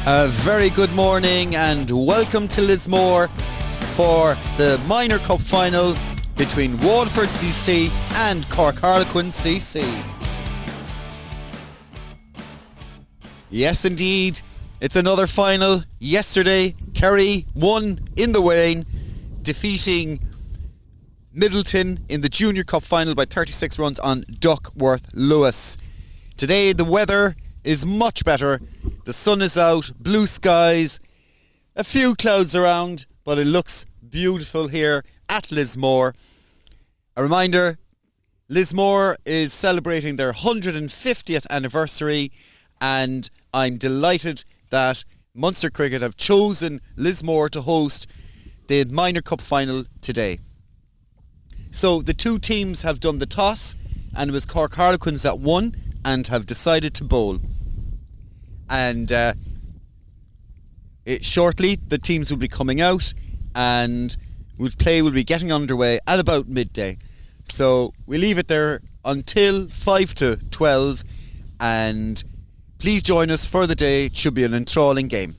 A very good morning and welcome to Lismore for the Minor Cup final between Waterford CC and Cork Harlequins CC. Yes indeed, it's another final. Yesterday Kerry won in the Wayne, defeating Middleton in the Junior Cup final by 36 runs on Duckworth Lewis. Today the weather is much better. The sun is out, blue skies, a few clouds around, but it looks beautiful here at Lismore. A reminder, Lismore is celebrating their 150th anniversary, and I'm delighted that Munster Cricket have chosen Lismore to host the Minor Cup final today. So the two teams have done the toss, and it was Cork Harlequins that won and have decided to bowl. And shortly the teams will be coming out and play will be getting underway at about midday. So we leave it there until 5 to 12, and please join us for the day. It should be an enthralling game.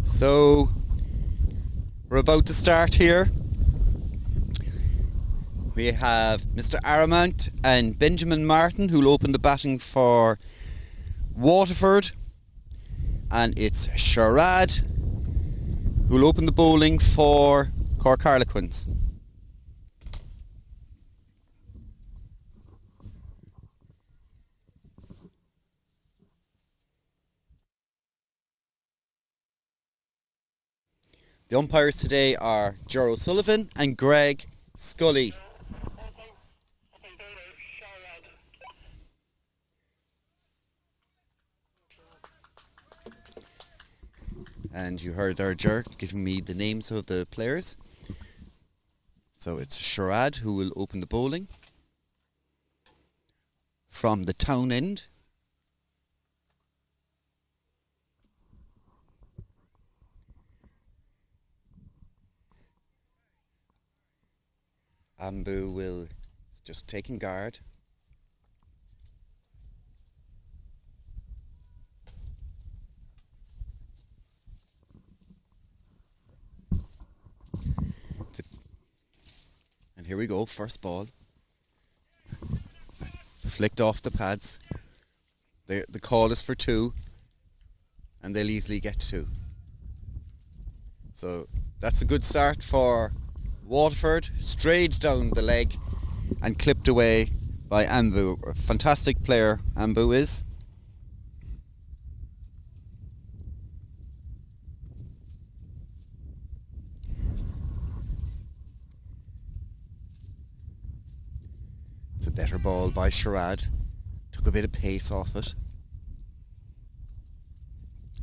So we're about to start here. We have Mr. Aramount and Benjamin Martin who'll open the batting for Waterford, and it's Sharad who'll open the bowling for Cork Harlequins. The umpires today are Ger O'Sullivan and Greg Scully. And you heard our Ger giving me the names of the players. So it's Sharad who will open the bowling from the town end. Ambu will just taking guard. And here we go, first ball. Flicked off the pads. The call is for 2, and they'll easily get 2. So that's a good start for Waterford. Strayed down the leg and clipped away by Ambu. A fantastic player Ambu is. It's a better ball by Sharad. Took a bit of pace off it.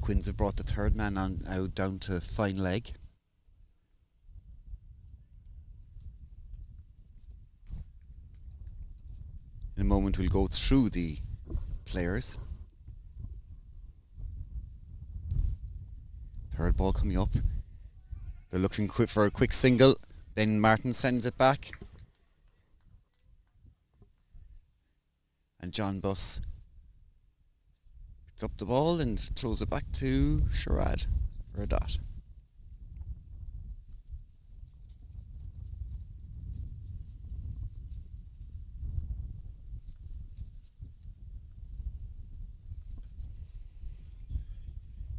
Quins have brought the third man out down to fine leg. In a moment we'll go through the players. Third ball coming up. They're looking for a quick single. Ben Martin sends it back. And John Buss picks up the ball and throws it back to Sharad for a dot.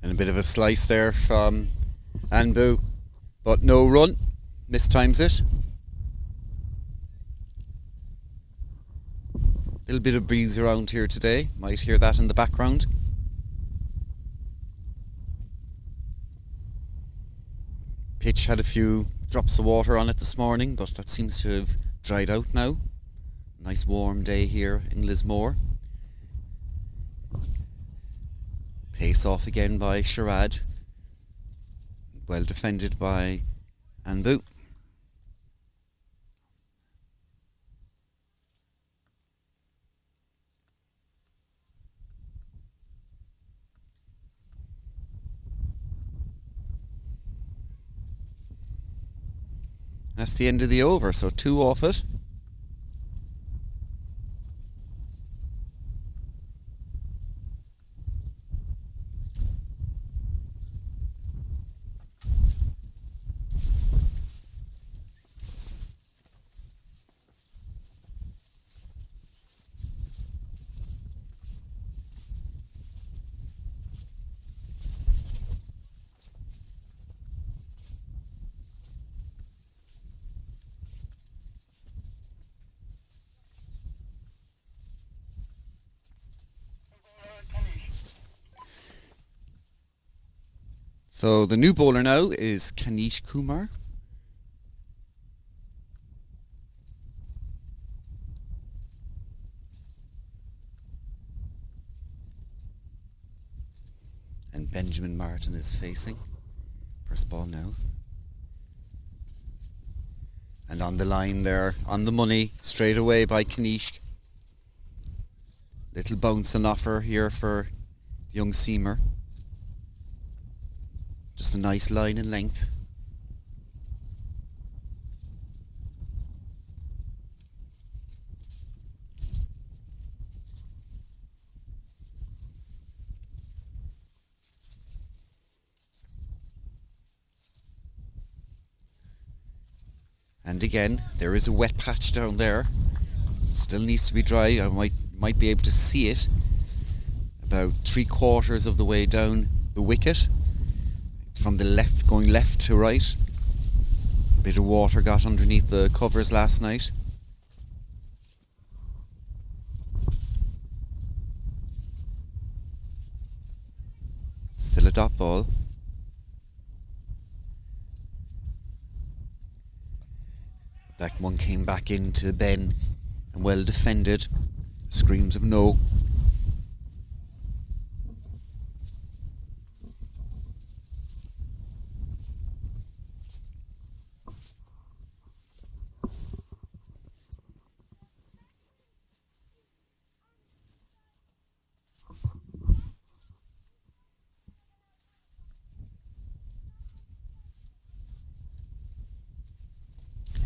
And a bit of a slice there from Ambu, but no run. Mistimes it. A little bit of breeze around here today. Might hear that in the background. Pitch had a few drops of water on it this morning, but that seems to have dried out now. Nice warm day here in Lismore. Pace off again by Sharad. Well defended by Ambu. That's the end of the over, so 2 off it. So the new bowler now is Kanish Kumar. And Benjamin Martin is facing. First ball now. And on the line there, on the money, straight away by Kanish. Little bounce and offer here for the young seamer. Just a nice line in length. And again, there is a wet patch down there. Still needs to be dry. I might be able to see it about 3/4 of the way down the wicket. From the left, going left to right. A bit of water got underneath the covers last night. Still a dot ball. That one came back into Ben and well defended. Screams of no.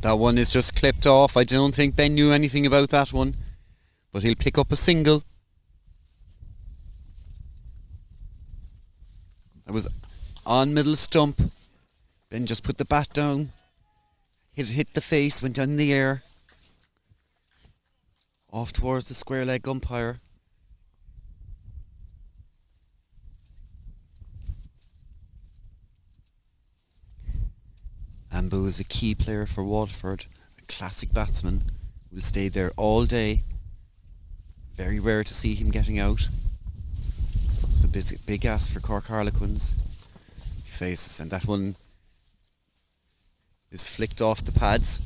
That one is just clipped off. I don't think Ben knew anything about that one, but he'll pick up a single. That was on middle stump. Ben just put the bat down. Hit the face, went down in the air. Off towards the square leg umpire. Ambu is a key player for Waterford, a classic batsman. Will stay there all day. Very rare to see him getting out. It's a big ask for Cork Harlequins. He faces, and that one is flicked off the pads.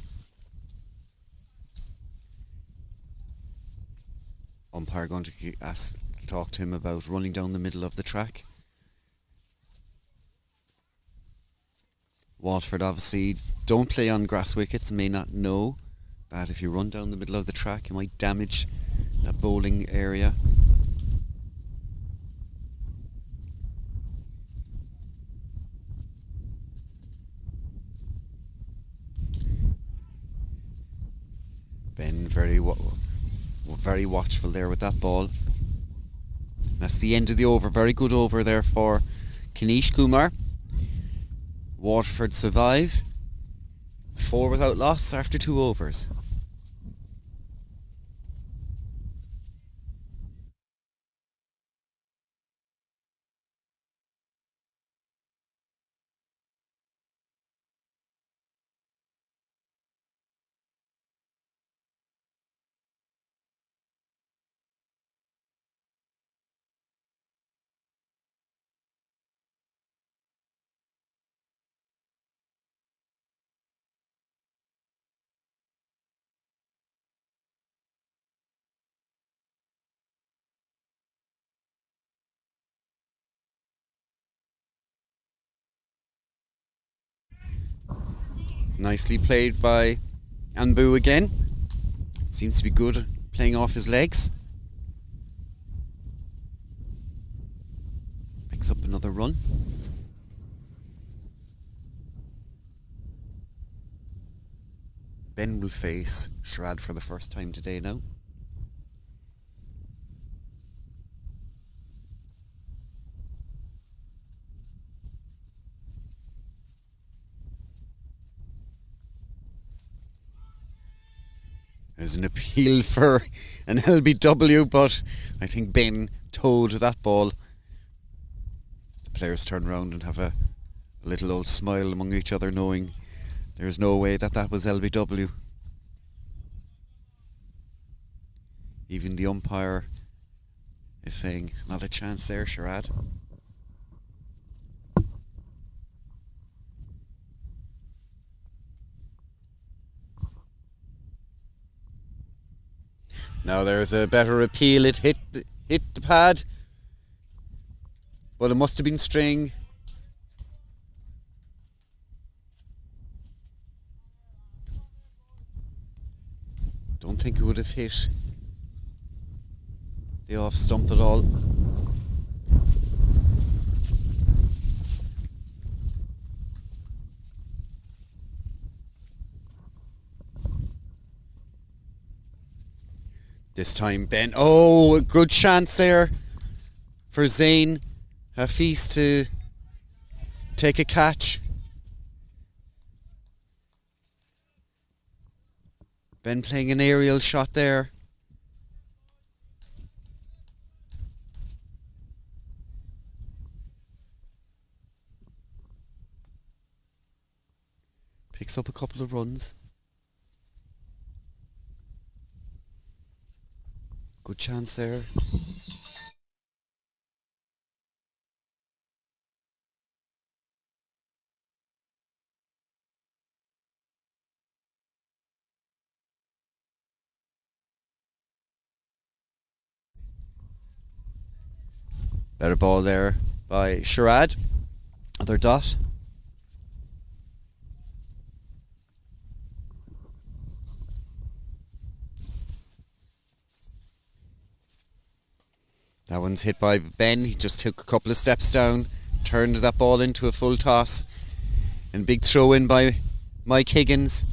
Umpire going to talk to him about running down the middle of the track. Waterford obviously don't play on grass wickets, may not know that if you run down the middle of the track you might damage that bowling area. Ben very watchful there with that ball. That's the end of the over. Very good over there for Kanish Kumar. Waterford survive. 4 without loss after 2 overs. Nicely played by Ambu again. Seems to be good playing off his legs. Picks up another run. Ben will face Shrad for the first time today now. There's an appeal for an LBW, but I think Ben towed that ball. The players turn around and have a little old smile among each other, knowing there's no way that was LBW. Even the umpire is saying, not a chance there, Sharad. Now there's a better appeal. It hit the pad, but it must have been string. Don't think it would have hit the off stump at all. This time Ben, a good chance there for Zayn Hafiz to take a catch. Ben playing an aerial shot there. Picks up a couple of runs. Good chance there. Better ball there by Sherrod. Another dot. That one's hit by Ben. He just took a couple of steps down, turned that ball into a full toss, and big throw in by Mike Higgins.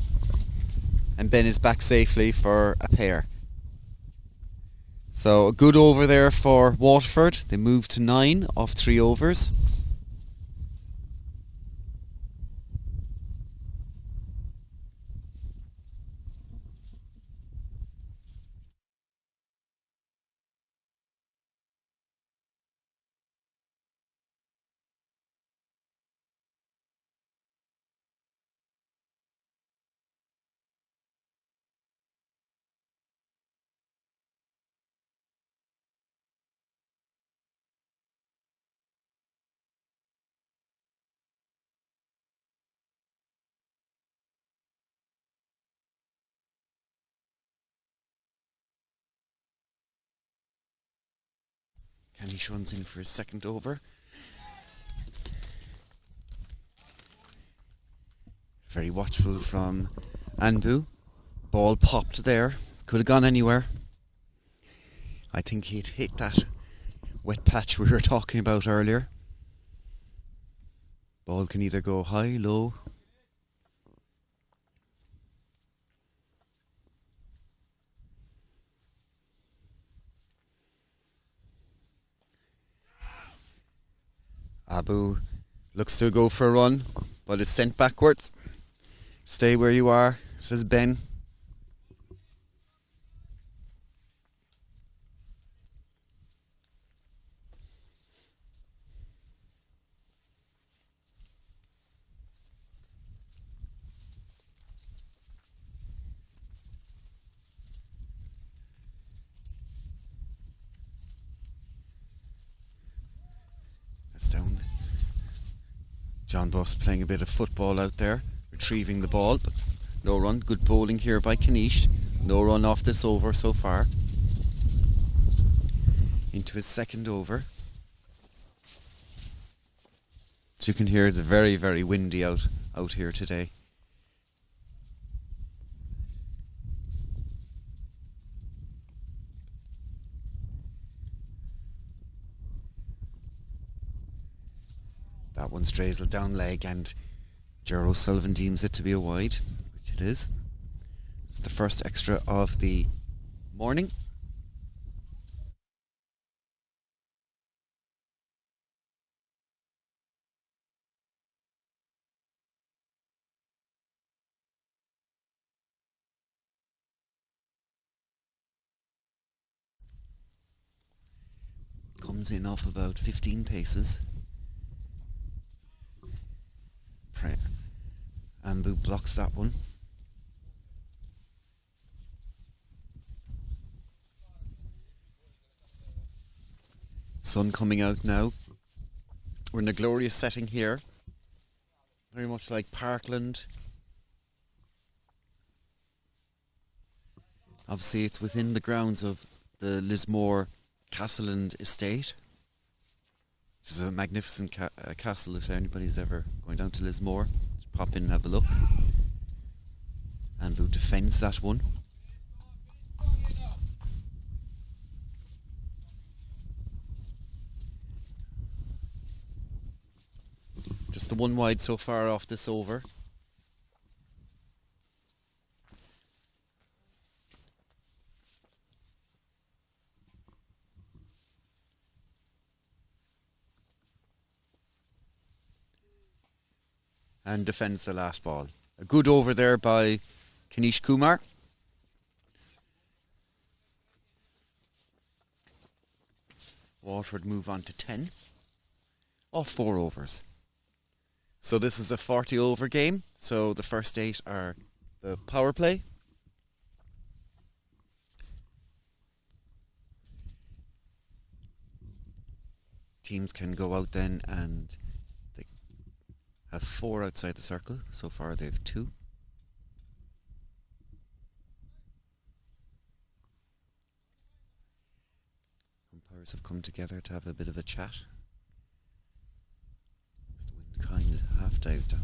And Ben is back safely for a pair. So a good over there for Waterford. They moved to 9 off 3 overs. Canish runs in for his second over. Very watchful from Anbu. Ball popped there. Could have gone anywhere. I think he'd hit that wet patch we were talking about earlier. Ball can either go high, low. Abu looks to go for a run, but is sent backwards. Stay where you are, says Ben. That's down. John Buss playing a bit of football out there, retrieving the ball, but no run. Good bowling here by Canish. No run off this over so far. Into his second over. As you can hear, it's very, very windy out here today. That one strays down leg, and Ger O'Sullivan deems it to be a wide, which it is. It's the first extra of the morning. Comes in off about 15 paces. Ambu blocks that one. Sun coming out now. We're in a glorious setting here. Very much like Parkland. Obviously it's within the grounds of the Lismore Castleland estate. This is a magnificent castle if anybody's ever going down to Lismore. Just pop in and have a look. Anbu defends that one. Just the one wide so far off this over. And defends the last ball. A good over there by Kanish Kumar. Waterford move on to 10 off 4 overs. So this is a 40 over game. So the first 8 are the power play. Teams can go out then and they have 4 outside the circle. So far they have 2. Umpires have come together to have a bit of a chat. The wind kind of half dies down.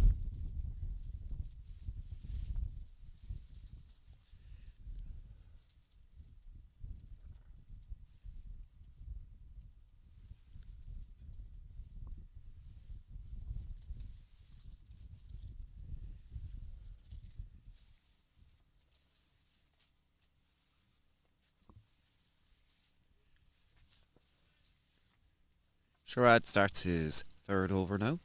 Sherrod starts his 3rd over now.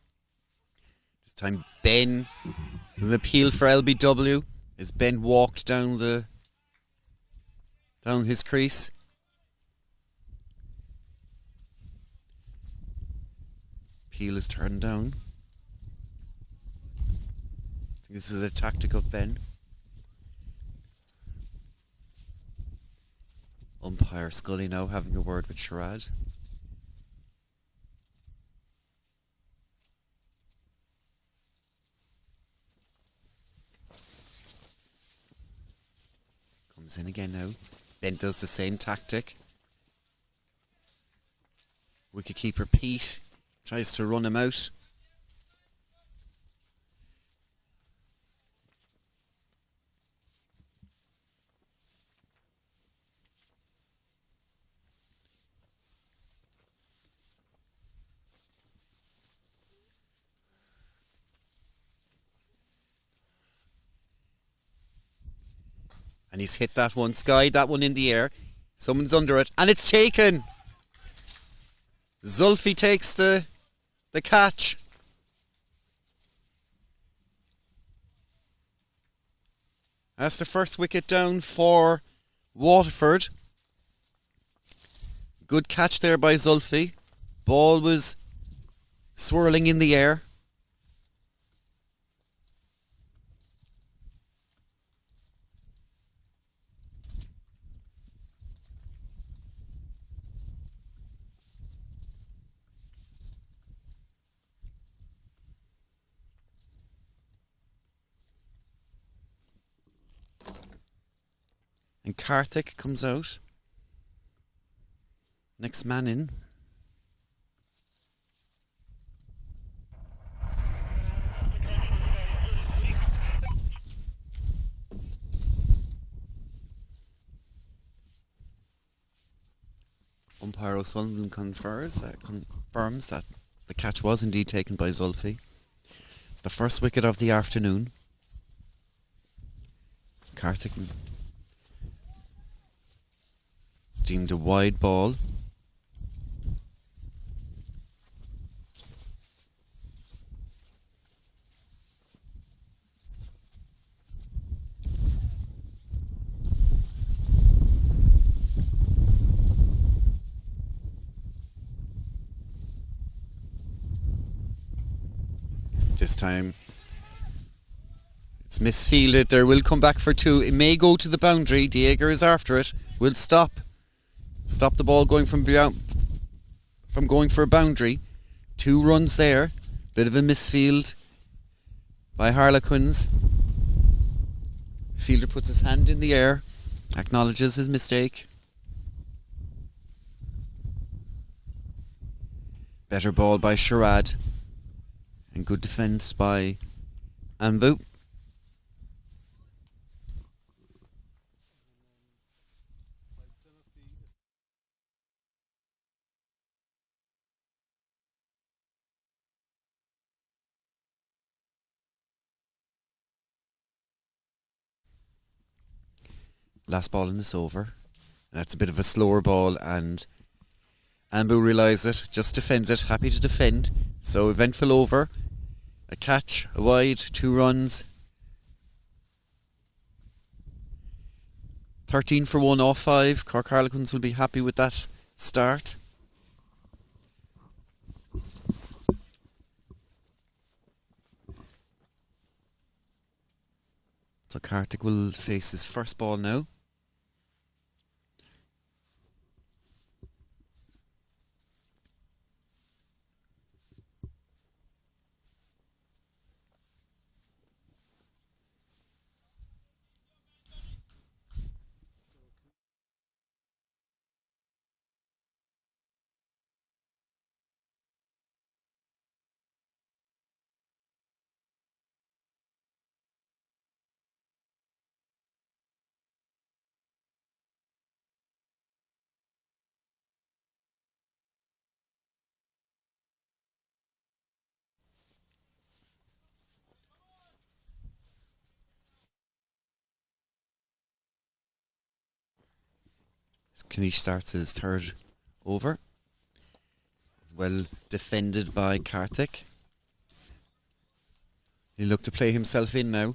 This time Ben, the appeal for LBW as Ben walked down his crease. Appeal is turned down. I think this is a tactic of Ben. Umpire Scully now having a word with Sherrod. Comes in again now. Ben does the same tactic. Wicketkeeper Pete tries to run him out. And he's hit that one, Sky, that one in the air. Someone's under it, and it's taken. Zulfi takes the catch. That's the first wicket down for Waterford. Good catch there by Zulfi. Ball was swirling in the air. And Karthik comes out. Next man in. Umpire O'Sullivan confirms that the catch was indeed taken by Zulfi. It's the first wicket of the afternoon. Karthik deemed a wide ball. This time it's misfielded. There will come back for 2. It may go to the boundary. Dieger is after it. Will stop the ball going from going for a boundary. 2 runs there. Bit of a misfield by Harlequins. Fielder puts his hand in the air, acknowledges his mistake. Better ball by Sherrod. And good defence by Anbu. Last ball in this over. And that's a bit of a slower ball, and Anbu realises it, just defends it, happy to defend. So eventful over. A catch, a wide, 2 runs. 13 for 1 off 5. Cork Harlequins will be happy with that start. Kartik will face his first ball now. Kanish starts his third over. Well defended by Kartik. He'll look to play himself in now.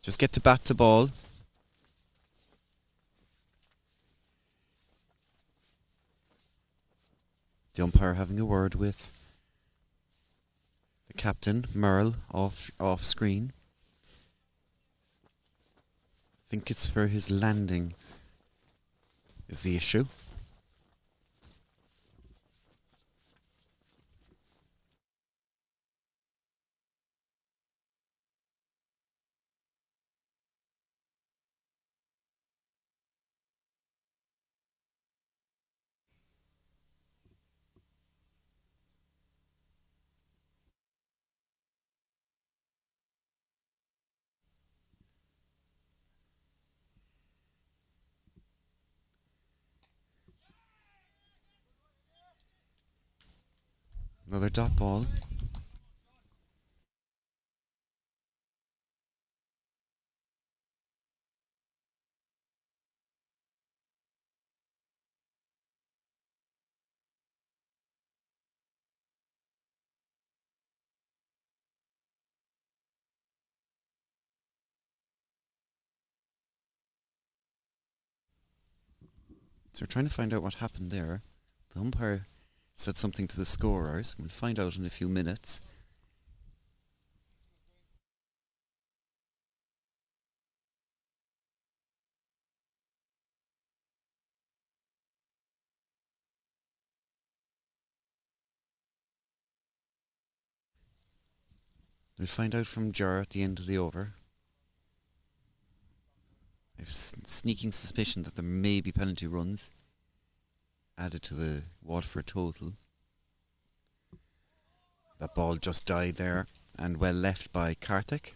Just get to bat to ball. The umpire having a word with the captain, Merle, off screen. I think it's for his landing is the issue. Another dot ball. So we're trying to find out what happened there. The umpire said something to the scorers. We'll find out in a few minutes. We'll find out from Jar at the end of the over. I have a sneaking suspicion that there may be penalty runs added to the Waterford total. That ball just died there and well left by Kartik.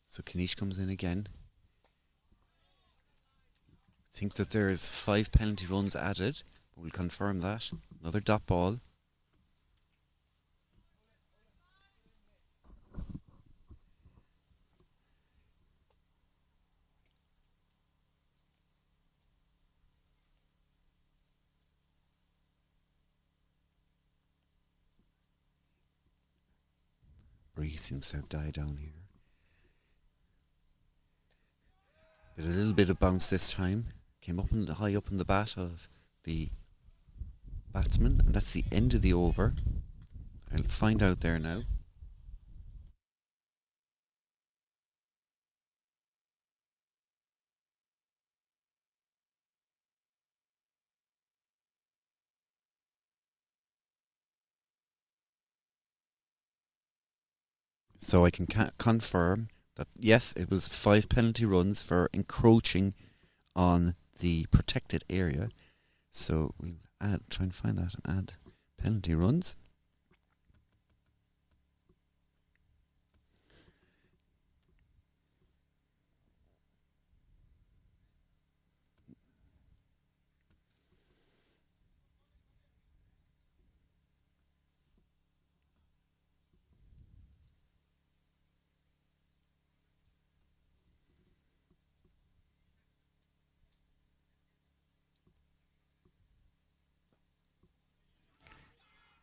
So Kanish comes in again. I think that there's 5 penalty runs added. We'll confirm that. Another dot ball. Breeze seems to have died down here. But a little bit of bounce this time. Came up and high up in the bat of the batsman, and that's the end of the over. I'll find out there now. So I can confirm that yes, it was 5 penalty runs for encroaching on the protected area. So we'll try and find that and add penalty runs.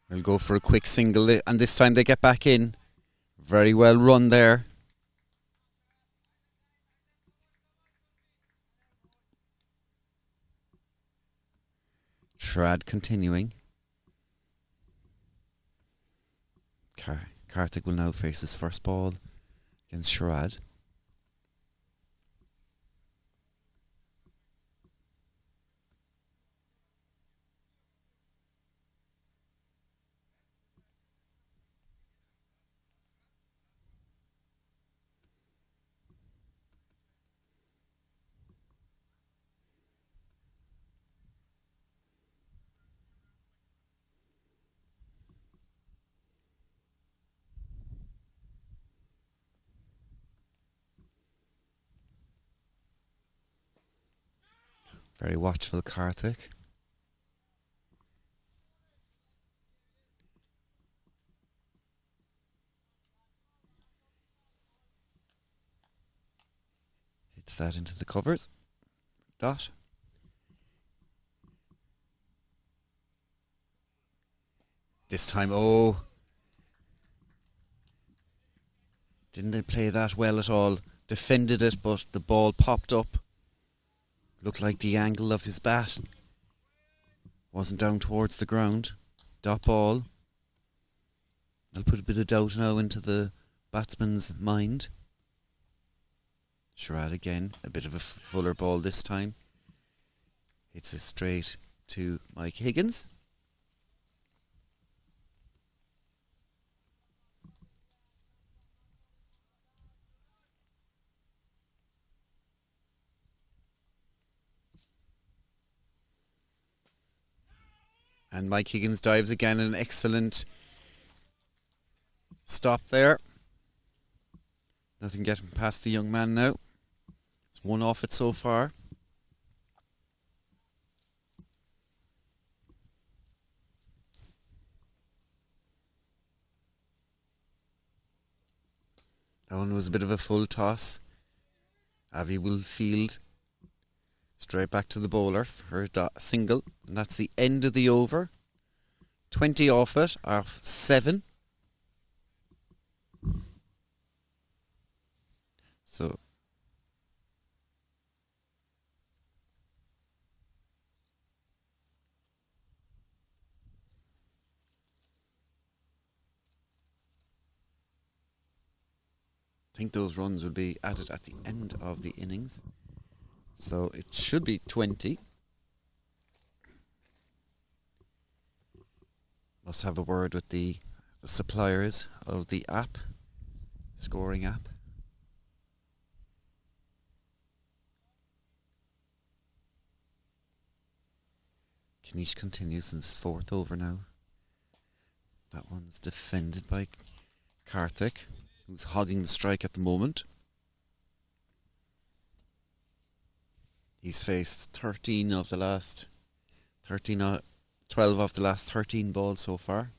They'll go for a quick single, and this time they get back in. Very well run there. Shrad continuing. Kartik will now face his first ball against Shrad. Very watchful Kartik. Hits that into the covers. Dot. This time, didn't they play that well at all? Defended it, but the ball popped up. Looked like the angle of his bat wasn't down towards the ground. Dot ball. I'll put a bit of doubt now into the batsman's mind. Shrad again, a bit of a fuller ball this time. Hits it straight to Mike Higgins. And Mike Higgins dives again, an excellent stop there. Nothing getting past the young man now. It's one off it so far. That one was a bit of a full toss. Avi will field straight back to the bowler for a single. And that's the end of the over. 20 off it, off 7. So I think those runs will be added at the end of the innings. So it should be 20. Must have a word with the suppliers of the app, scoring app. Kanish continues in his 4th over now. That one's defended by Kartik, who's hogging the strike at the moment. He's faced 12 of the last 13 balls so far.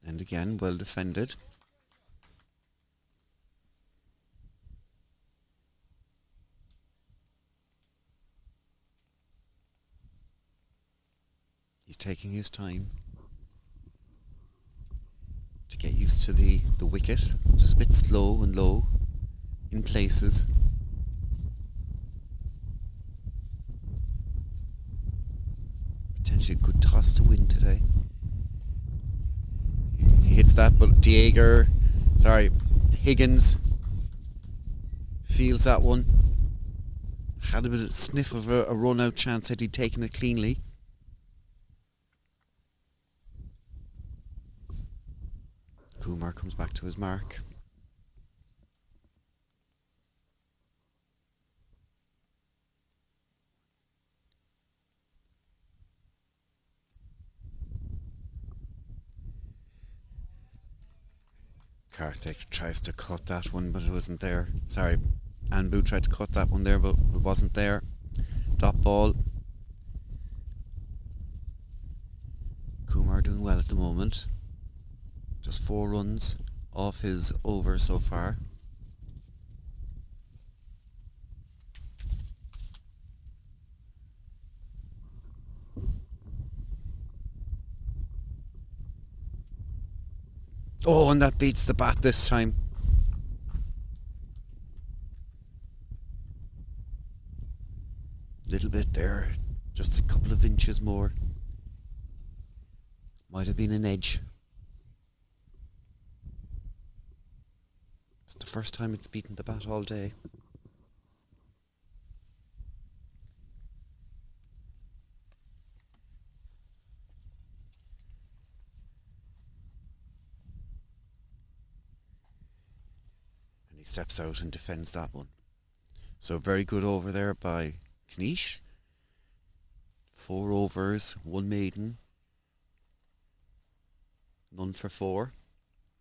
And again, well defended. He's taking his time to get used to the wicket, which is a bit slow and low in places. Potentially a good toss to win today. He hits that, but Higgins feels that one. Had a bit of sniff of a run out chance had he taken it cleanly. Kumar comes back to his mark. Kartik tries to cut that one, but it wasn't there. Sorry, Anbu tried to cut that one there, but it wasn't there. Dot ball. Kumar doing well at the moment. Just 4 runs off his over so far. Oh, and that beats the bat this time. Little bit there, just a couple of inches more. Might have been an edge. It's the first time it's beaten the bat all day. And he steps out and defends that one. So very good over there by Knish. 4 overs, 1 maiden. None for 4.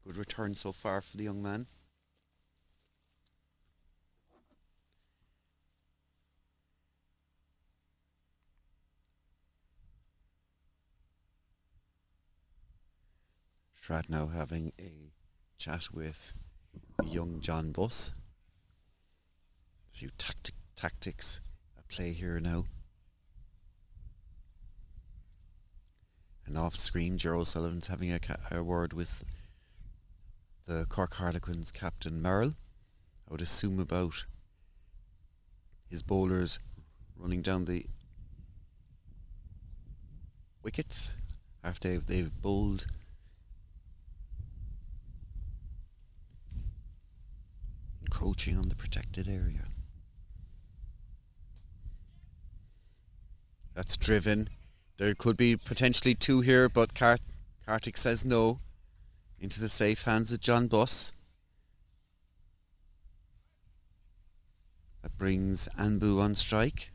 Good return so far for the young man. Strad now having a chat with the young John Buss. A few tactics at play here now. And off screen, Ger O'Sullivan's having a word with the Cork Harlequins captain Merrill. I would assume about his bowlers running down the wickets after they've bowled. Encroaching on the protected area. That's driven. There could be potentially 2 here, but Kartik says no. Into the safe hands of John Buss. That brings Anbu on strike.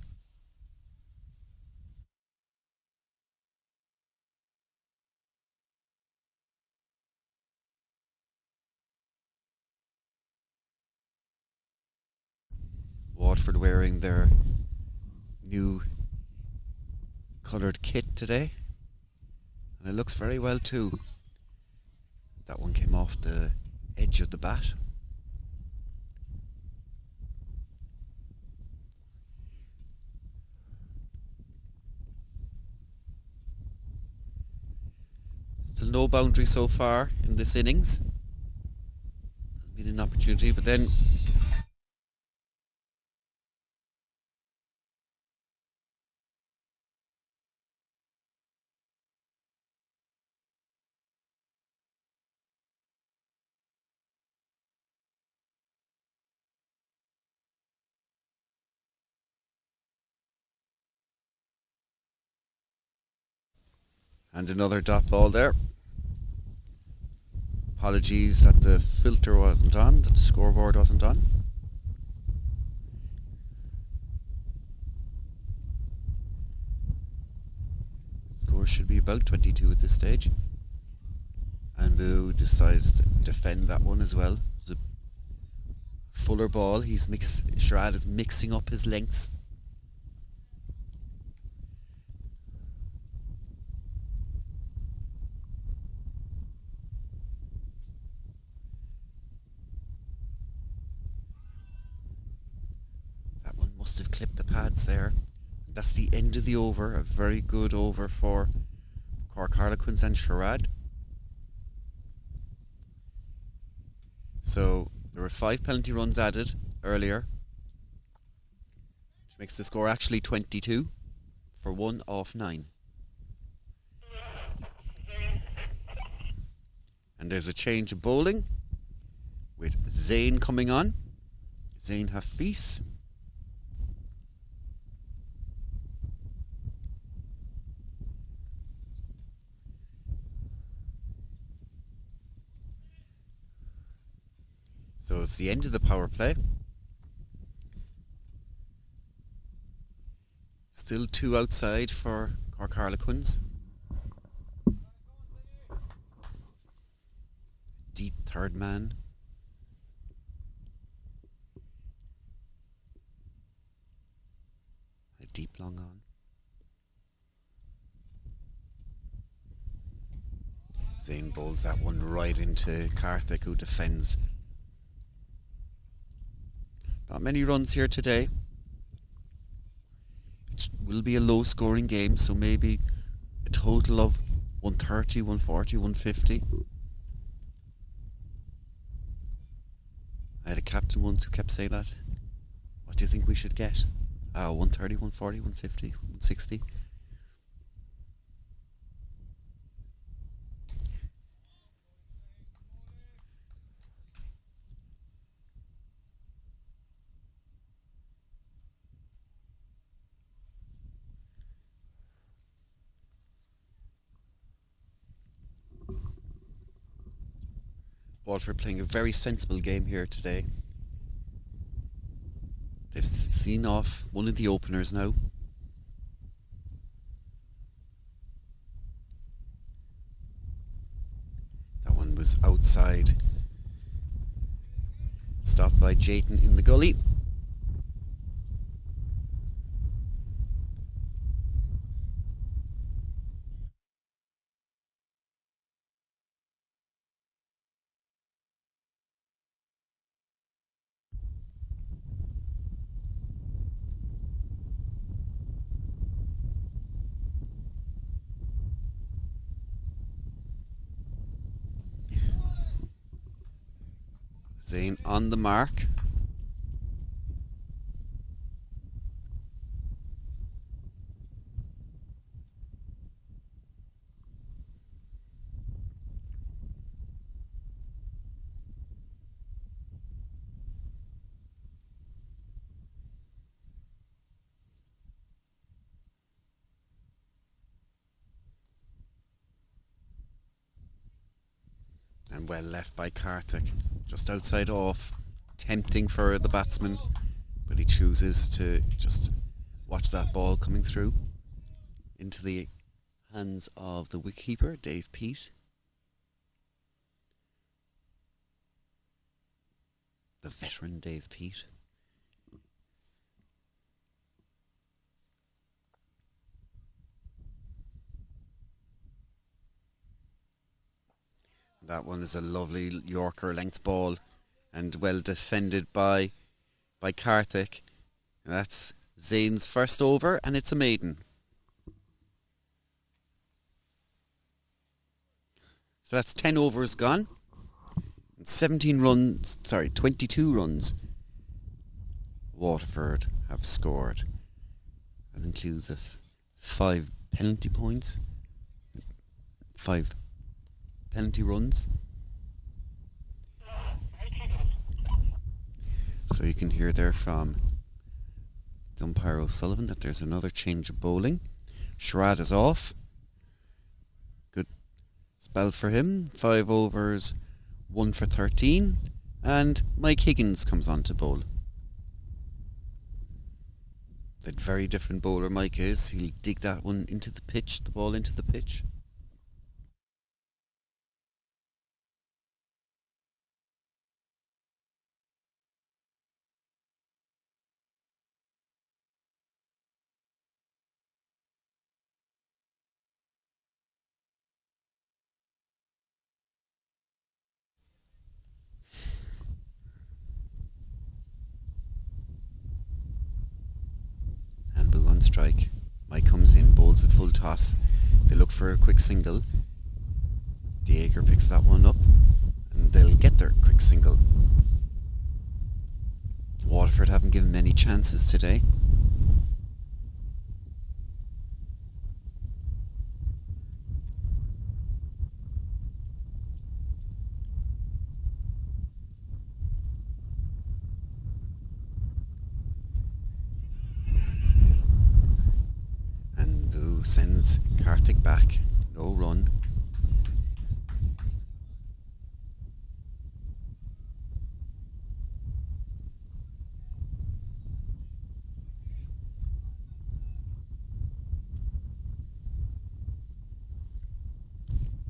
Waterford wearing their new coloured kit today, and it looks very well too. That one came off the edge of the bat. Still no boundary so far in this innings. Hasn't been an opportunity, but then and another dot ball there. Apologies that the filter wasn't on, that the scoreboard wasn't on. Score should be about 22 at this stage. Anbu decides to defend that one as well. It's a fuller ball. Sharad is mixing up his lengths. Must have clipped the pads there. That's the end of the over. A very good over for Cork Harlequins and Sharad. So there were 5 penalty runs added earlier, which makes the score actually 22 for 1 off 9. And there's a change of bowling with Zain coming on. Zain Hafiz. So it's the end of the power play. Still 2 outside for Cork Harlequins. Deep third man. A deep long on. Zane bowls that one right into Karthik, who defends. Not many runs here today. It will be a low scoring game, so maybe a total of 130, 140, 150. I had a captain once who kept saying that. What do you think we should get? 130, 140, 150, 160. Waterford playing a very sensible game here today. They've seen off one of the openers now. That one was outside. Stopped by Jayton in the gully. Zane on the mark. And well left by Karthik. Just outside off. Tempting for the batsman. But he chooses to just watch that ball coming through into the hands of the wicketkeeper, Dave Peat. The veteran Dave Peat. That one is a lovely Yorker length ball and well defended by Karthik. And that's Zane's first over, and it's a maiden. So that's 10 overs gone. And 22 runs Waterford have scored. That includes 5 penalty points. 5 penalty runs. So you can hear there from the umpire O'Sullivan that there's another change of bowling. Sharad is off. Good spell for him. 5 overs, 1 for 13. And Mike Higgins comes on to bowl. That very different bowler Mike is. He'll dig that one into the pitch, the ball into the pitch. Strike. Mike comes in, bowls a full toss. They look for a quick single. Dieger picks that one up and they'll get their quick single. Waterford haven't given many chances today. Sends Karthik back. No run.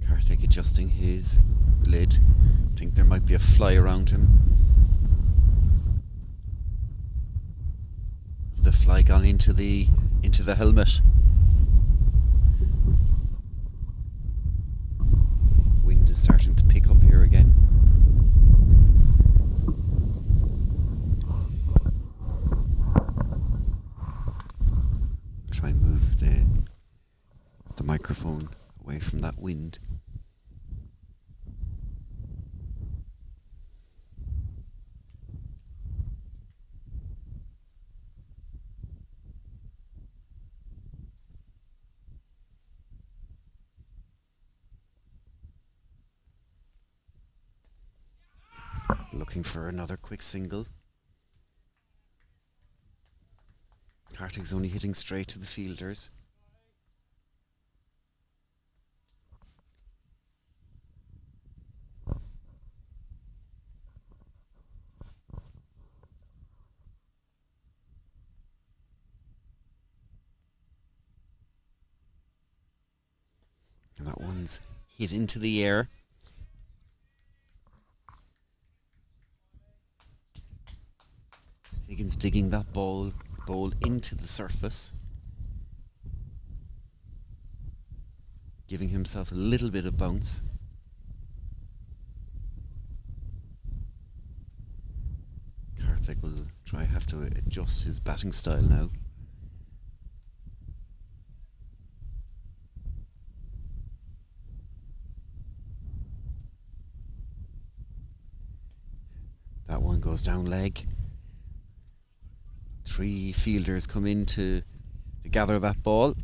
Karthik adjusting his lid. I think there might be a fly around him. Has the fly gone into the helmet? is starting to pick up here again. Try and move the microphone away from that wind. Looking for another quick single. Hartig's only hitting straight to the fielders. And that one's hit into the air. Higgins digging that ball into the surface, giving himself a little bit of bounce. Karthik will have to adjust his batting style now. That one goes down leg. 3 fielders come in to gather that ball.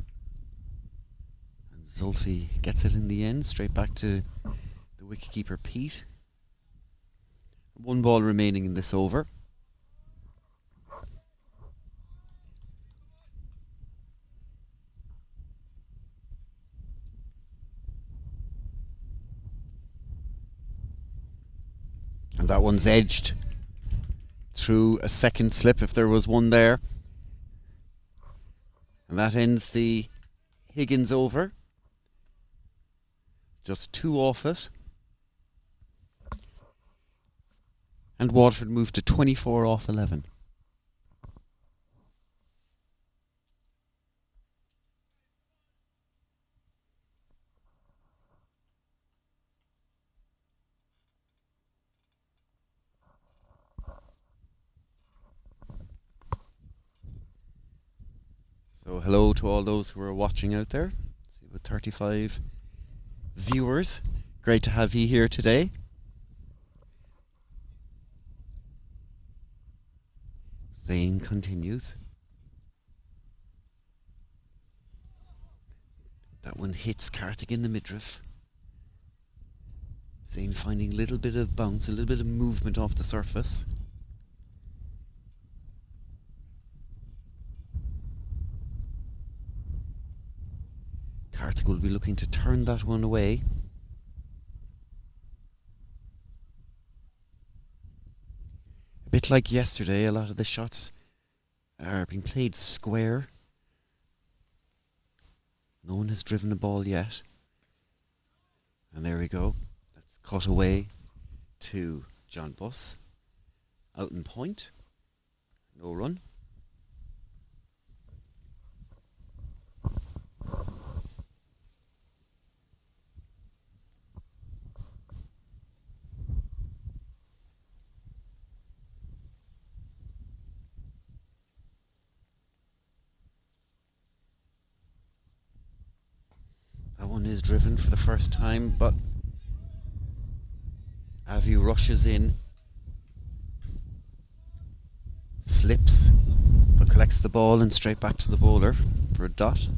And Zulfi gets it in the end, straight back to the wicketkeeper Pete. 1 ball remaining in this over. And that one's edged through a second slip, if there was one there. And that ends the Higgins over. Just 2 off it. And Waterford moved to 24 off 11. So hello to all those who are watching out there. See, with 35 viewers. Great to have you here today. Zane continues. That one hits Karthik in the midriff. Zane finding a little bit of bounce, a little bit of movement off the surface. Karthik will be looking to turn that one away. A bit like yesterday, a lot of the shots are being played square. No one has driven a ball yet. And there we go. That's cut away to John Buss. Out in point. No run. That one is driven for the first time, but Avi rushes in, slips, but collects the ball and straight back to the bowler for a dot.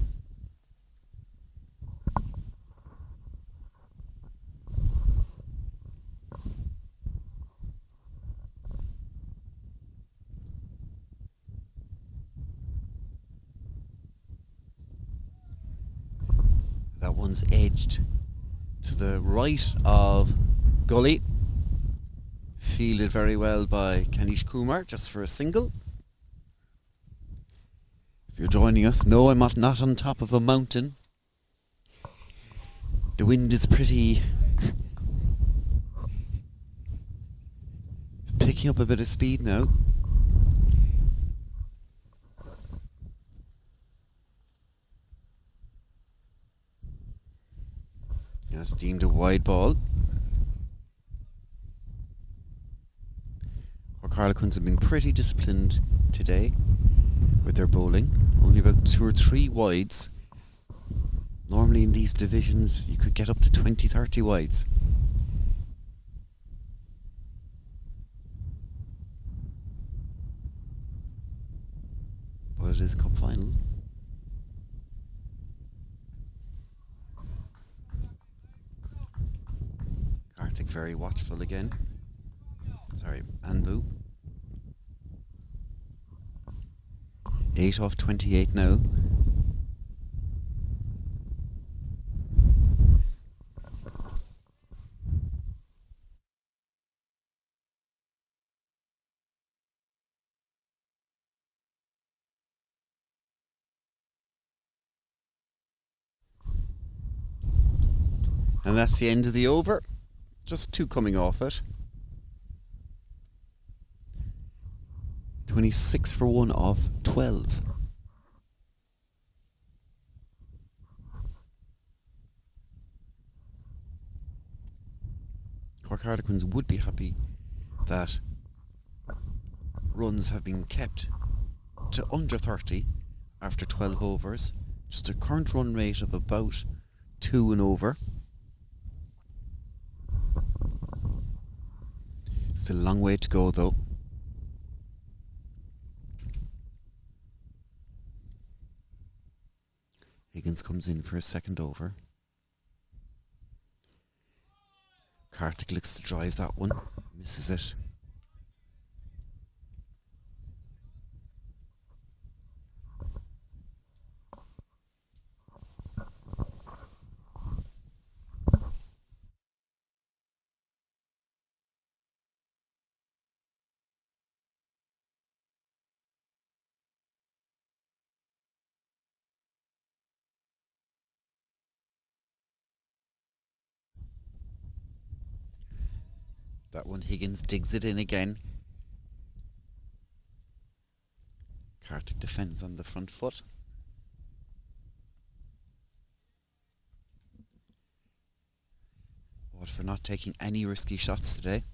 That one's edged to the right of Gully. Fielded very well by Kanish Kumar, just for a single. If you're joining us, no, I'm not on top of a mountain. The wind is pretty... it's picking up a bit of speed now. That's deemed a wide ball. Harlequins have been pretty disciplined today with their bowling. Only about 2 or 3 wides. Normally in these divisions you could get up to 20, 30 wides. But it is a cup final. Karthik very watchful again. Sorry, Anbu. 8 off 28 now. And that's the end of the over. Just 2 coming off it. 26 for 1 off 12. Cork Harlequins would be happy that runs have been kept to under 30 after 12 overs. Just a current run rate of about 2 and over. Still a long way to go though. Higgins comes in for a second over. Karthik looks to drive that one. Misses it. That one, Higgins digs it in again. Karthik defends on the front foot. Waterford not taking any risky shots today.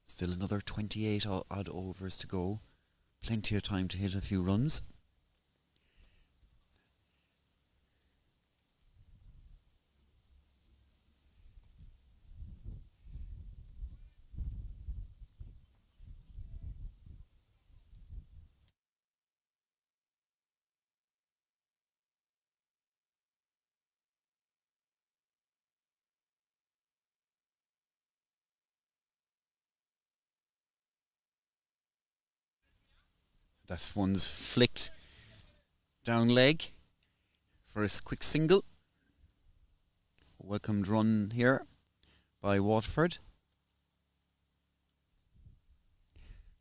Still another 28 odd overs to go. Plenty of time to hit a few runs. That one's flicked down leg for a quick single. Welcomed run here by Waterford.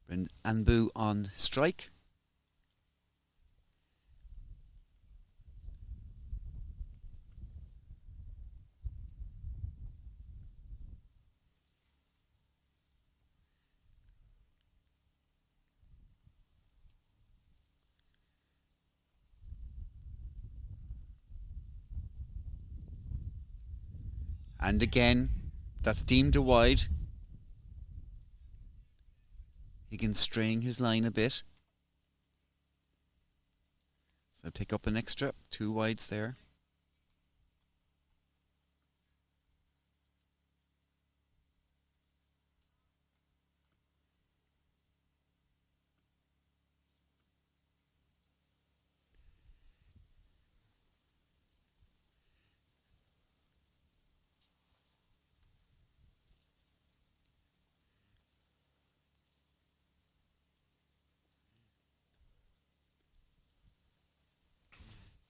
And Anbu on strike. And again, that's deemed a wide. Higgins straying his line a bit. So pick up an extra, 2 wides there.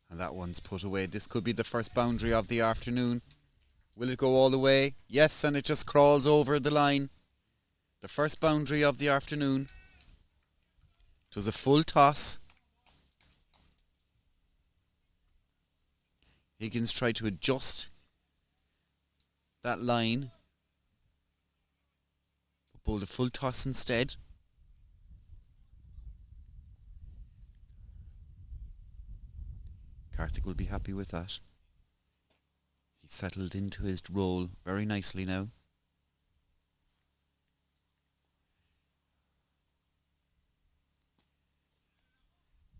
And that one's put away. This could be the first boundary of the afternoon. Will it go all the way? Yes, and it just crawls over the line. The first boundary of the afternoon. It was a full toss. Higgins tried to adjust that line, but bowled a full toss instead. Karthik will be happy with that. He's settled into his role very nicely now.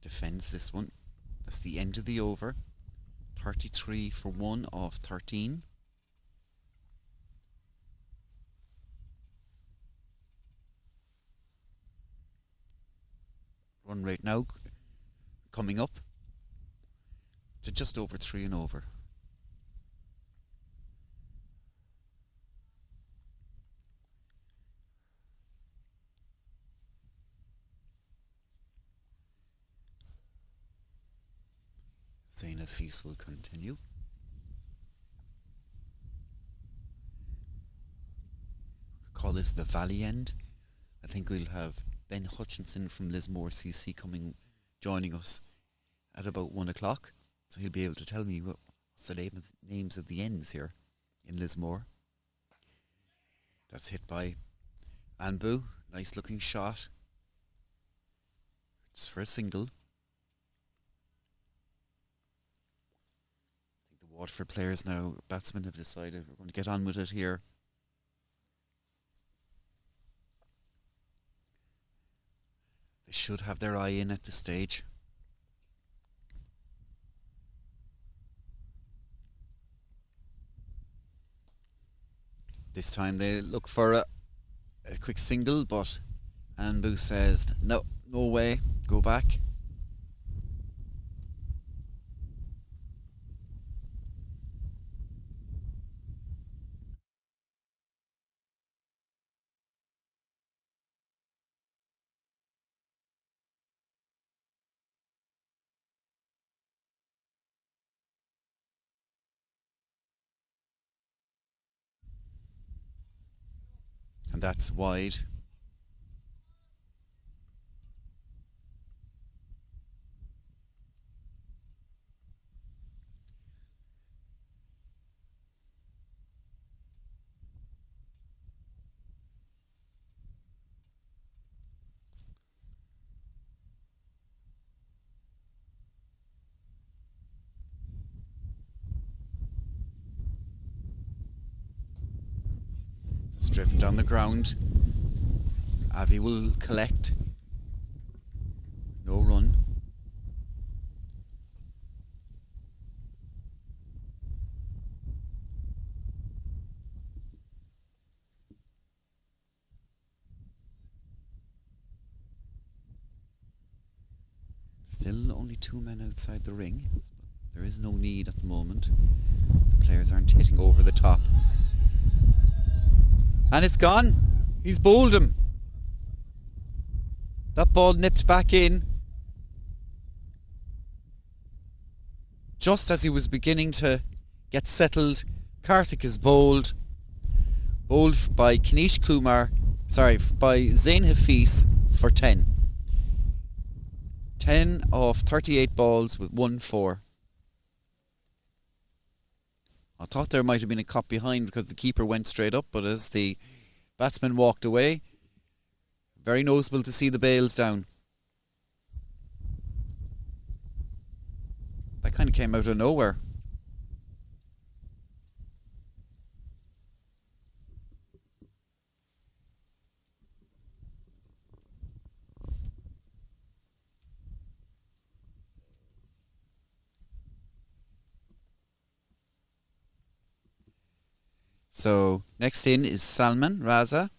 Defends this one. That's the end of the over. 33 for 1 of 13. Run rate now coming up to just over 3 and over. Zain Hafiz will continue. Call this the Valley End. I think we'll have Ben Hutchinson from Lismore CC joining us at about 1 o'clock. So he'll be able to tell me what's the names of the ends here in Lismore. That's hit by Anbu. Nice looking shot. It's for a single. Waterford players now, batsmen have decided we're going to get on with it here. They should have their eye in at this stage. This time they look for a quick single, but Anbu says, no way, go back. And that's wide. It's driven down the ground. Avi will collect. No run. Still only 2 men outside the ring. There is no need at the moment. The players aren't hitting over the top. And it's gone. He's bowled him. That ball nipped back in just as he was beginning to get settled. Karthik is bowled by by Zain Hafiz for 10. 10 of 38 balls with 1-4. I thought there might have been a cop behind because the keeper went straight up, but as the batsman walked away, very noticeable to see the bails down. That kind of came out of nowhere. So next in is Salman Raza.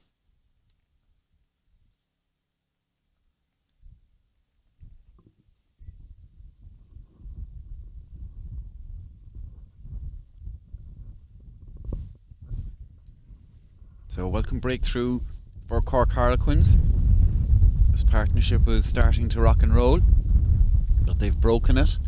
So welcome breakthrough for Cork Harlequins. This partnership was starting to rock and roll, but they've broken it.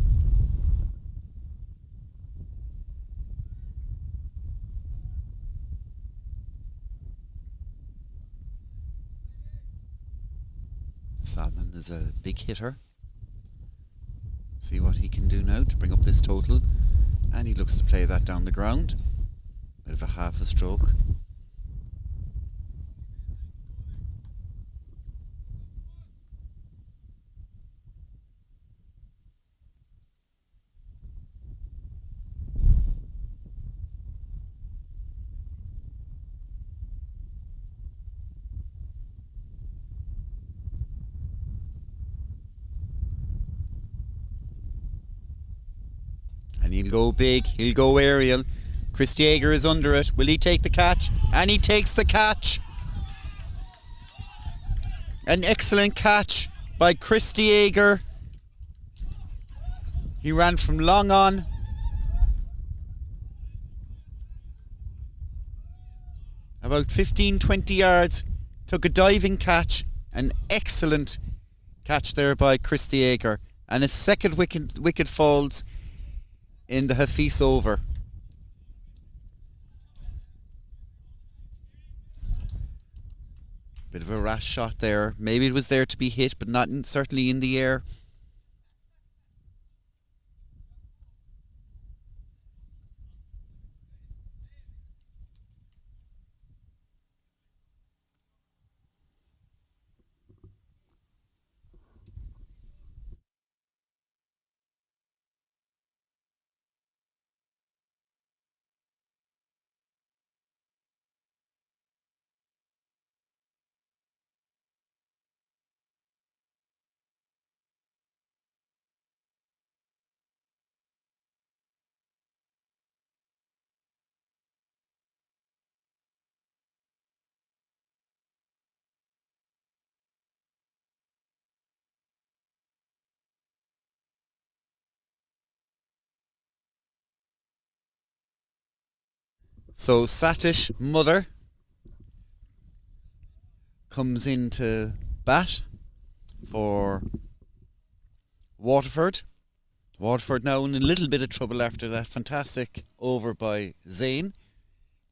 Salman is a big hitter. See what he can do now to bring up this total. And he looks to play that down the ground. Bit of a half a stroke. And he'll go big, he'll go aerial. Chris Yeager is under it. Will he take the catch? And he takes the catch. An excellent catch by Chris Yeager. He ran from long on. About 15-20 yards. Took a diving catch. An excellent catch there by Chris Yeager. And his second wicket falls in the Hafiz over. Bit of a rash shot there. Maybe it was there to be hit, but not certainly in the air. So Satish Mother comes into bat for Waterford. Waterford now in a little bit of trouble after that fantastic over by Zane.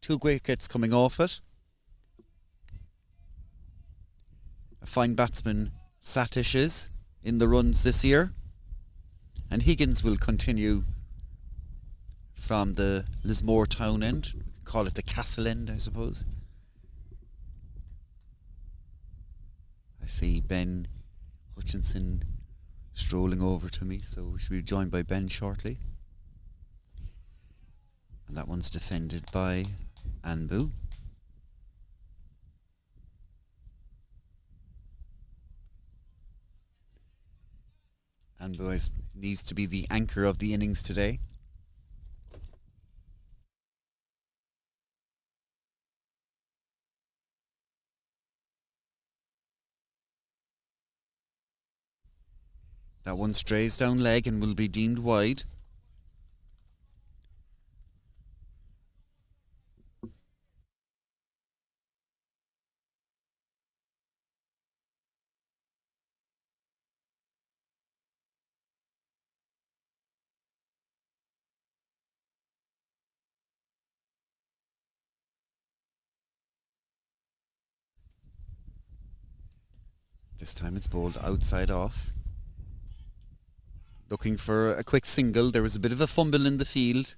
2 wickets coming off it. A fine batsman Satish is in the runs this year. And Higgins will continue from the Lismore town end. We could call it the Castle end, I suppose. I see Ben Hutchinson strolling over to me, so we should be joined by Ben shortly. And that one's defended by Anbu. Anbu needs to be the anchor of the innings today. That one strays down leg and will be deemed wide. This time it's bowled outside off. Looking for a quick single. There was a bit of a fumble in the field.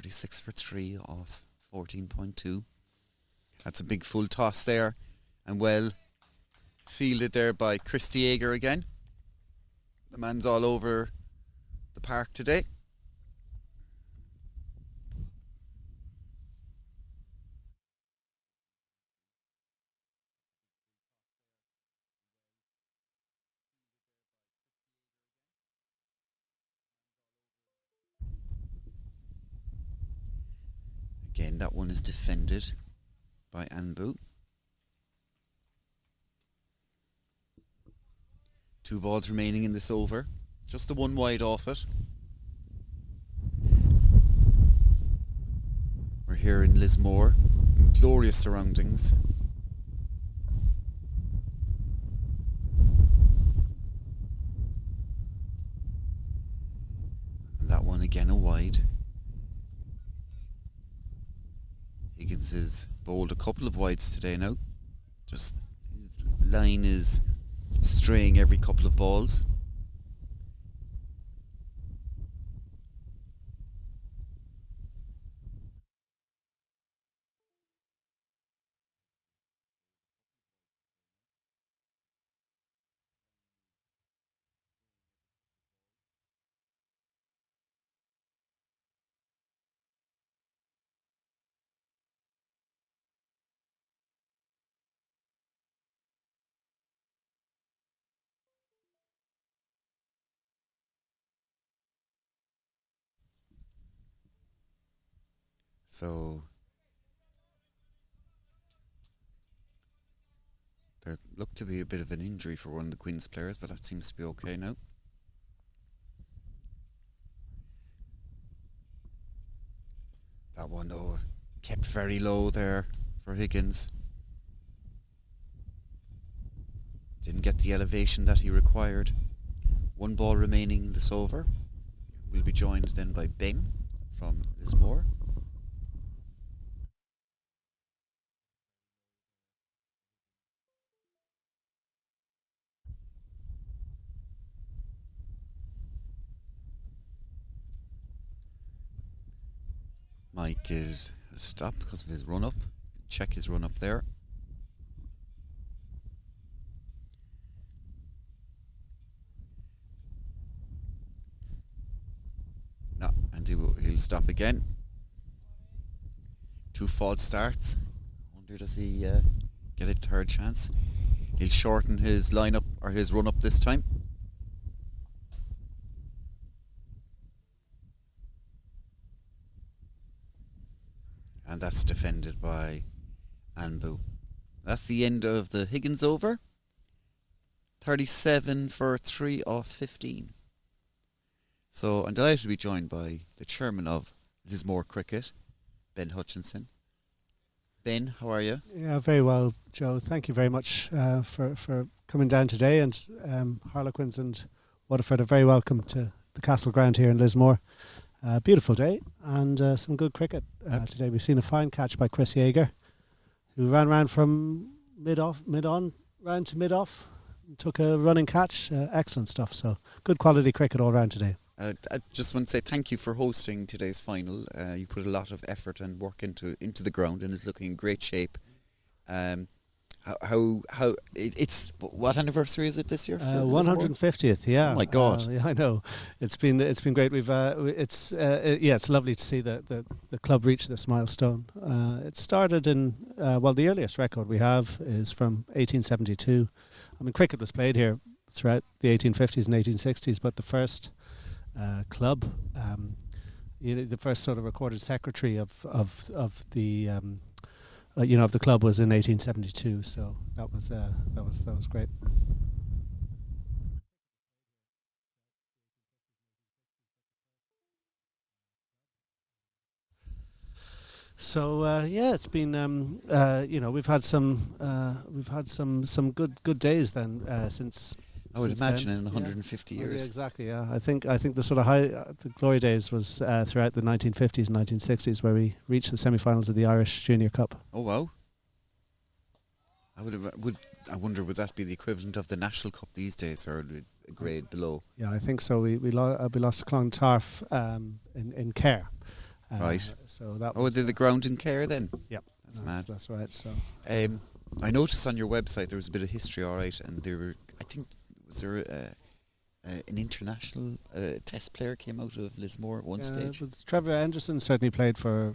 .36 for 3 off 14.2. That's a big full toss there, and well fielded there by Chris Yeager again. The man's all over the park today. Again, that one is defended by Anbu. 2 balls remaining in this over. Just the one wide off it. We're here in Lismore, in glorious surroundings. And that one again a wide. Higgins has bowled a couple of wides today now. Just his line is straying every couple of balls. So there looked to be a bit of an injury for one of the Queen's players, but that seems to be okay now. That one, though, kept very low there for Higgins. Didn't get the elevation that he required. One ball remaining in this over. We'll be joined then by Ben from Lismore. Mike is stopped because of his run up. Check his run up there. No, and he'll stop again. 2 false starts. Wonder does he get a third chance? He'll shorten his lineup or his run up this time. And that's defended by Anbu. That's the end of the Higgins over. 37 for 3 off 15. So I'm delighted to be joined by the chairman of Lismore Cricket, Ben Hutchinson. Ben, how are you? Yeah, very well, Joe. Thank you very much for coming down today. And Harlequins and Waterford are very welcome to the Castle Ground here in Lismore. Beautiful day and some good cricket today. We've seen a fine catch by Chris Yeager, who ran round from mid-on round to mid-off, took a running catch. Excellent stuff. So good quality cricket all round today. I just want to say thank you for hosting today's final. You put a lot of effort and work into the ground and is looking in great shape. How it's what anniversary is it this year? 150th, yeah. Oh my God! Yeah, I know. It's been great. It's lovely to see the club reach this milestone. It started in the earliest record we have is from 1872. I mean, cricket was played here throughout the 1850s and 1860s, but the first club, the first sort of recorded secretary of the of the club was in 1872, so that was great. So it's been we've had some good days then since. I would imagine in 150 years. Yeah, exactly. Yeah, I think the sort of the glory days was throughout the 1950s and 1960s, where we reached the semi-finals of the Irish Junior Cup. Oh wow! I wonder would that be the equivalent of the National Cup these days, or a grade below? Yeah, I think so. We lost to Clontarf in Care. Right. So that. Oh, did the ground in Care then? Yeah, that's mad. That's right. So. I noticed on your website there was a bit of history, all right, and there were, I think. Was there an international test player came out of Lismore at one stage? Trevor Anderson certainly played for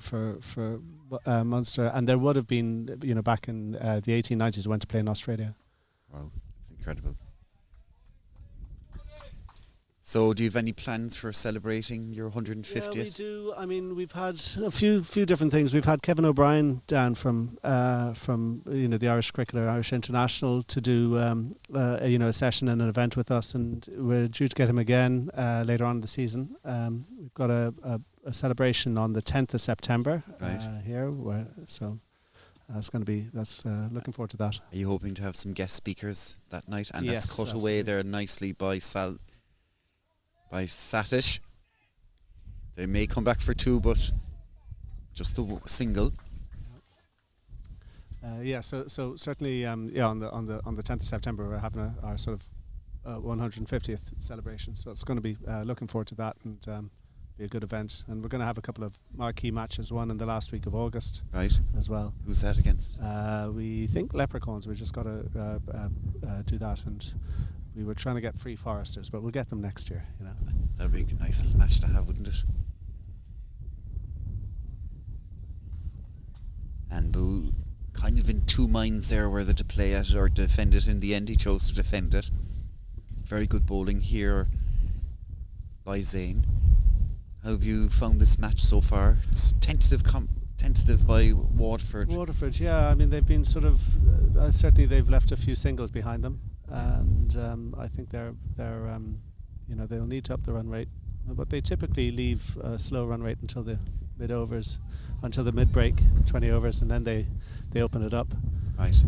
Munster, and there would have been, back in the 1890s, went to play in Australia. Wow, that's incredible. So, do you have any plans for celebrating your 150th? Yeah, we do. I mean, we've had a few different things. We've had Kevin O'Brien down from the Irish Cricketer, Irish International, to do a session and an event with us, and we're due to get him again later on in the season. We've got a celebration on the 10th of September here, so. That's going to be. Looking forward to that. Are you hoping to have some guest speakers that night? And yes, that's cut absolutely. away there nicely by Satish. They may come back for 2, but just the single. So certainly, on the 10th of September, we're having our sort of 150th celebration. So it's going to be looking forward to that, and be a good event. And we're going to have a couple of marquee matches. One in the last week of August, right, as well. Who's that against? We think Leprechauns. We just got to do that, and we were trying to get Free Foresters, but we'll get them next year. That'd be a nice little match to have, wouldn't it? And Boo kind of in two minds there whether to play it or defend it. In the end, he chose to defend it. Very good bowling here by Zane. How have you found this match so far? It's tentative tentative by Waterford. Waterford, yeah. I mean, they've been sort of certainly they've left a few singles behind them, and I think they're they'll need to up the run rate, but they typically leave a slow run rate until the mid break, 20 overs, and then they open it up. Right.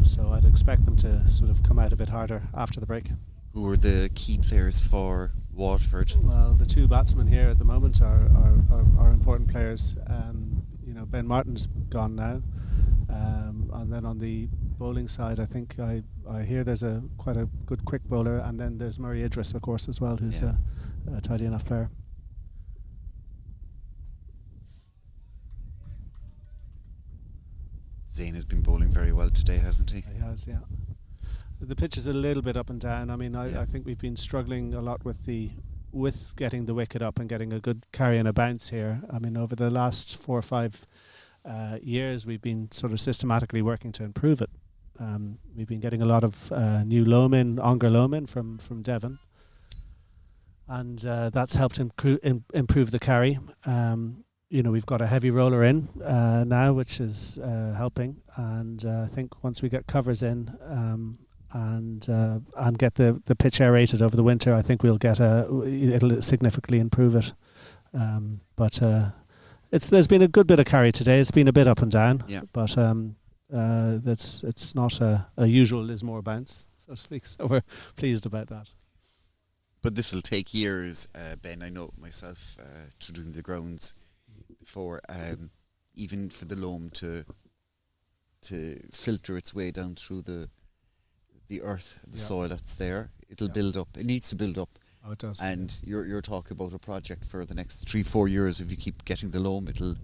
So I'd expect them to sort of come out a bit harder after the break. Who are the key players for Waterford? Well, the two batsmen here at the moment are important players. Ben Martin's gone now, and then on the bowling side, I think I hear there's quite a good quick bowler, and then there's Murray Idris, of course, as well, who's a tidy enough player. Zane has been bowling very well today, hasn't he? He has, yeah. The pitch is a little bit up and down. I mean, I think we've been struggling a lot with getting the wicket up and getting a good carry and a bounce here. I mean, over the last 4 or 5 years, we've been sort of systematically working to improve it. We've been getting a lot of new Ongar loam from Devon, and that's helped improve the carry. We've got a heavy roller in now, which is helping, and I think once we get covers in and get the pitch aerated over the winter, I think we'll it'll significantly improve it. But there's been a good bit of carry today. It's been a bit up and down, but it's not a usual Lismore bounce, so to speak. So we're pleased about that. But this will take years, Ben. I know myself to doing the grounds before, even for the loam to filter its way down through the earth, the soil that's there. It'll build up. It needs to build up. Oh, it does. And you're talking about a project for the next 3-4 years. If you keep getting the loam, it'll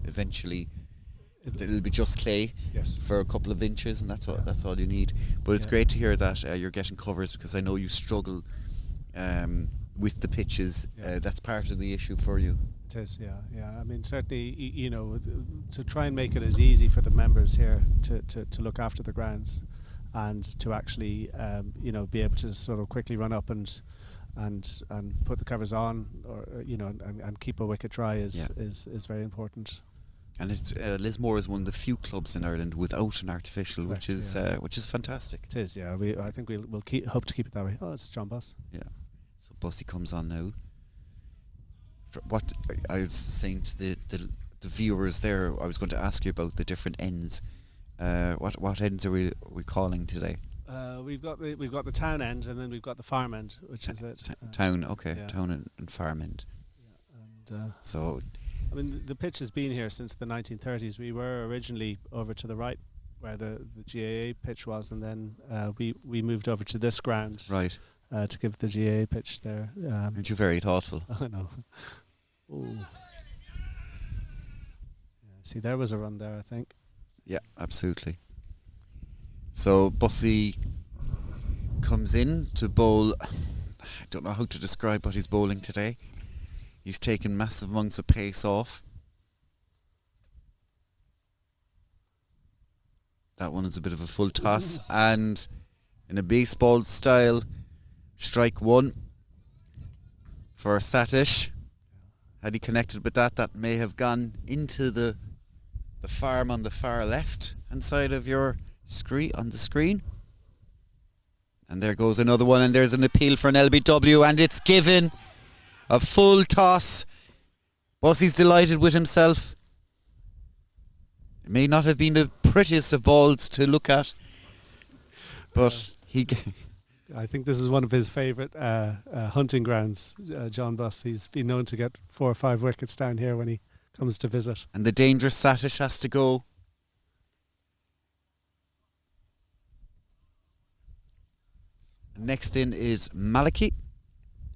be just clay for a couple of inches, and that's all you need. But it's great to hear that you're getting covers, because I know you struggle with the pitches. That's part of the issue for you. It is, yeah. I mean, certainly, to try and make it as easy for the members here to look after the grounds, and to actually, be able to sort of quickly run up and put the covers on, or and keep a wicket dry is very important. And Lismore is one of the few clubs in Ireland without an artificial, which is fantastic. It is, yeah. I think we'll hope to keep it that way. Oh, it's John Buss. Yeah. So Bussy comes on now. For what I was saying to the viewers there, I was going to ask you about the different ends. What ends are we calling today? We've got the town end, and then we've got the farm end, which is it. Town, okay, town and farm end. Yeah, and so, I mean, the pitch has been here since the 1930s. We were originally over to the right, where the GAA pitch was, and then we moved over to this ground, right, to give the GAA pitch there. Aren't you very thoughtful? I know. Ooh. See, there was a run there, I think. Yeah, absolutely. So Bussy comes in to bowl. I don't know how to describe what he's bowling today. He's taken massive amounts of pace off. That one is a bit of a full toss, and in a baseball style, strike one for Satish. Had he connected with that may have gone into the farm on the far left hand side of your screen, on the screen. And there goes another one, and there's an appeal for an LBW, and it's given a full toss. Bussy's delighted with himself. It may not have been the prettiest of balls to look at, but I think this is one of his favourite hunting grounds, John Buss. He's been known to get 4 or 5 wickets down here when he comes to visit. And the dangerous Satish has to go. Next in is Malachy.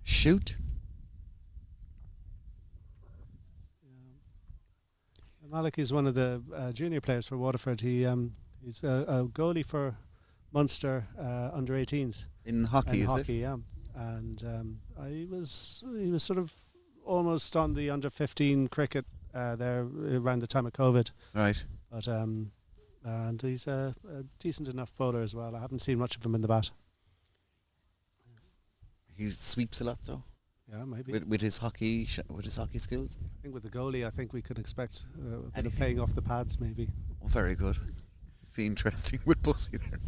Shoot. Malachy is one of the junior players for Waterford. He's a goalie for Munster under 18s in hockey. Yeah. And he was sort of almost on the under 15 cricket there around the time of COVID. Right. But and he's a decent enough bowler as well. I haven't seen much of him in the bat. He sweeps a lot, though. Yeah, maybe. With his hockey skills. I think with the goalie, I think we could expect a bit of playing off the pads, maybe. Oh, very good. Be interesting with Bussy there.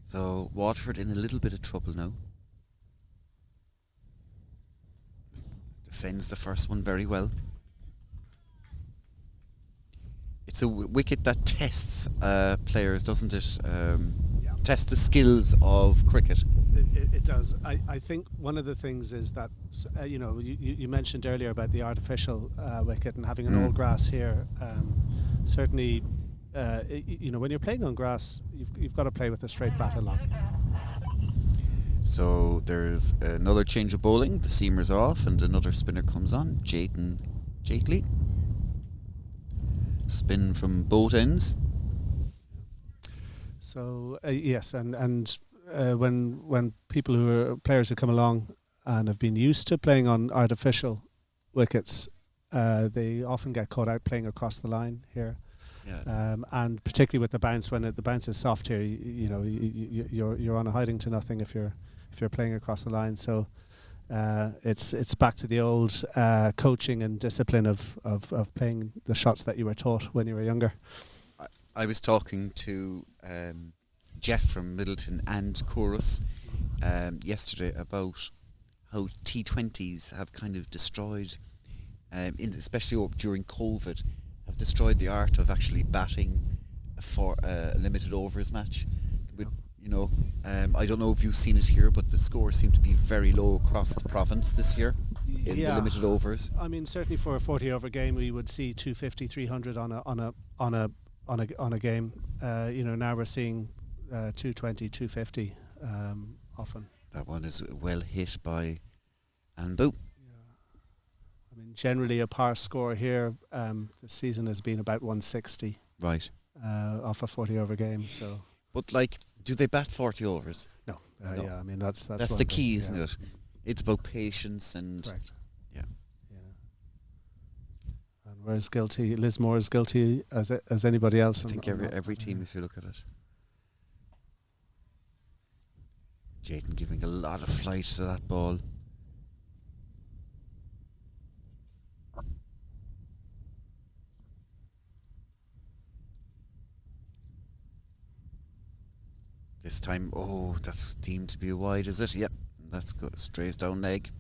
So Waterford in a little bit of trouble now. Defends the first one very well. It's a wicket that tests players, doesn't it? Tests the skills of cricket. It does. I think one of the things is that, you mentioned earlier about the artificial wicket and having an old grass here. Certainly, when you're playing on grass, you've got to play with a straight bat a lot. So there's another change of bowling. The seamer's off and another spinner comes on. Jayton Jaitley. Spin from both ends. So yes, and when players who come along and have been used to playing on artificial wickets, they often get caught out playing across the line here. Yeah. And particularly with the bounce, when the bounce is soft here, you're on a hiding to nothing if you're playing across the line. So it's back to the old coaching and discipline of playing the shots that you were taught when you were younger. I was talking to Jeff from Middleton and Chorus yesterday about how T20s have kind of destroyed, especially during COVID, have destroyed the art of actually batting for a limited overs match. I don't know if you've seen it here, but the scores seem to be very low across the province this year in the limited overs. I mean, certainly for a 40-over game, we would see 250, 300 on a game. Now we're seeing 220, 250 often. That one is well hit by Anbu. I mean, generally a par score here this season has been about 160. Right. Off a 40-over game. So, but do they bat 40 overs? No. No. Yeah, I mean that's the key, isn't it? It's about patience and. Correct. Yeah. And we're as guilty. Lismore is guilty as anybody else. I think every team, if you look at it. Jayden giving a lot of flight to that ball. This time, that's deemed to be a wide, is it? Yep, that's good. Strays down leg.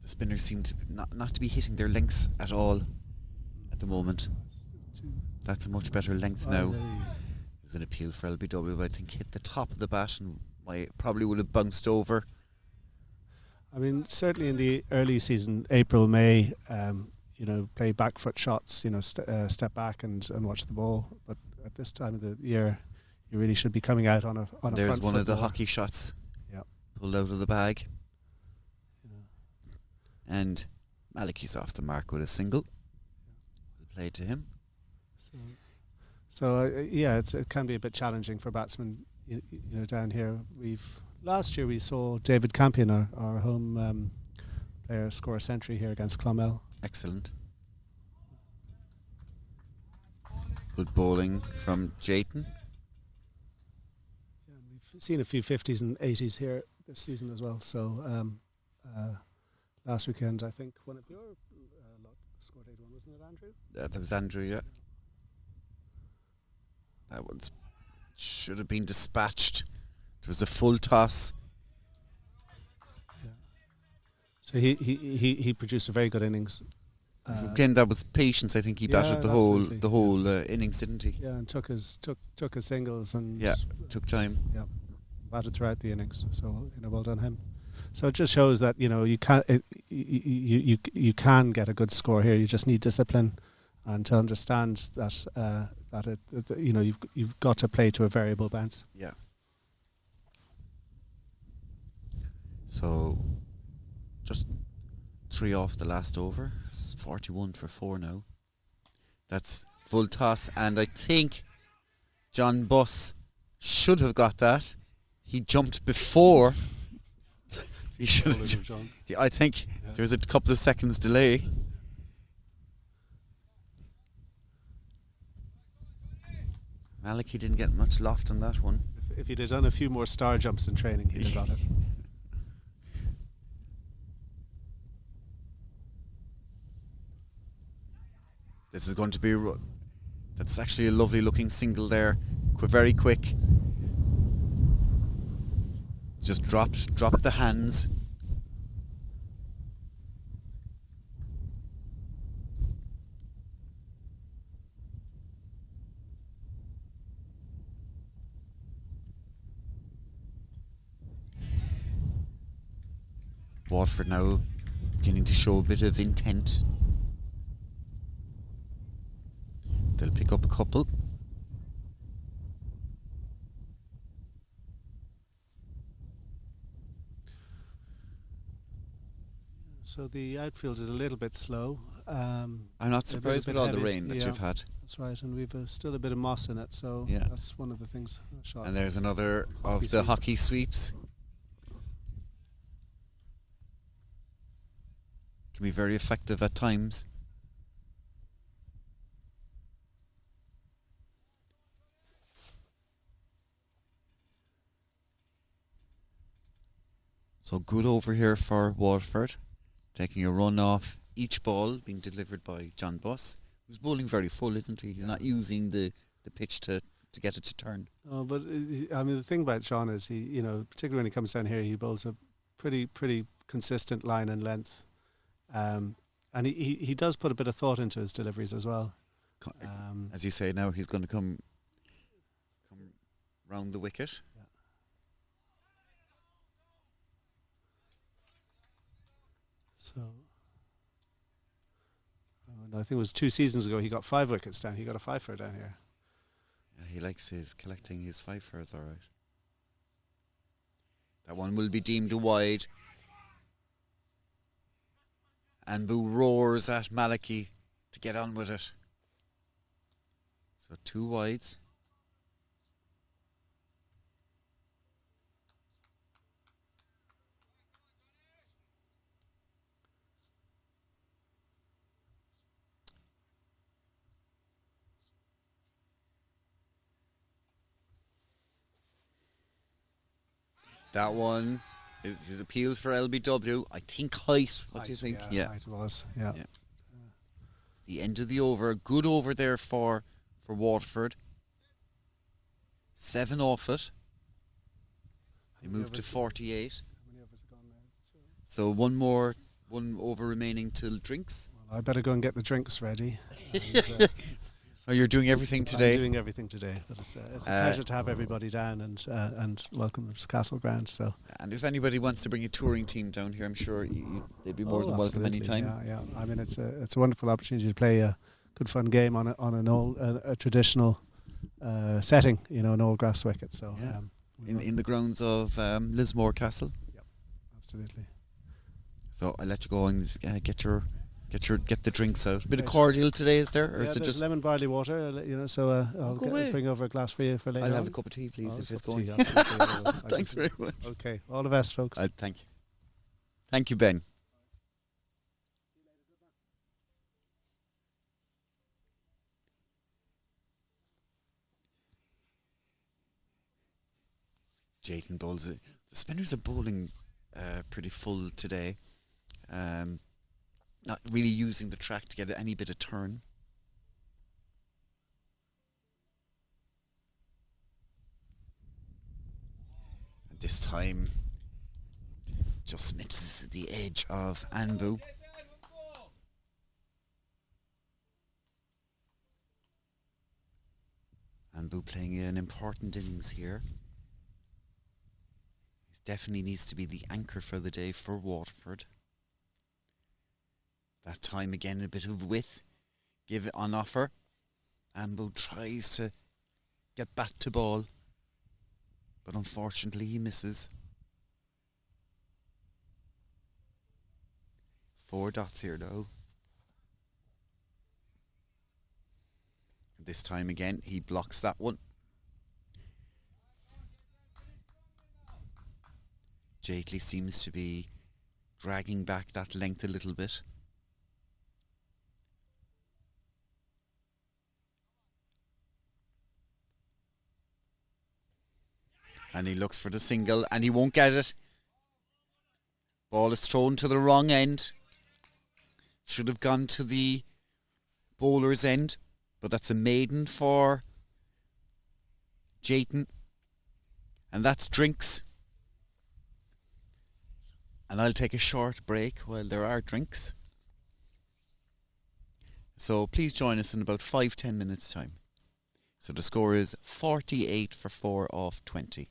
The spinners seem to not to be hitting their lengths at all at the moment. That's a much better length now. There's an appeal for LBW, but I think hit the top of the bat and probably would have bounced over. I mean, certainly in the early season, April, May, play back foot shots, step back and watch the ball. But at this time of the year, you really should be coming out on a front foot. There's one of the hockey shots pulled out of the bag. And Maliki's off the mark with a single. Played to him. So it can be a bit challenging for batsmen, down here. Last year we saw David Campion, our home player, score a century here against Clonmel. Excellent. Good bowling from Jayton. Yeah, we've seen a few 50s and 80s here this season as well. So last weekend, I think one of your lot scored 81, wasn't it, Andrew? That was Andrew, yeah. That one should have been dispatched. It was a full toss. Yeah. So he produced a very good innings. Again, that was patience. I think he batted the whole innings, didn't he? Yeah, and took his singles and took time. Yeah, batted throughout the innings. So well done him. So it just shows that you can get a good score here. You just need discipline and to understand that you've got to play to a variable bounce. Yeah. So just 3 off the last over. It's 41 for 4 now. That's full toss, and I think John Buss should have got that. He jumped before. He should have. I think there was a couple of seconds delay. Maliki didn't get much loft on that one. If he'd have done a few more star jumps in training, he'd have got it. This is going to be... That's actually a lovely looking single there. Very quick. Just dropped the hands. Waterford now beginning to show a bit of intent. They'll pick up a couple. So the outfield is a little bit slow. I'm not surprised with all the rain that you've had. That's right, and we've still a bit of moss in it, so that's one of the things. And there's another of the hockey sweeps. Can be very effective at times. So good over here for Waterford, taking a run off each ball being delivered by John Buss, who's bowling very full, isn't he? He's not using the pitch to get it to turn. Oh, but I mean the thing about John is he, particularly when he comes down here, he bowls a pretty consistent line and length. And he does put a bit of thought into his deliveries as well. As you say now, he's going to come round the wicket. Yeah. So, I think it was 2 seasons ago he got 5 wickets down. He got a fifer down here. Yeah, he likes collecting his fifers, all right. That one will be deemed a wide. Anbu roars at Maliki to get on with it. So 2 wides. That one is his appeals for LBW. I think height. What do you think? Yeah, height was. Yeah. It's the end of the over. Good over there for Waterford. 7 off it. They moved to 48. How many overs have gone now? So one over remaining till drinks. Well, I better go and get the drinks ready. So you're doing everything today? I'm doing everything today, but it's a pleasure to have everybody down and welcome them to Castle Ground. So, and if anybody wants to bring a touring team down here, I'm sure they'd be more than welcome anytime. Yeah. I mean, it's a wonderful opportunity to play a good fun game on a traditional setting, an old grass wicket. So, in the grounds of Lismore Castle. Yep, absolutely. So I'll let you go and get the drinks out. A bit of cordial today, is there? Or yeah, is it just lemon barley water? So I'll bring over a glass for you for later. I'll have a cup of tea, please, if it's going. Thanks very much. Okay, all the best, folks. Thank you. Thank you, Ben. Jayton bowls it. The spinners are bowling pretty full today. Not really using the track to get any bit of turn. And this time, just misses the edge of Anbu. Anbu playing an important innings here. He definitely needs to be the anchor for the day for Waterford. That time again, a bit of width. Give it on offer. Anbu tries to get back to ball, but unfortunately he misses. 4 dots here now. This time again, he blocks that one. Jakely seems to be dragging back that length a little bit. And he looks for the single, and he won't get it. Ball is thrown to the wrong end. Should have gone to the bowler's end, but that's a maiden for Jayton. And that's drinks. And I'll take a short break while there are drinks. So please join us in about 5-10 minutes time. So the score is 48 for 4 off 20.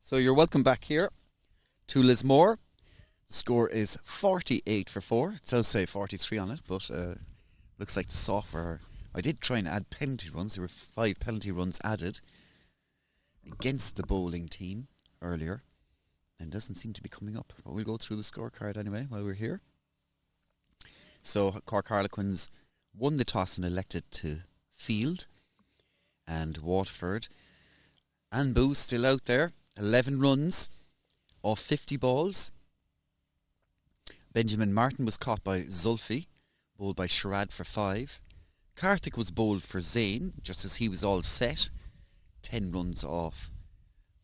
So you're welcome back here to Lismore. The score is 48 for 4. It does say 43 on it, but looks like the software. I did try and add penalty runs. There were 5 penalty runs added against the bowling team earlier, and doesn't seem to be coming up. But we'll go through the scorecard anyway while we're here. So Cork Harlequins won the toss and elected to field, and Waterford and Boo still out there. 11 runs off 50 balls. Benjamin Martin was caught by Zulfi, bowled by Sharad for 5. Karthik was bowled for Zain, just as he was all set. 10 runs off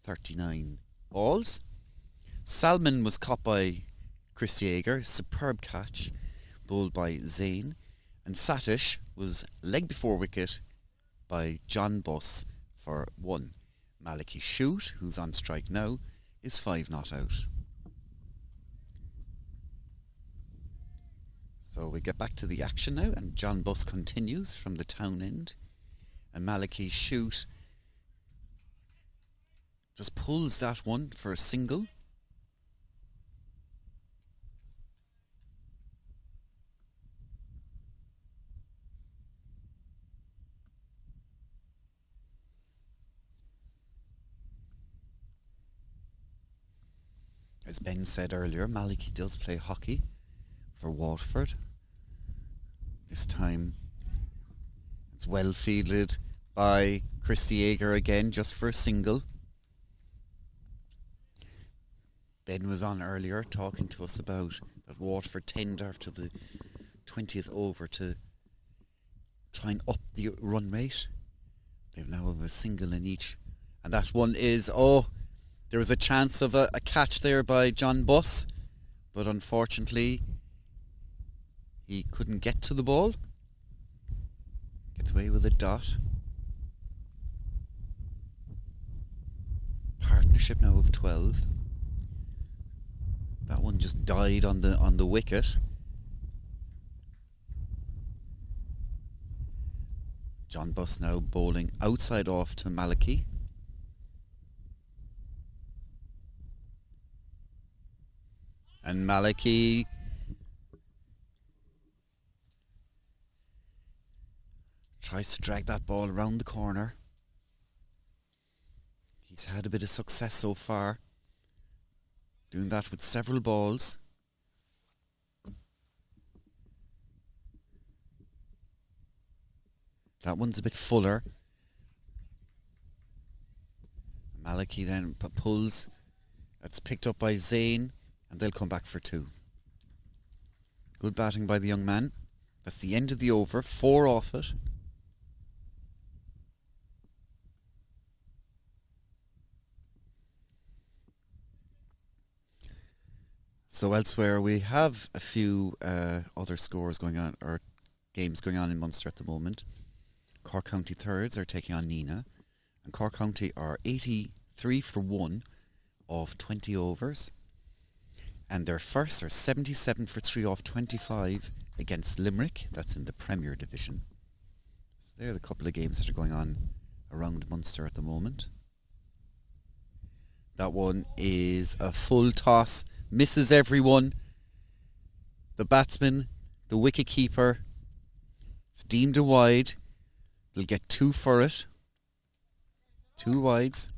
39 balls. Salman was caught by Chris Yeager, superb catch, bowled by Zain. And Satish was leg before wicket by John Buss for 1. Maliki Shoot, who's on strike now, is 5 not out. So we get back to the action now, and John Buss continues from the town end. And Maliki Shoot just pulls that one for a single. As Ben said earlier, Maliki does play hockey for Waterford. This time it's well fielded by Christy Yeager again, just for a single. Ben was on earlier talking to us about that Waterford tend after the 20th over to try and up the run rate. They've now have a single in each. And that one is, there was a chance of a catch there by John Buss, but unfortunately he couldn't get to the ball. Gets away with a dot. Partnership now of 12. That one just died on the wicket. John Buss now bowling outside off to Maliki. And Maliki tries to drag that ball around the corner. He's had a bit of success so far, doing that with several balls. That one's a bit fuller. Maliki then pulls. That's picked up by Zain, and they'll come back for 2. Good batting by the young man. That's the end of the over. 4 off it. So elsewhere we have a few other scores going on, or games going on in Munster at the moment. Cork County Thirds are taking on Nina, and Cork County are 83 for 1 of 20 overs, and their firsts are 77 for 3 off 25 against Limerick. That's in the Premier Division. So there are the couple of games that are going on around Munster at the moment. That one is a full toss, misses everyone. The batsman, the wicket keeper, it's deemed a wide. They'll get 2 for it. 2 wides.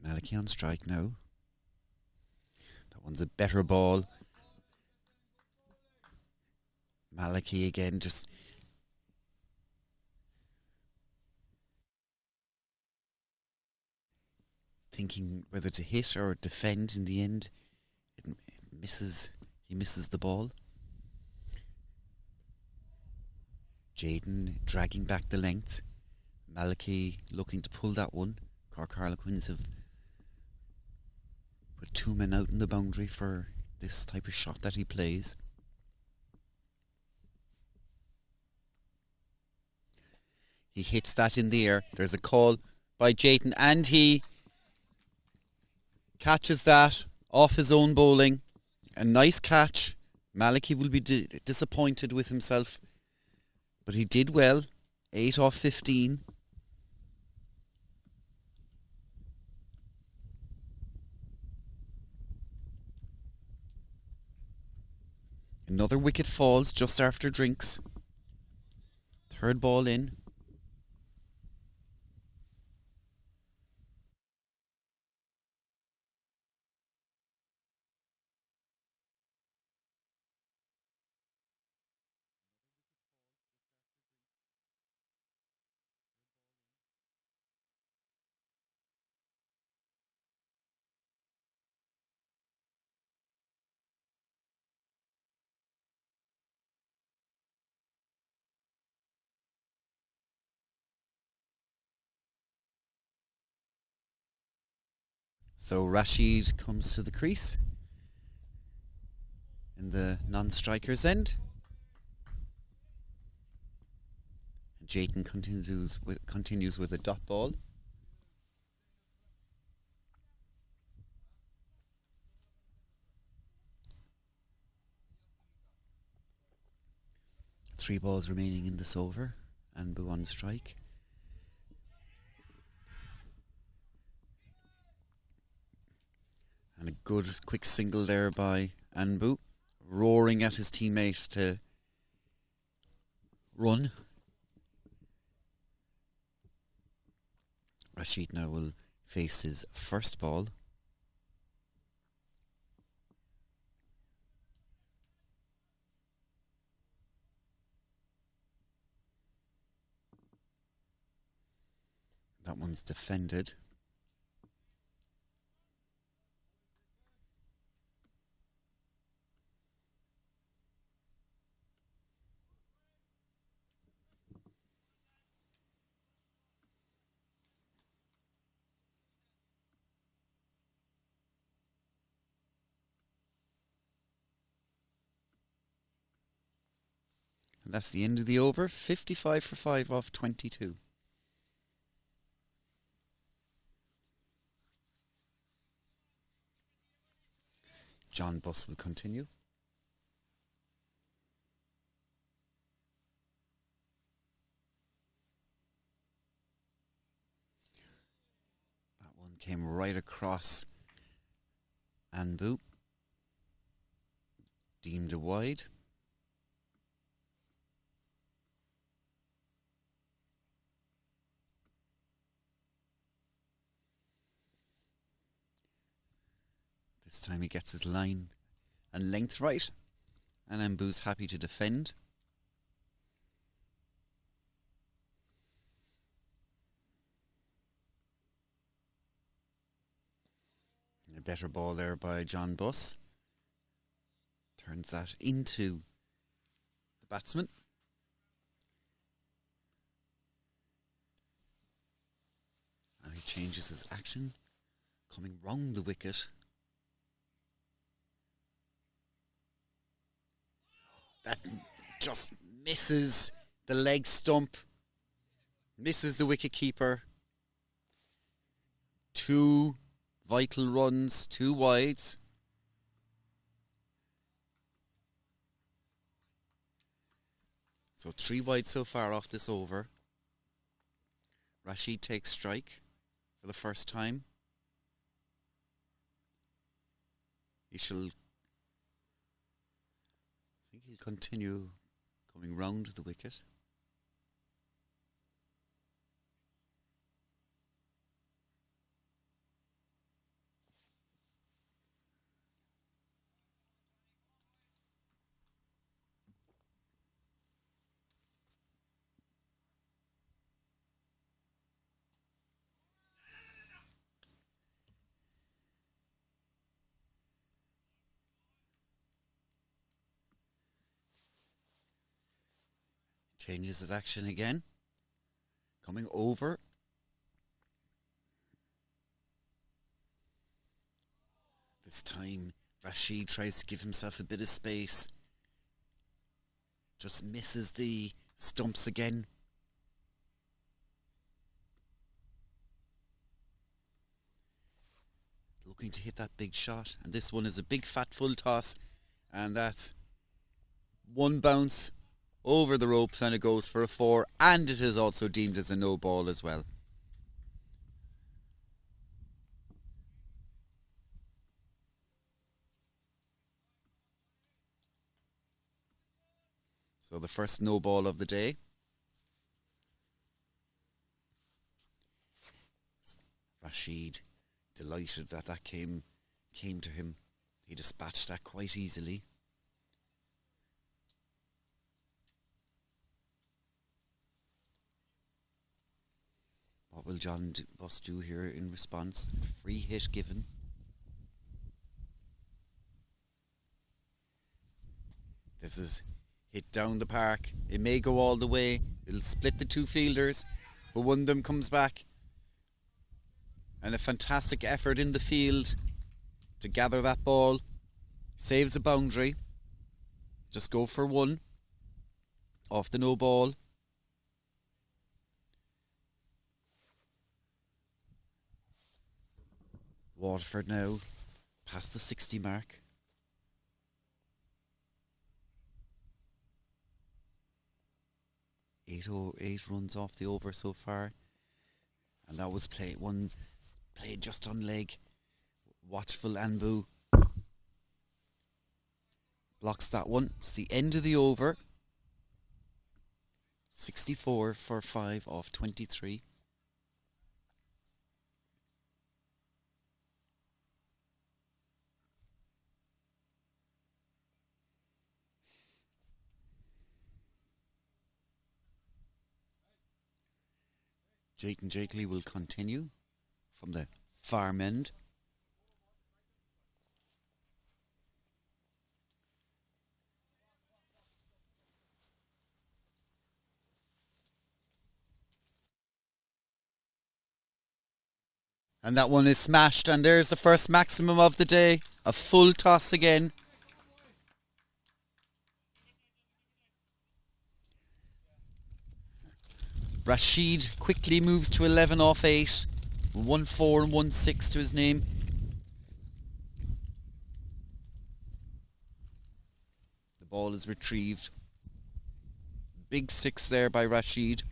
Maliki on strike now. That one's a better ball. Maliki again, just thinking whether to hit or defend. In the end, it misses. He misses the ball. Jaden dragging back the length. Maliki looking to pull that one. Cork Harlequins have put 2 men out in the boundary for this type of shot that he plays. He hits that in the air. There's a call by Jayton, and he catches that off his own bowling. A nice catch Maliki will be disappointed with himself, but he did well. 8 off 15. Another wicket falls just after drinks. Third ball in. So Rashid comes to the crease in the non-striker's end. And Jayton continues with a dot ball. Three balls remaining in this over. Anbu on strike. And a good quick single there by Anbu, roaring at his teammate to run. Rashid now will face his first ball. That one's defended. And that's the end of the over. 55 for 5 off 22. John Buss will continue. That one came right across Anbu. Deemed a wide. This time he gets his line and length right, and Anbu's happy to defend. A better ball there by John Buss. Turns that into the batsman. And he changes his action, coming round the wicket. That just misses the leg stump, misses the wicket keeper. 2 vital runs, 2 wides. So 3 wide so far off this over. Rashid takes strike for the first time. He'll continue coming round the wicket. Changes his action again. Coming over. This time Rashid tries to give himself a bit of space. Just misses the stumps again. Looking to hit that big shot. And this one is a big fat full toss. And that one bounce over the ropes and it goes for a 4, and it is also deemed as a no ball as well. So the first no ball of the day. Rashid, delighted that came to him. He dispatched that quite easily. What will John Buss do here in response? Free hit given. This is hit down the park. It may go all the way. It'll split the two fielders, but one of them comes back. And a fantastic effort in the field to gather that ball. Saves a boundary. Just go for one. Off the no ball. Waterford now past the 60 mark. 808 runs off the over so far. And that was played just on leg. Watchful Anbu blocks that one. It's the end of the over. 64 for 5 off 23. Jake and Jakely will continue from the farm end. And that one is smashed, and there's the first maximum of the day. A full toss again. Rashid quickly moves to 11 off 8. 1-4 and 1-6 to his name. The ball is retrieved. Big 6 there by Rashid.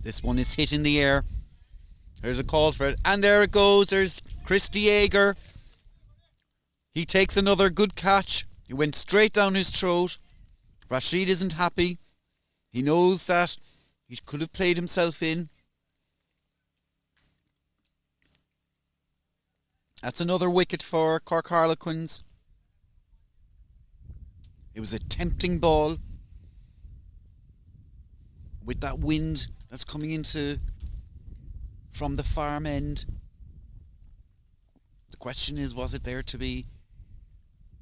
This one is hit in the air. There's a call for it. And there it goes. There's Chris Dieger. He takes another good catch. He went straight down his throat. Rashid isn't happy. He knows that he could have played himself in. That's another wicket for Cork Harlequins. It was a tempting ball. With that wind that's coming into from the farm end. The question is, was it there to be?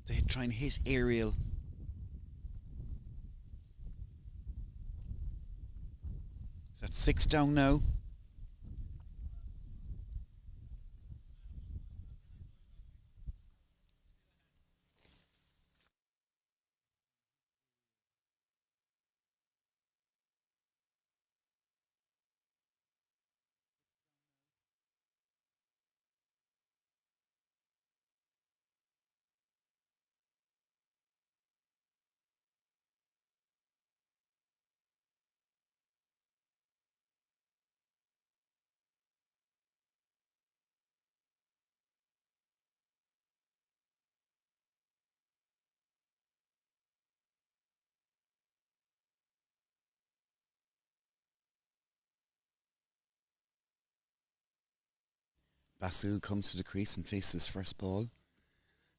They try and hit aerial. That's 6 down now. Basu comes to the crease and faces first ball.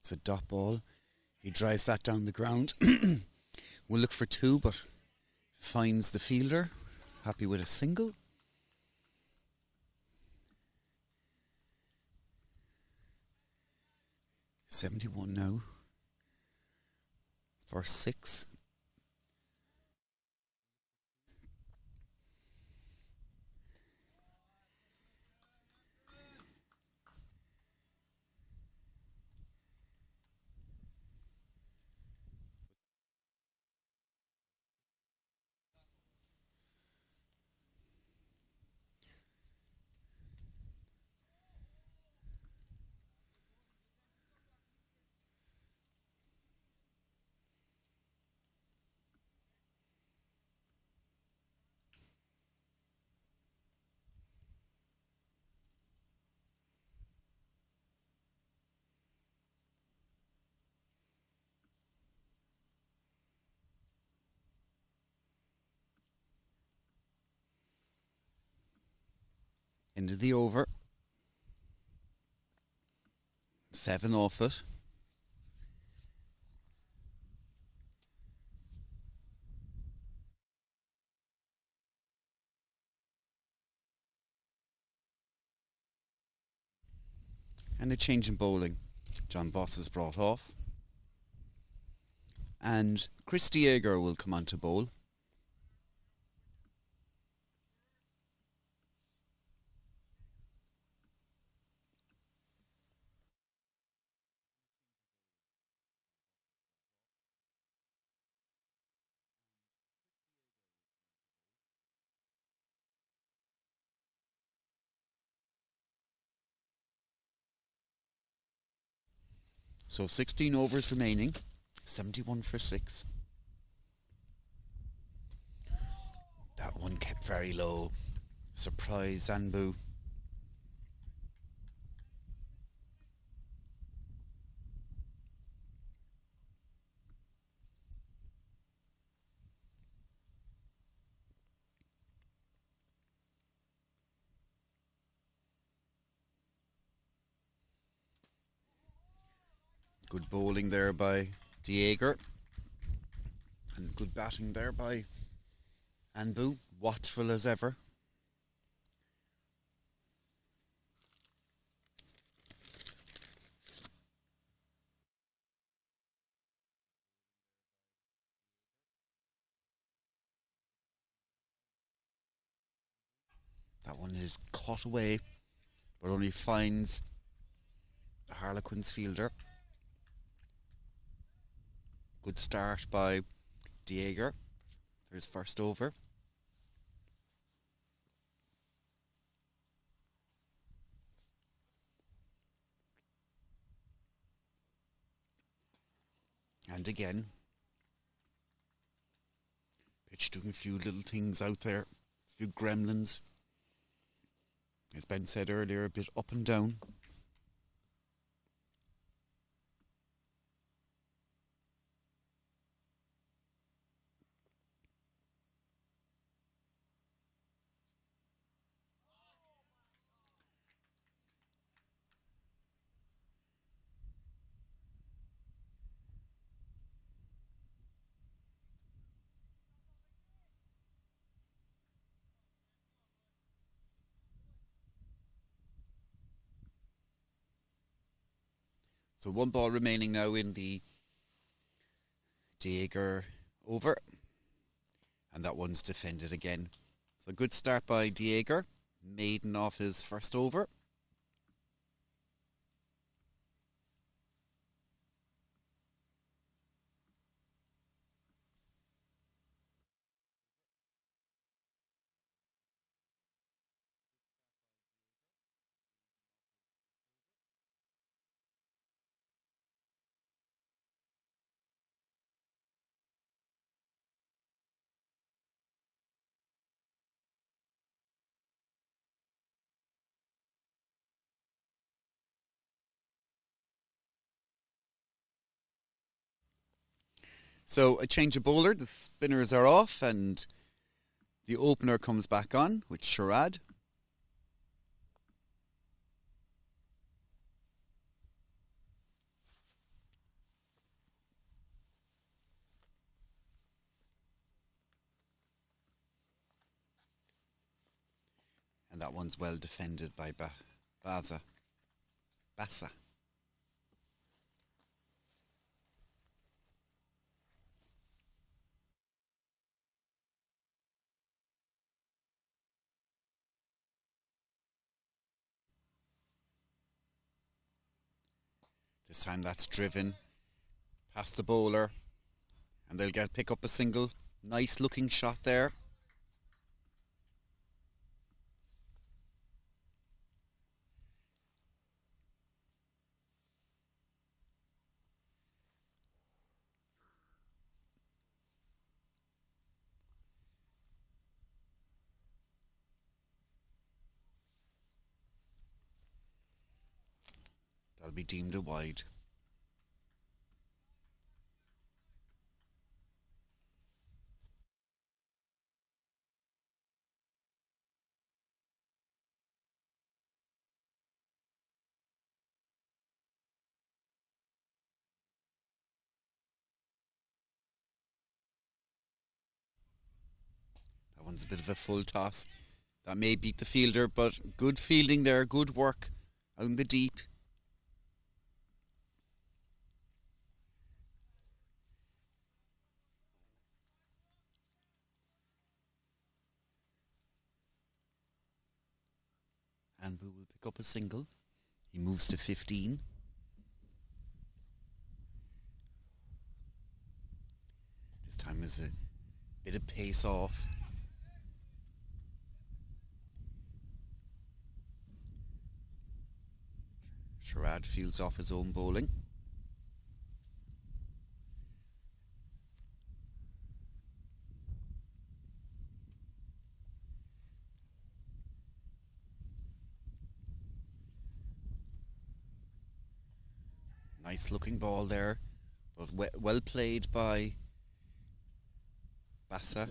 It's a dot ball. He drives that down the ground. We'll look for 2, but finds the fielder. Happy with a single. .71 now. For 6. End of the over. 7 off it. And a change in bowling. John Boss is brought off. And Chris Dieger will come on to bowl. So 16 overs remaining. 71 for 6. That one kept very low. Surprise Zanbu. Good bowling there by Dieger. And good batting there by Anbu. Watchful as ever. That one is caught away, but only finds the Harlequins fielder. Good start by Dieger for his first over. And again, pitch doing a few little things out there, a few gremlins. As Ben said earlier, a bit up and down. So one ball remaining now in the Dieger over. And that one's defended again. So good start by Dieger. Maiden off his first over. So a change of bowler. The spinners are off and the opener comes back on with Sharad. And that one's well defended by Bassa. This time that's driven past the bowler. And they'll pick up a single. Nice looking shot there. That'll be deemed a wide. one's a bit of a full toss. That may beat the fielder, but good fielding there, good work out in the deep. Anbu will pick up a single. He moves to 15. This time is a bit of pace off. Sherrod fields off his own bowling. Nice looking ball there, but well played by Bassa.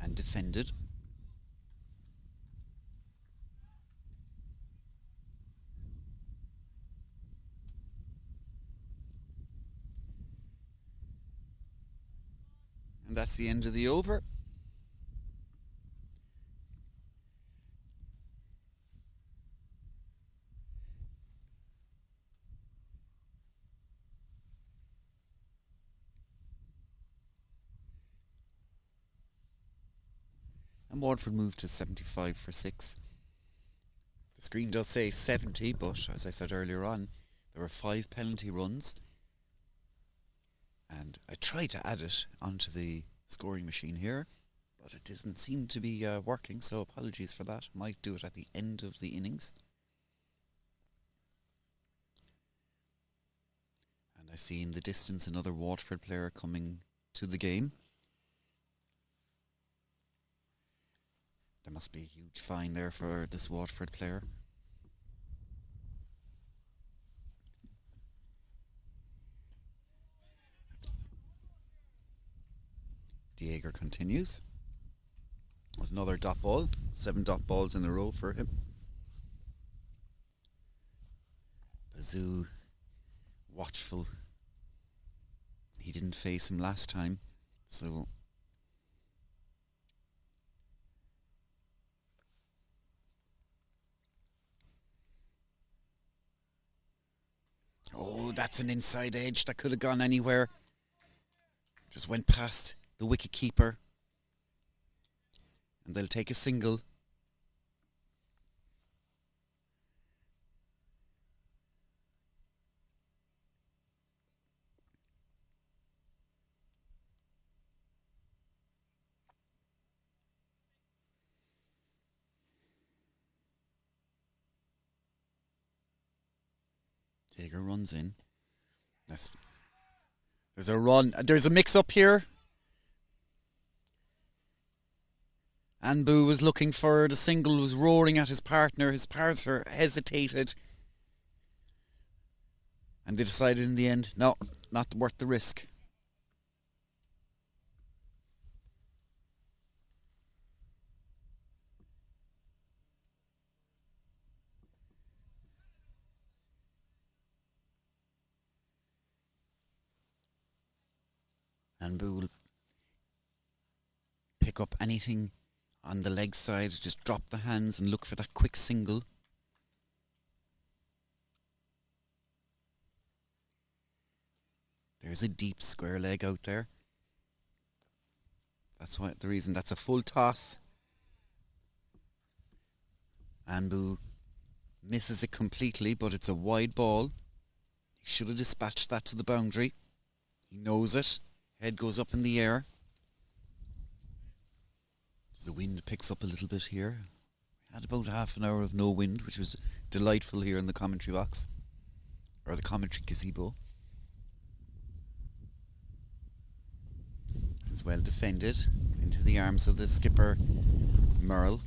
And defended. And that's the end of the over. And Waterford moved to 75 for 6. The screen does say 70, but as I said earlier on, there were 5 penalty runs. And I tried to add it onto the scoring machine here, but it doesn't seem to be working, so apologies for that. Might do it at the end of the innings. And I see in the distance another Waterford player coming to the game. There must be a huge fine there for this Waterford player. Diego continues with another dot ball. 7 dot balls in a row for him. Bazoo, watchful. He didn't face him last time, so oh, that's an inside edge that could have gone anywhere. Just went past the wicket keeper. And they'll take a single. Tiger runs in. There's a run. There's a mix-up here. Anbu was looking for the single, was roaring at his partner. His partner hesitated. And they decided in the end, no, not worth the risk. Anbu will pick up anything on the leg side, just drop the hands and look for that quick single. There's a deep square leg out there. That's why the reason that's a full toss. Anbu misses it completely, but it's a wide ball. He should have dispatched that to the boundary. He knows it. Head goes up in the air. The wind picks up a little bit here. We had about half an hour of no wind, which was delightful here in the commentary box. Or the commentary gazebo. It's well defended into the arms of the skipper, Merle.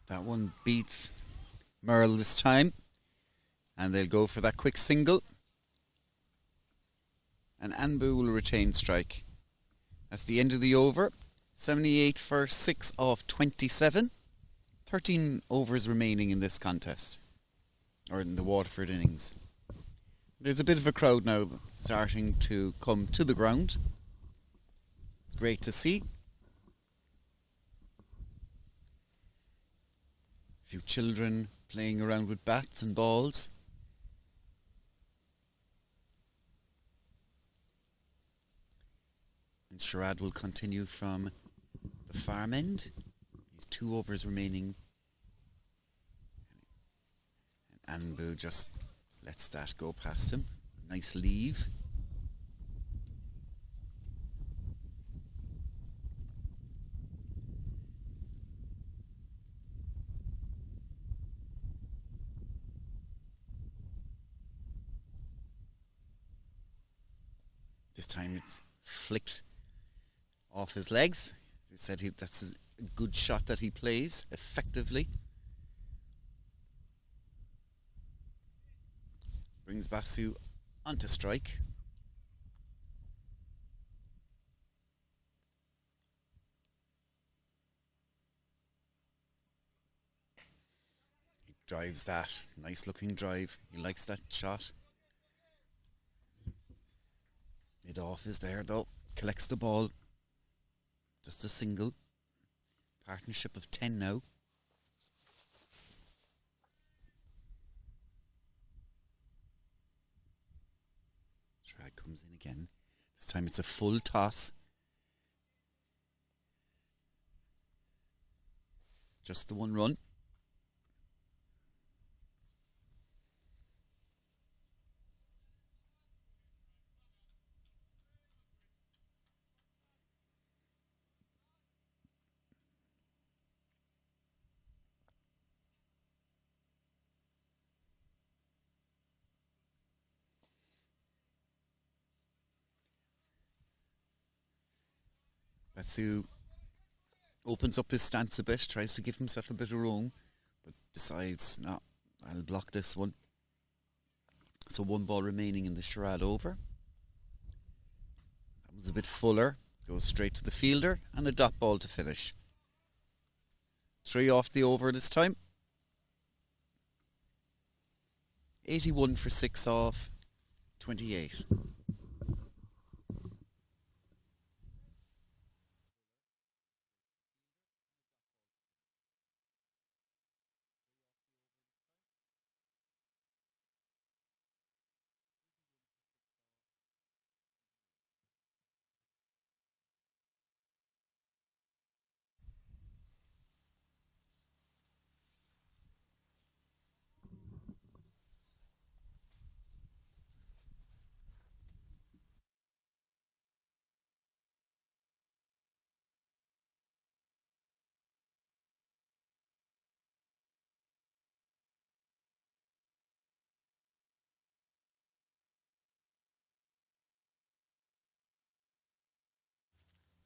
That one beats Merle this time. And they'll go for that quick single. And Anbu will retain strike. That's the end of the over. 78 for 6 of 27. 13 overs remaining in this contest. Or in the Waterford innings. There's a bit of a crowd now starting to come to the ground. It's great to see. A few children playing around with bats and balls. And charade will continue from the farm end. He's 2 overs remaining. And Anbu just lets that go past him. Nice leave. This time it's flicked off his legs. He said that's a good shot that he plays effectively. Brings Basu onto strike. He drives that. Nice looking drive. He likes that shot. Mid off is there though. Collects the ball. Just a single. Partnership of 10 now. Drag comes in again. This time it's a full toss. Just the one run. Basu opens up his stance a bit, tries to give himself a bit of room, but decides, no, I'll block this one. So 1 ball remaining in the charade over. That was a bit fuller. Goes straight to the fielder and a dot ball to finish. 3 off the over this time. 81 for 6 off 28.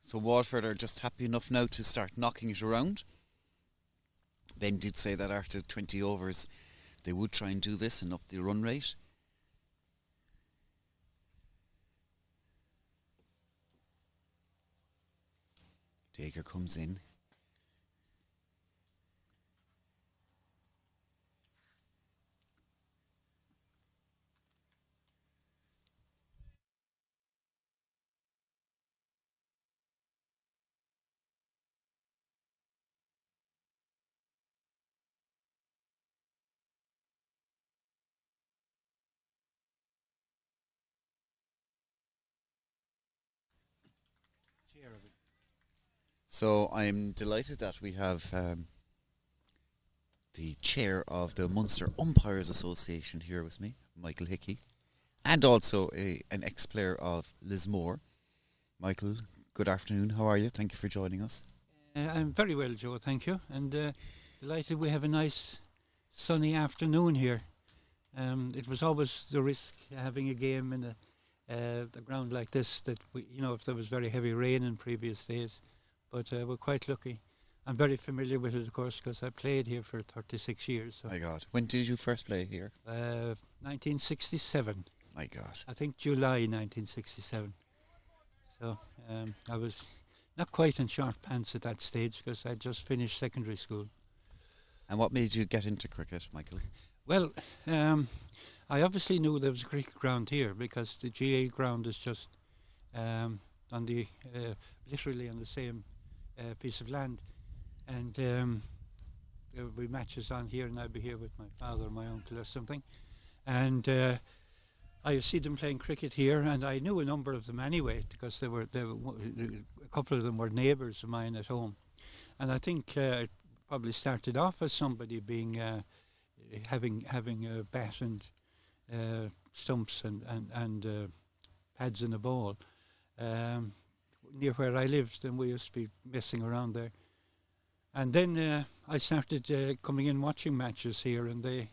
So Waterford are just happy enough now to start knocking it around. Ben did say that after 20 overs they would try and do this and up the run rate. Dager comes in. So I'm delighted that we have the chair of the Munster Umpires Association here with me, Michael Hickey, and also an ex-player of Lismore. Michael, good afternoon. How are you? Thank you for joining us. I'm very well, Joe, thank you. And delighted we have a nice sunny afternoon here. It was always the risk having a game in the ground like this that if there was very heavy rain in previous days. But we're quite lucky. I'm very familiar with it, of course, because I played here for 36 years. So. My God. When did you first play here? 1967. My God. I think July 1967. So I was not quite in short pants at that stage because I just finished secondary school. And what made you get into cricket, Michael? Well, I obviously knew there was a cricket ground here because the GA ground is just on the literally on the same piece of land, and there would be matches on here, and I'd be here with my father or my uncle or something, and I see them playing cricket here, and I knew a number of them anyway because they were a couple of them were neighbours of mine at home, and I think it probably started off as somebody being having a bat and stumps and pads and a ball near where I lived, and we used to be messing around there. And then I started coming in watching matches here, and they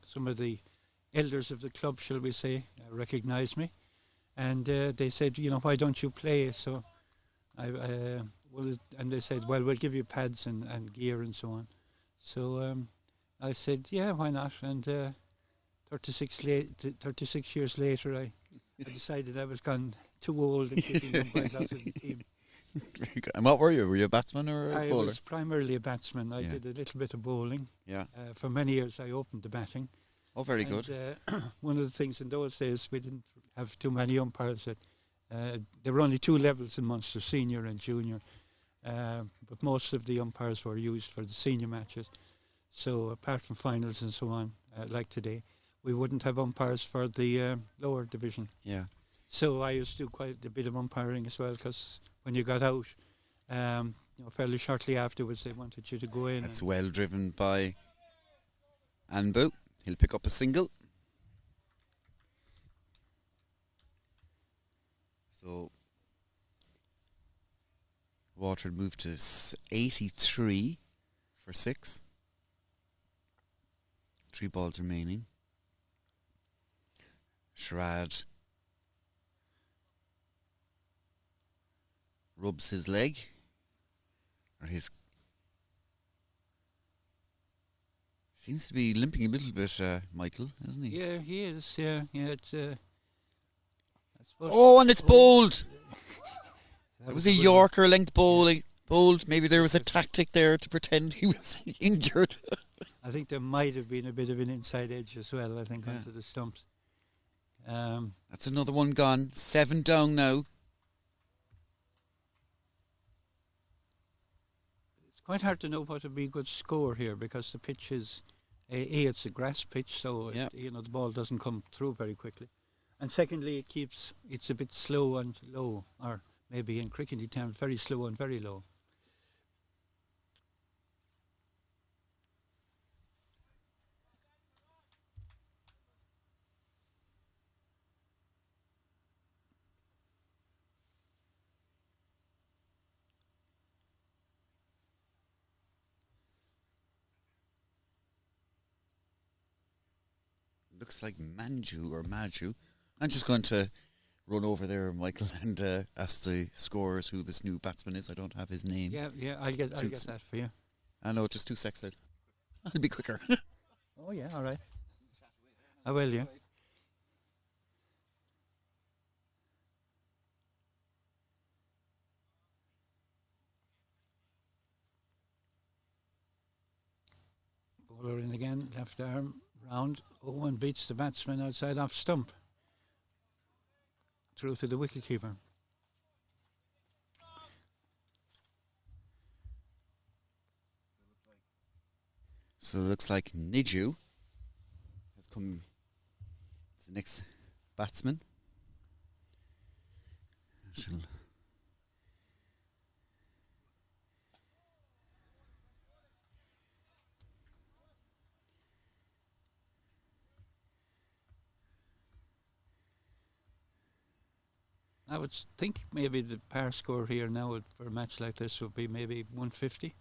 some of the elders of the club, shall we say, recognised me, and they said, you know, why don't you play? So and they said, well, we'll give you pads and gear and so on. So I said, yeah, why not? And 36 years later, I decided I was gone too old and kicking umpires out of the team. Very good. And what were you? Were you a batsman or a bowler? I was primarily a batsman. I did a little bit of bowling. Yeah. For many years, I opened the batting. Oh, very good. One of the things in those days, we didn't have too many umpires. There were only two levels in Munster, senior and junior. But most of the umpires were used for the senior matches. So apart from finals and so on, like today, we wouldn't have umpires for the lower division. Yeah. So I used to do quite a bit of umpiring as well, because when you got out, fairly shortly afterwards, they wanted you to go in. That's well driven by Anbu. He'll pick up a single. So Waterford moved to 83 for 6. 3 balls remaining. Sherrod rubs his leg, or his seems to be limping a little bit, Michael, isn't he? Yeah, he is. Yeah. It's. Oh, and it's bowled. It was a Yorker length bowled. Maybe there was a tactic there to pretend he was injured. I think there might have been a bit of an inside edge as well, I think, onto the stumps. That's another one gone. 7 down now. It's quite hard to know what would be a good score here because the pitch is, it's a grass pitch, so the ball doesn't come through very quickly. And secondly, it's a bit slow and low, or maybe in crickety terms, very slow and very low. Looks like Manju or Maju. I'm just going to run over there, Michael, and ask the scorers who this new batsman is. I don't have his name. Yeah, I'll get that for you. I know, just 2 seconds. I'll be quicker. Oh yeah, all right. I will, yeah. Bowler in again, left arm round. Owen beats the batsman outside off stump. Through to the wicketkeeper. So it looks like Niju has come as the next batsman. I would think maybe the par score here now for a match like this would be maybe 150.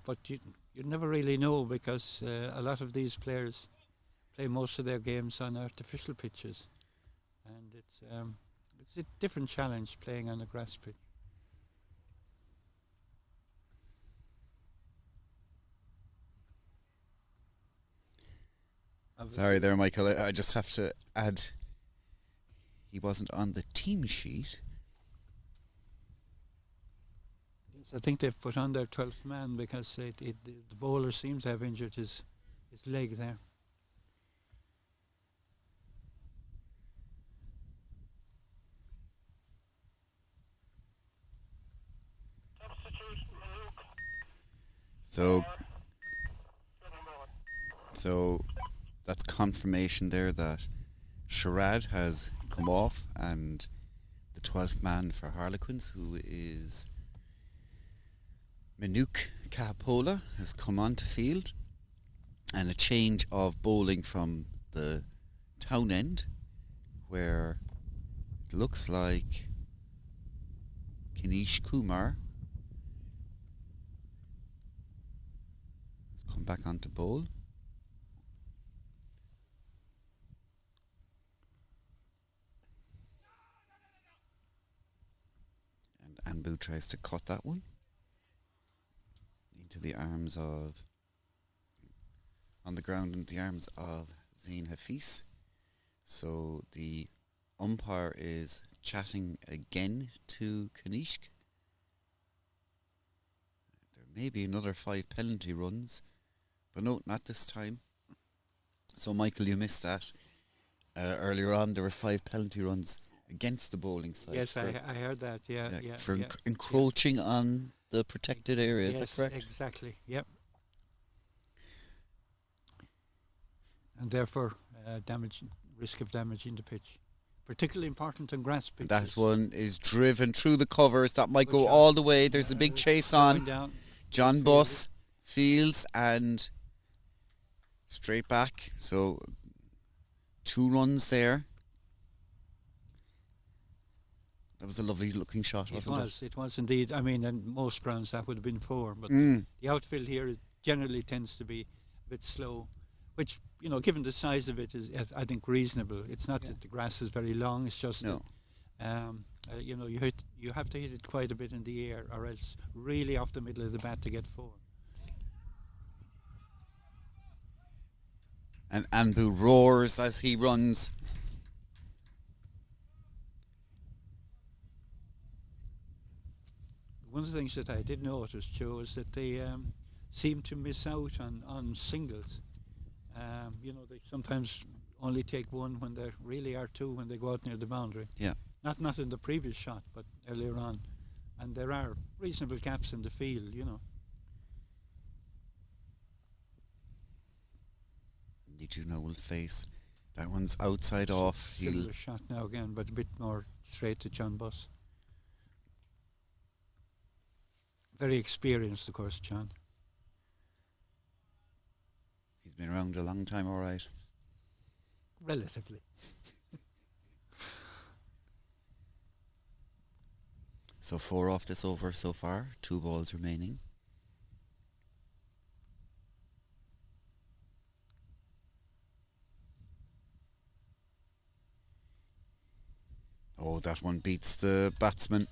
But you never really know because a lot of these players play most of their games on artificial pitches, and it's a different challenge playing on a grass pitch. Sorry there, Michael. I just have to add, he wasn't on the team sheet. Yes, I think they've put on their 12th man because the bowler seems to have injured his leg there. So that's confirmation there that Sherrod has come off, and the 12th man for Harlequins, who is Minook Capola, has come onto field, and a change of bowling from the town end, where it looks like Kanish Kumar has come back onto bowl. And Anbu tries to cut that one into the arms of, on the ground into the arms of Zain Hafiz. So the umpire is chatting again to Kanishk. There may be another 5 penalty runs, but no, not this time. So Michael, you missed that. Earlier on there were 5 penalty runs against the bowling side. Yes, I heard that, yeah. For encroaching on the protected area, yes, is that correct? Exactly, yep. And therefore, risk of damaging the pitch. Particularly important on grass pitches. That one is driven through the covers. That might Good go shot. all the way. There's a big chase on. Down. John Buss fields and straight back. So 2 runs there. That was a lovely looking shot, wasn't it? It was indeed. I mean, in most grounds that would have been 4, but the outfield here generally tends to be a bit slow, which, you know, given the size of it, is I think reasonable. It's not that the grass is very long; it's just that you know, you have to hit it quite a bit in the air, or else really off the middle of the bat to get 4. And Anbu roars as he runs. One of the things that I did notice, Joe, is that they seem to miss out on singles. You know, they sometimes only take 1 when there really are 2 when they go out near the boundary. Yeah. Not in the previous shot, but earlier on. And there are reasonable gaps in the field, you know. Nijuna will face. That one's outside off. Similar shot now again, but a bit more straight to John Buss. Very experienced, of course, John. He's been around a long time, all right. Relatively. So 4 off this over so far. 2 balls remaining. Oh, that one beats the batsman.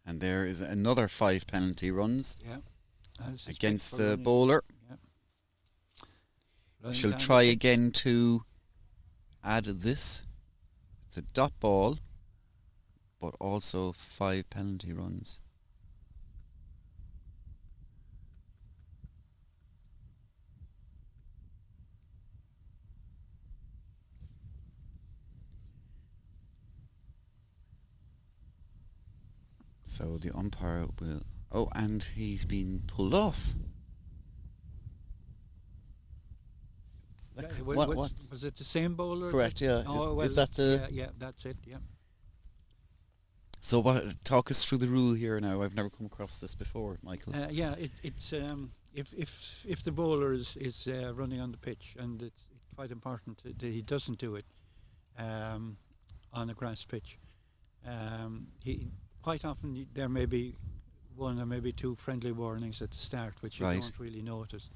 And there is another 5 penalty runs against the bowler. Yeah. She'll try again to add this. It's a dot ball, but also 5 penalty runs. So the umpire will... Oh, and he's been pulled off. What? Was it the same bowler? Correct, yeah. Oh, is that the... Yeah, that's it, yeah. So talk us through the rule here now. I've never come across this before, Michael. It's if the bowler is running on the pitch, and it's quite important that he doesn't do it on a grass pitch. He quite often there may be 1 or maybe 2 friendly warnings at the start, which you don't really notice.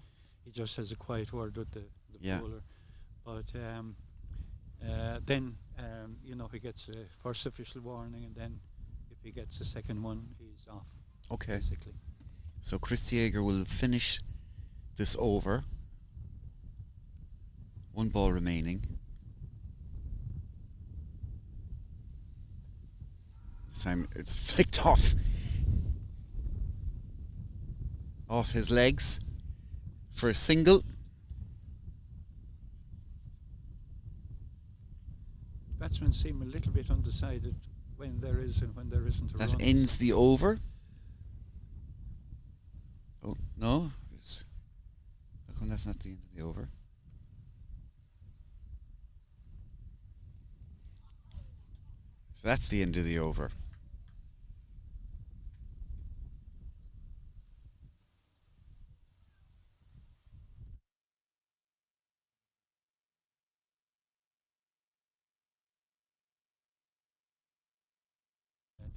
He just has a quiet word with the bowler, but then you know, he gets a first official warning, and then if he gets a second one, he's off. Okay. Basically. So Chris Yeager will finish this over. 1 ball remaining. This time it's flicked off his legs for a single. Batsmen seem a little bit undecided when there is and when there isn't a run. That ends the over. Oh, no. How come that's not the end of the over? So that's the end of the over.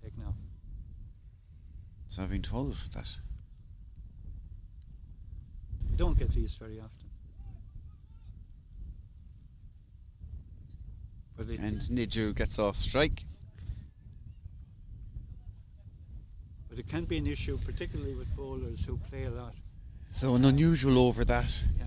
Take now. So I've been told that. You don't get these very often. But And Niju gets off strike. But it can be an issue, particularly with bowlers who play a lot. So an unusual over that. Yeah.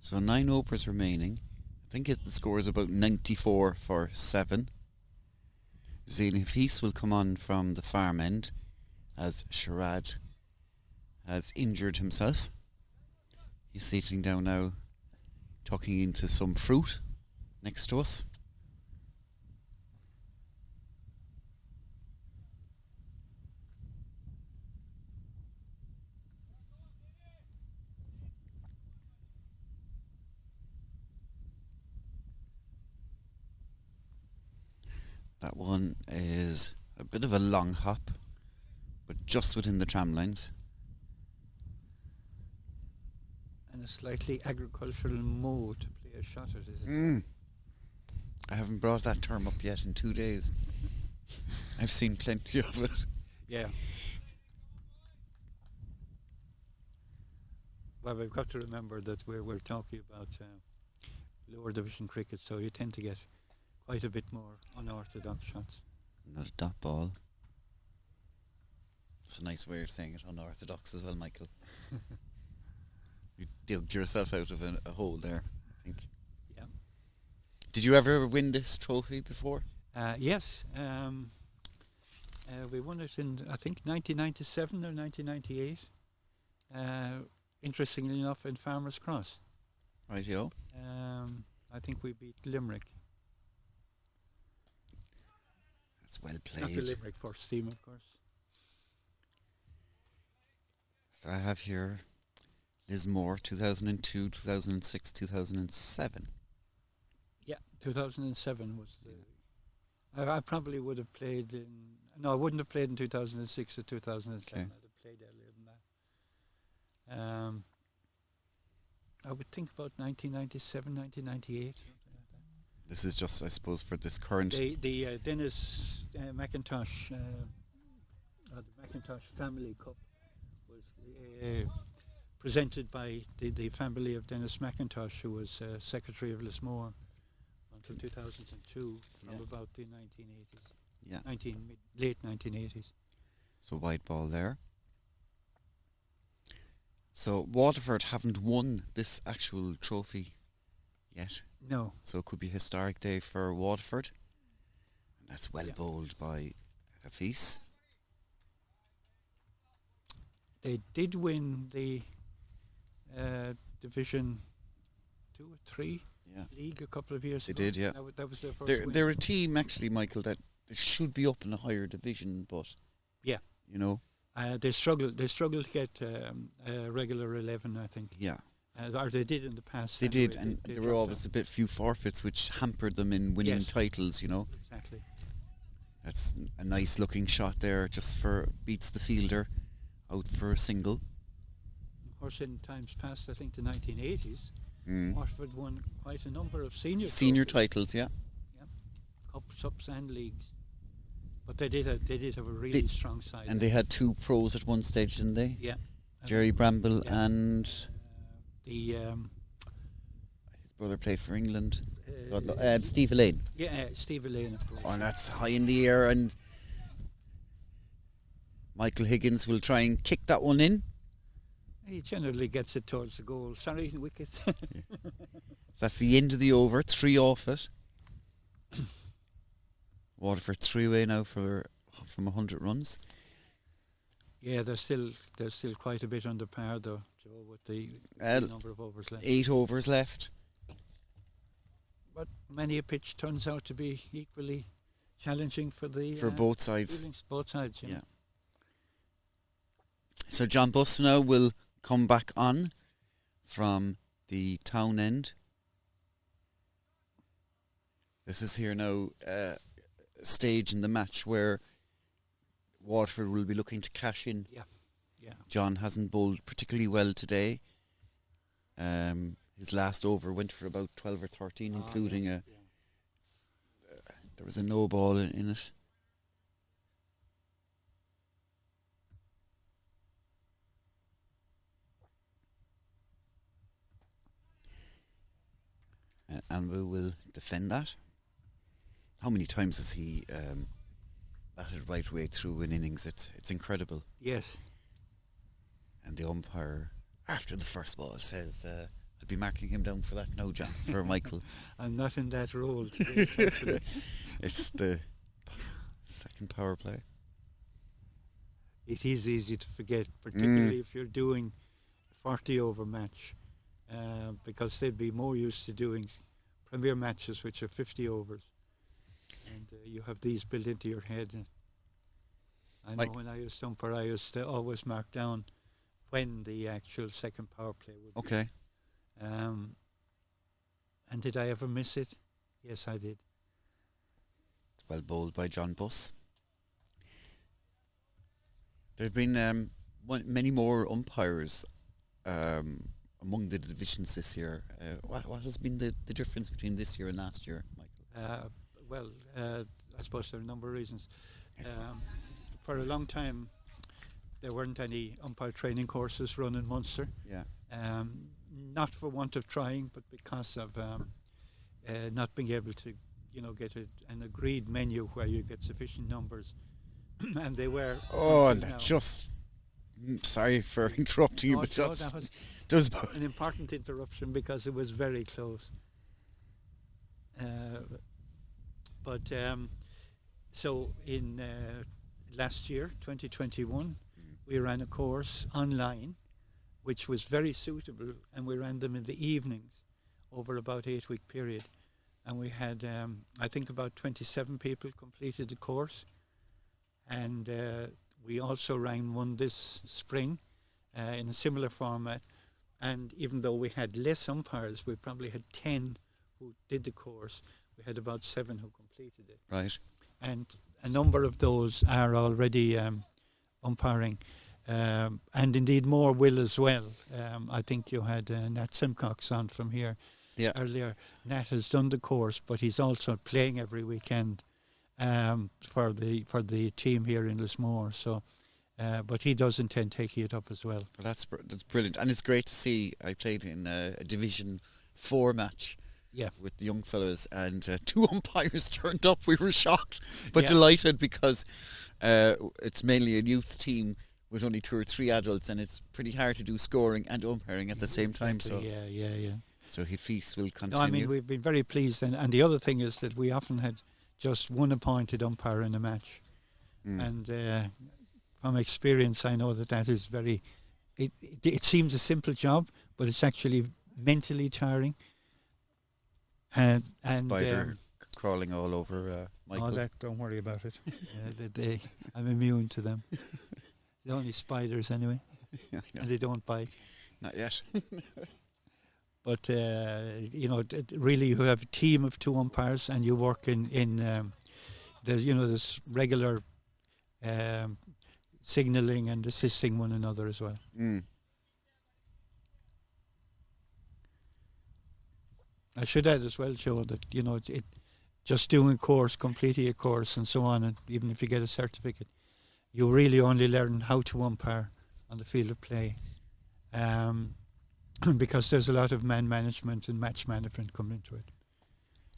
So 9 overs remaining. I think the score is about 94 for 7. Zayn Hafiz will come on from the farm end as Sharad has injured himself. He's sitting down now, tucking into some fruit next to us. That one is a bit of a long hop, but just within the tram lines. And a slightly agricultural mode to play a shot at it. I haven't brought that term up yet in 2 days. I've seen plenty of it. Yeah. Well, we've got to remember that we're talking about lower division cricket, so you tend to get quite a bit more unorthodox shots. Not a dot ball. It's a nice way of saying it, unorthodox as well, Michael. You dug yourself out of a hole there, I think. Yeah. Did you ever win this trophy before? Yes. We won it in, I think, 1997 or 1998. Interestingly enough, in Farmers Cross. Rightio. I think we beat Limerick. That's well Not the played. Limerick first team, of course. So I have here Lismore 2002, 2006, 2007. Yeah, 2007 was the... I probably would have played in... No, I wouldn't have played in 2006 or 2007. Okay. I'd have played earlier than that. I would think about 1997, 1998. Something like that. This is just, I suppose, for this current... The Dennis McIntosh, the McIntosh Family Cup was presented by the family of Dennis McIntosh, who was Secretary of Lismore until 2002, from about the 1980s. Yeah. Late 1980s. So white ball there. So Waterford haven't won this actual trophy yet. No. So it could be a historic day for Waterford. And that's well Yeah. bowled by Hafiz. They did win the Division 2 or 3 league a couple of years They ago. did, yeah. That was their first win. They're a team, actually, Michael, that should be up in a higher division, but... Yeah. You know? They struggled to get a regular 11, I think. Yeah. Or they did in the past. They anyway. did, and They there were dropped always a bit few forfeits, which hampered them in winning Yes. titles, you know? Exactly. That's a nice looking shot there, just beats the fielder out for a single. Of course, in times past, I think the 1980s, Mm. Waterford won quite a number of senior trophies. Titles, yeah. Cups and leagues. But they did have a really strong side. And they had 2 pros at one stage, didn't they? Yeah. Jerry Bramble and the his brother played for England. Steve Elaine. Yeah, Steve Elaine, of course. Oh, that's high in the air, and Michael Higgins will try and kick that one in. He generally gets it towards the goal. Sorry, the wicket. That's the end of the over. 3 off it. Waterford 3 away now from 100 runs. Yeah, they're still quite a bit under par though, Joe, with the number of overs left. 8 overs left. But many a pitch turns out to be equally challenging for both sides. Both sides, yeah. So John Buss now will come back on from the town end. This is here now stage in the match where Waterford will be looking to cash in. Yeah. John hasn't bowled particularly well today. His last over went for about 12 or 13, including there was a no ball in it. And we will defend that. How many times has he batted right way through an innings? It's incredible. Yes. And the umpire, after the first ball, says, I'd be marking him down for that now, John, for Michael. I'm not in that role today, thankfully. It's the second power play. It is easy to forget, particularly if you're doing a 40-over match, because they'd be more used to doing premier matches which are 50 overs. And you have these built into your head. I know when I used to umpire, I used to always mark down when the actual second power play would be. Okay. And did I ever miss it? Yes, I did. It's well bowled by John Buss. There have been many more umpires among the divisions this year. What has been the difference between this year and last year, Michael? I suppose there are a number of reasons. For a long time, there weren't any umpire training courses run in Munster. Yeah. Not for want of trying, but because of not being able to, get an agreed menu where you get sufficient numbers, and they were. Oh, and that just. Sorry for interrupting you, but that was an important interruption because it was very close. So in last year, 2021, we ran a course online, which was very suitable, and we ran them in the evenings over about 8-week period. And we had, I think, about 27 people completed the course. And we also ran one this spring in a similar format. And even though we had less umpires, we probably had 10 who did the course. We had about 7 who completed it. Right. And a number of those are already umpiring. And indeed more will as well. I think you had Nat Simcox on from here earlier. Nat has done the course, but he's also playing every weekend for the team here in Lismore. So, but he does intend taking it up as well. Well, that's brilliant, and it's great to see. I played in a Division 4 match. Yeah. With the young fellas, and 2 umpires turned up. We were shocked, but delighted because it's mainly a youth team with only 2 or 3 adults, and it's pretty hard to do scoring and umpiring at the same time. So yeah. So his feast will continue. No, I mean we've been very pleased, and the other thing is that we often had just one appointed umpire in a match, and from experience, I know that is very. It seems a simple job, but it's actually mentally tiring. And spider crawling all over Michael. Oh, don't worry about it. I'm immune to them. They're only spiders anyway, and they don't bite. Not yet. But really, you have a team of 2 umpires, and you work in there's regular signalling and assisting one another as well. I should add as well, Joe, that it just doing a course, completing a course, and so on, and even if you get a certificate, you really only learn how to umpire on the field of play. because there's a lot of man management and match management come into it.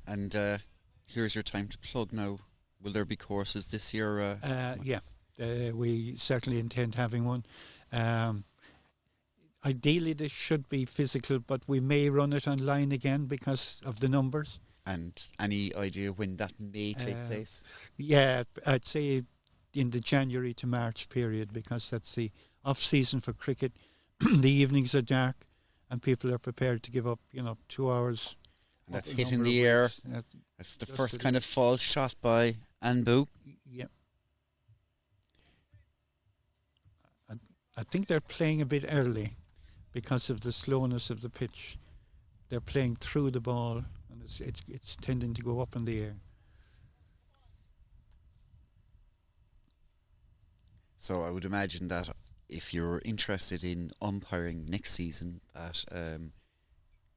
And here's your time to plug now. Will there be courses this year? We certainly intend having one. Ideally, this should be physical, but we may run it online again because of the numbers. And any idea when that may take place? Yeah, I'd say in the January to March period, because that's the off-season for cricket. The evenings are dark, and people are prepared to give up, 2 hours. And that's hit in the air. Weeks. That's the first kind of false shot by Anbu. Yeah. I think they're playing a bit early because of the slowness of the pitch. They're playing through the ball, and it's tending to go up in the air. So I would imagine that if you're interested in umpiring next season, that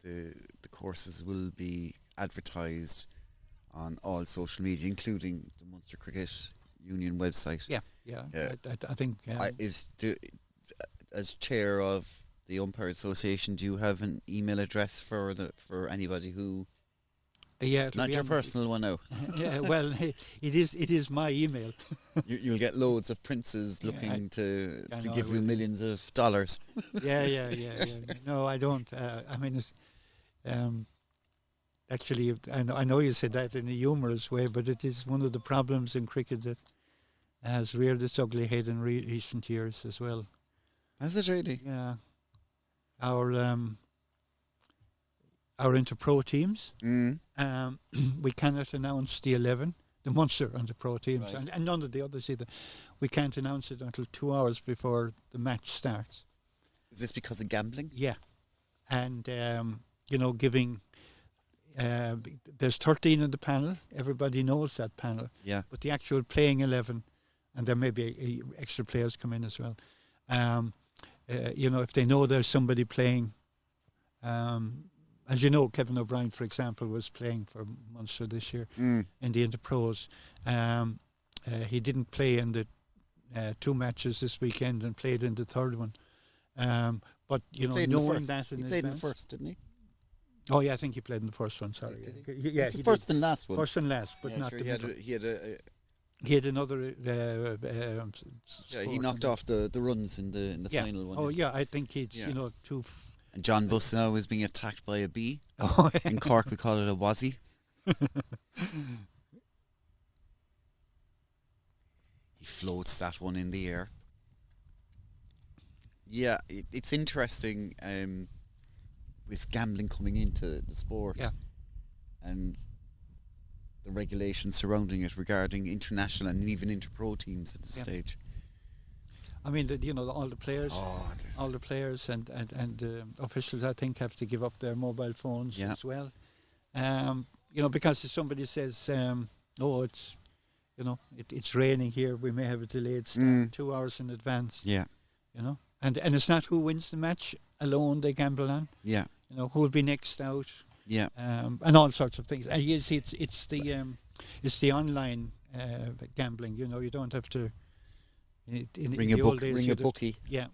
the courses will be advertised on all social media, including the Munster Cricket Union website. Yeah. I think as chair of the Umpire Association, do you have an email address for anybody who? Not your personal one now. Yeah, well, it is my email. You'll get loads of princes looking to give you millions of dollars. Yeah. No, I don't. Actually, I know you said that in a humorous way, but it is one of the problems in cricket that has reared its ugly head in recent years as well. Has it really? Yeah. Our inter-pro teams, we cannot announce the 11, the Munster inter-pro teams, right. and none of the others either. We can't announce it until 2 hours before the match starts. Is this because of gambling? Yeah. And, giving... there's 13 in the panel. Everybody knows that panel. Yeah. But the actual playing 11, and there may be extra players come in as well. If they know there's somebody playing... as you know, Kevin O'Brien, for example, was playing for Munster this year in the Inter-Pros. He didn't play in the 2 matches this weekend and played in the third one. But, knowing that in advance... He played in the first, didn't he? Oh, yeah, I think he played in the first one, sorry. Did he? Yeah, the first and last one. First and last, but not sure, the middle. He had another... he knocked off the runs in the final one. Oh, yeah, I think he'd, two... And John Buss now is being attacked by a bee. In Cork, we call it a wazzy. He floats that one in the air. Yeah, it's interesting with gambling coming into the sport and the regulations surrounding it regarding international and even inter-pro teams at this stage. I mean, all the players and officials, I think, have to give up their mobile phones as well. Because if somebody says, it's raining here, we may have a delayed start 2 hours in advance. Yeah. And it's not who wins the match alone they gamble on. Yeah. Who will be next out. Yeah. And all sorts of things. And you see, it's the online gambling. You don't have to. Ring a bookie. Yeah.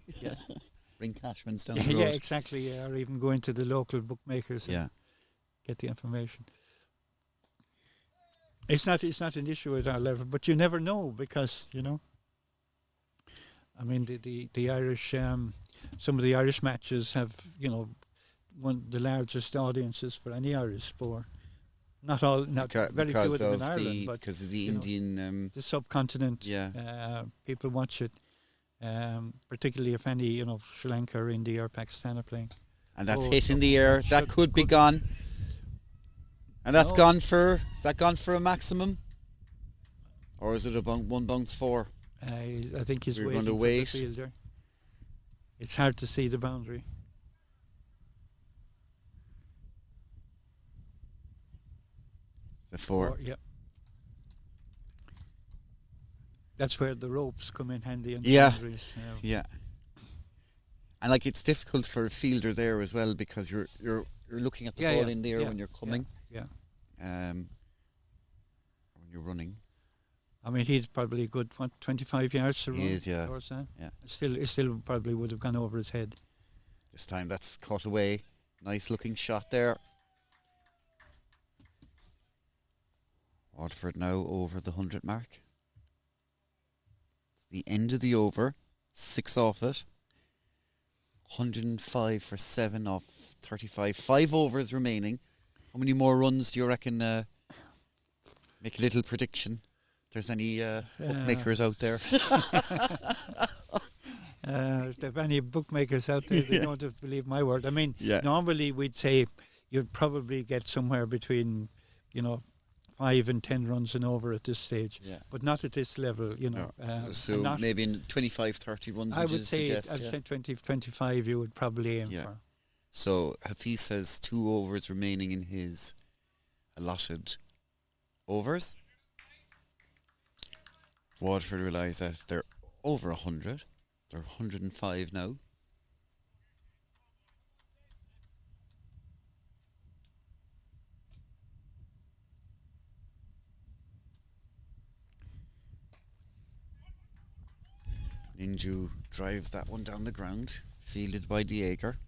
Ring Cashman's down the road. Yeah, exactly. Or even go into the local bookmakers and get the information. It's not an issue at our level, but you never know because I mean the Irish some of the Irish matches have one of the largest audiences for any Irish sport. Not very few of them in Ireland, but because of the Indian, the subcontinent. People watch it, particularly if any Sri Lanka or India or Pakistan are playing. And that's hit in the air. That could be gone. And that's gone for. Is that gone for a maximum, or is it a one bounce 4? I think he's We're waiting going to for wait. the fielder. It's hard to see the boundary. The 4. Yeah. That's where the ropes come in handy. And boundaries, Yeah. And it's difficult for a fielder there as well because you're looking at the ball in there when you're coming. Yeah. When you're running. I mean, he's probably a good 25 yards to run. He is, yeah. Towards that. Yeah. It still probably would have gone over his head. This time that's cut away. Nice looking shot there. Waterford now over the 100 mark. It's the end of the over. 6 off it. 105 for 7 off 35. 5 overs remaining. How many more runs do you reckon? Make a little prediction. If there's any bookmakers out there. If there are any bookmakers out there, they don't have to believe my word. I mean, normally we'd say you'd probably get somewhere between, 5 and 10 runs and over at this stage, but not at this level, No. So maybe in 25, 30 runs. I would say, I'd say 20, 25 you would probably aim for. So Hafiz has 2 overs remaining in his allotted overs. Waterford realise that they're over 100. They're 105 now. Ninju drives that one down the ground, fielded by Dieger.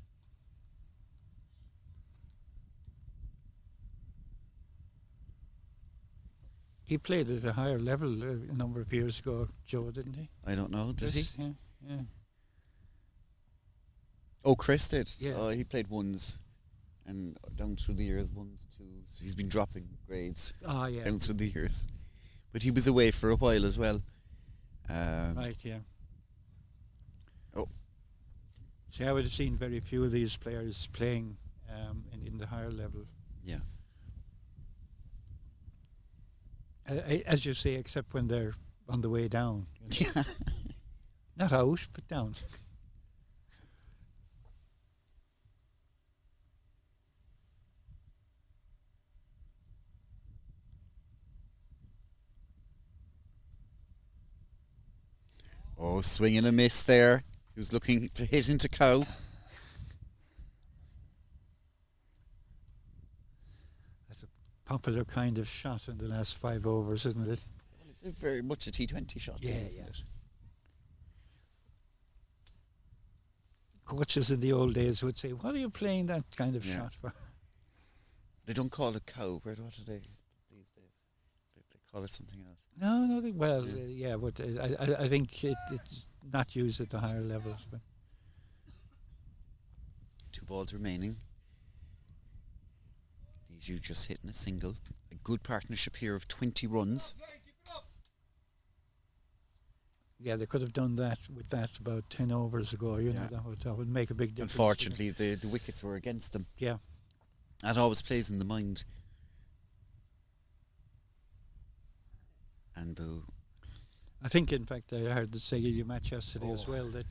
He played at a higher level a number of years ago, Joe, didn't he? I don't know, did he? Yeah. Oh, Chris did. Yeah. He played ones and down through the years, 1s, 2s. He's been dropping grades down through the years. But he was away for a while as well. Right, yeah. Oh. See, I would have seen very few of these players playing in the higher level. Yeah. As you say, except when they're on the way down. Not out, but down. Oh, swing and a miss there. He was looking to hit into Cow. That's a popular kind of shot in the last 5 overs, isn't it? Well, it's very much a T20 shot, isn't it? Coaches in the old days would say, what are you playing that kind of shot for? They don't call it Cow. What do they these days? They call it something else. No, but I think it's not used at the higher levels. But 2 balls remaining. You just hitting a single. A good partnership here of 20 runs. Yeah, they could have done that with that about 10 overs ago. That would make a big difference. Unfortunately, the wickets were against them. Yeah. That always plays in the mind. And boo. I think, in fact, I heard the Seguilia match yesterday as well that,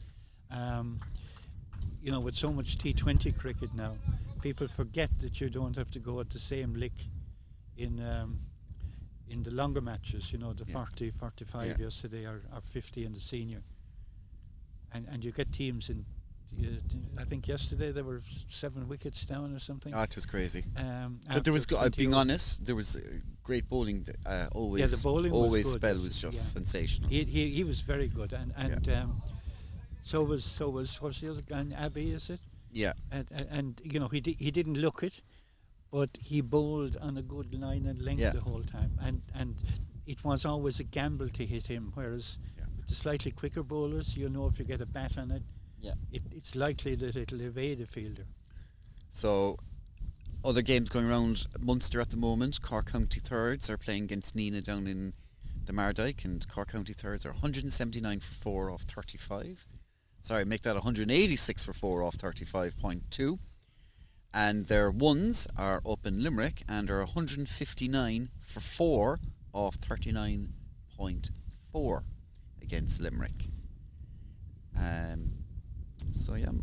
with so much T20 cricket now, people forget that you don't have to go at the same lick in the longer matches. The 40, 45 yesterday or 50 in the senior, and you get teams in. I think yesterday there were 7 wickets down or something. Oh, it was crazy. But there was, being honest, there was great bowling. Always, the bowling always was good. spell was just sensational. He was very good, and so was what's the other guy? Abbey, is it? Yeah. And he didn't look it, but he bowled on a good line and length the whole time, and it was always a gamble to hit him. Whereas with the slightly quicker bowlers, if you get a bat on it. Yeah, it's likely that it'll evade a fielder. So, other games going around Munster at the moment. Cork County Thirds are playing against Nina down in the Mardyke, and Cork County Thirds are 179 for 4 off 35. Sorry, make that 186 for 4 off 35.2. And their ones are up in Limerick and are 159 for 4 off 39.4 against Limerick. So yeah, of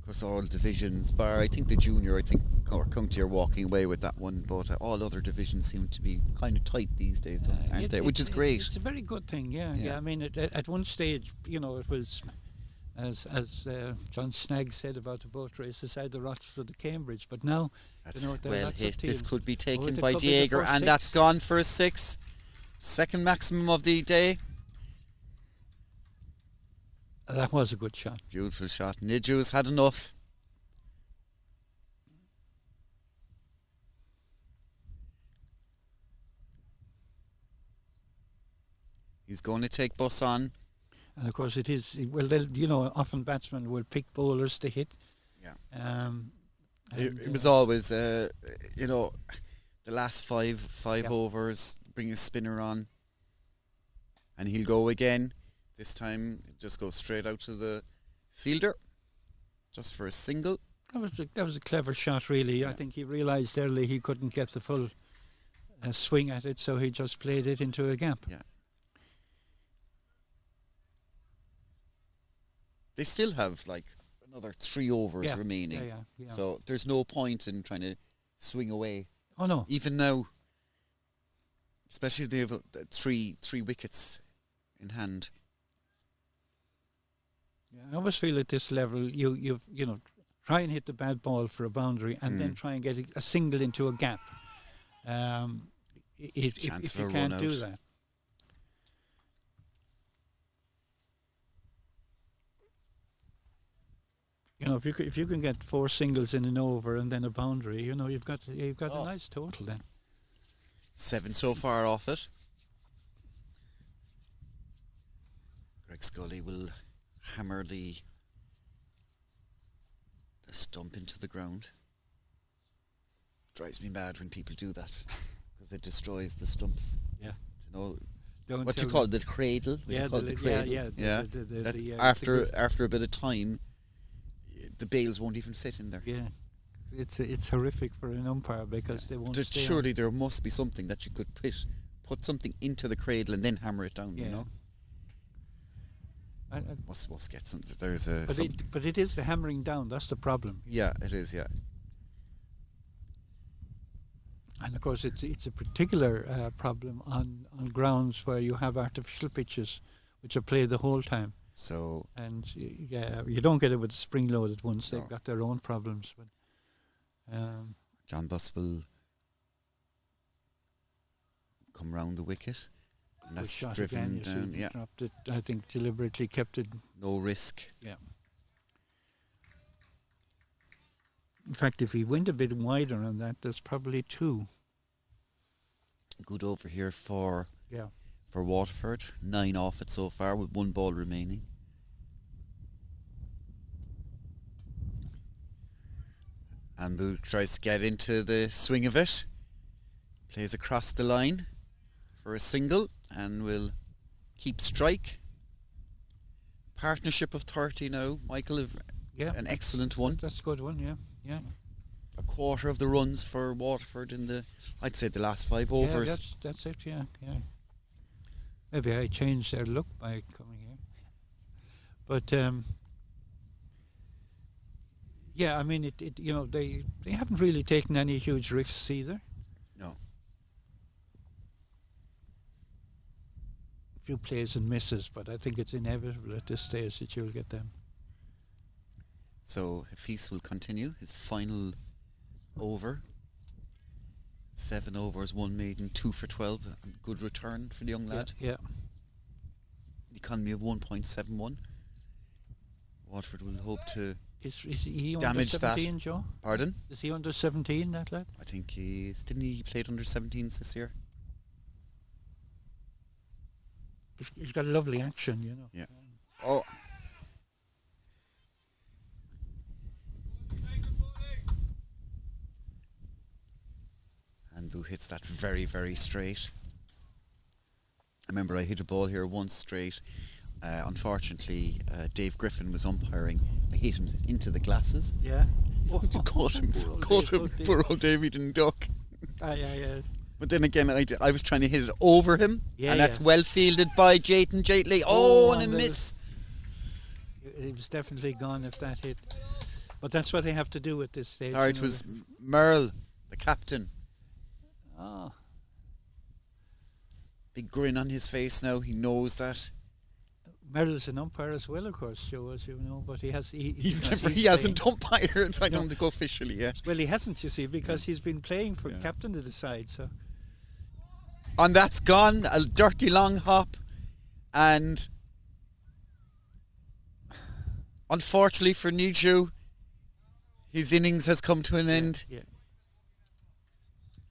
course all divisions bar I think the junior, I think Cork County are walking away with that one, but all other divisions seem to be kind of tight these days, aren't they? Which is great. It's a very good thing, yeah. I mean, at one stage, it was as John Snagg said about the boat races, either Waterford or Cambridge, but now well hit. This could be taken by Dieger, and that's gone for a 6. Second maximum of the day. That was a good shot. Beautiful shot. Nidju's had enough. He's going to take bus on. And of course it is, well, often batsmen will pick bowlers to hit. Yeah. It was always, the last five overs, bring a spinner on, and he'll go again. This time, just go straight out to the fielder, just for a single. That was a clever shot, really. Yeah. I think he realised early he couldn't get the full swing at it, so he just played it into a gap. Yeah. They still have like another 3 overs remaining. Yeah. So there's no point in trying to swing away. Oh no. Even now, especially if they have three wickets in hand. Yeah, I always feel at this level you try and hit the bad ball for a boundary and then try and get a single into a gap. If you can't do that. If you can get 4 singles in an over and then a boundary, you've got a nice total then. 7 so far off it. Greg Scully will hammer the stump into the ground. Drives me mad when people do that because it destroys the stumps. Yeah. What you call it, the cradle? After a bit of time, the bails won't even fit in there. Yeah, it's horrific for an umpire because they won't stay surely there must be something that you could put something into the cradle and then hammer it down. Yeah. Must get something. There's a. But it is the hammering down. That's the problem. Yeah, it is. Yeah. And of course, it's a particular problem on grounds where you have artificial pitches, which are played the whole time. So and you don't get it with the spring-loaded ones. They've got their own problems. But John Buss will come round the wicket. And that's driven down. Yeah, dropped it. I think deliberately kept it. No risk. Yeah. In fact, if he went a bit wider on that, there's probably 2. Good over here for Waterford. 9 off it so far with 1 ball remaining. Ambu tries to get into the swing of it. Plays across the line for a single and will keep strike. Partnership of 30 now. Michael, an excellent one. That's a good one, yeah. A quarter of the runs for Waterford in the last 5 overs. Yeah, that's it, yeah. Maybe I changed their look by coming here. But, I mean, they haven't really taken any huge risks either. No. A few plays and misses, but I think it's inevitable at this stage that you'll get them. So Hafiz will continue his final over. 7 overs, 1 maiden, 2 for 12. Good return for the young lad. Yeah. Economy of 1.71. Waterford will hope to Is he damage under 17, Joe? Pardon? Is he under 17, that lad? I think he is. Didn't he play under 17s this year? He's got a lovely action, Yeah. Oh. And Boo hits that very, very straight. I remember I hit a ball here once straight. Unfortunately, Dave Griffin was umpiring. I hit him into the glasses. Yeah. Caught him. Poor old Davey didn't duck. Yeah. But then again, I was trying to hit it over him, and that's well fielded by Jayton Jaitley. And a miss. It was definitely gone if that hit. But that's what they have to do at this stage. Sorry, it was Merle, the captain. Oh. Big grin on his face now. He knows that. Merle's an umpire as well, of course, Joe, as you know, but he hasn't umpired. I don't think officially yet. Well, he hasn't, you see, because he's been playing for captain of the side. So, and that's gone. A dirty long hop, and unfortunately for Niju, his innings has come to an end. Yeah.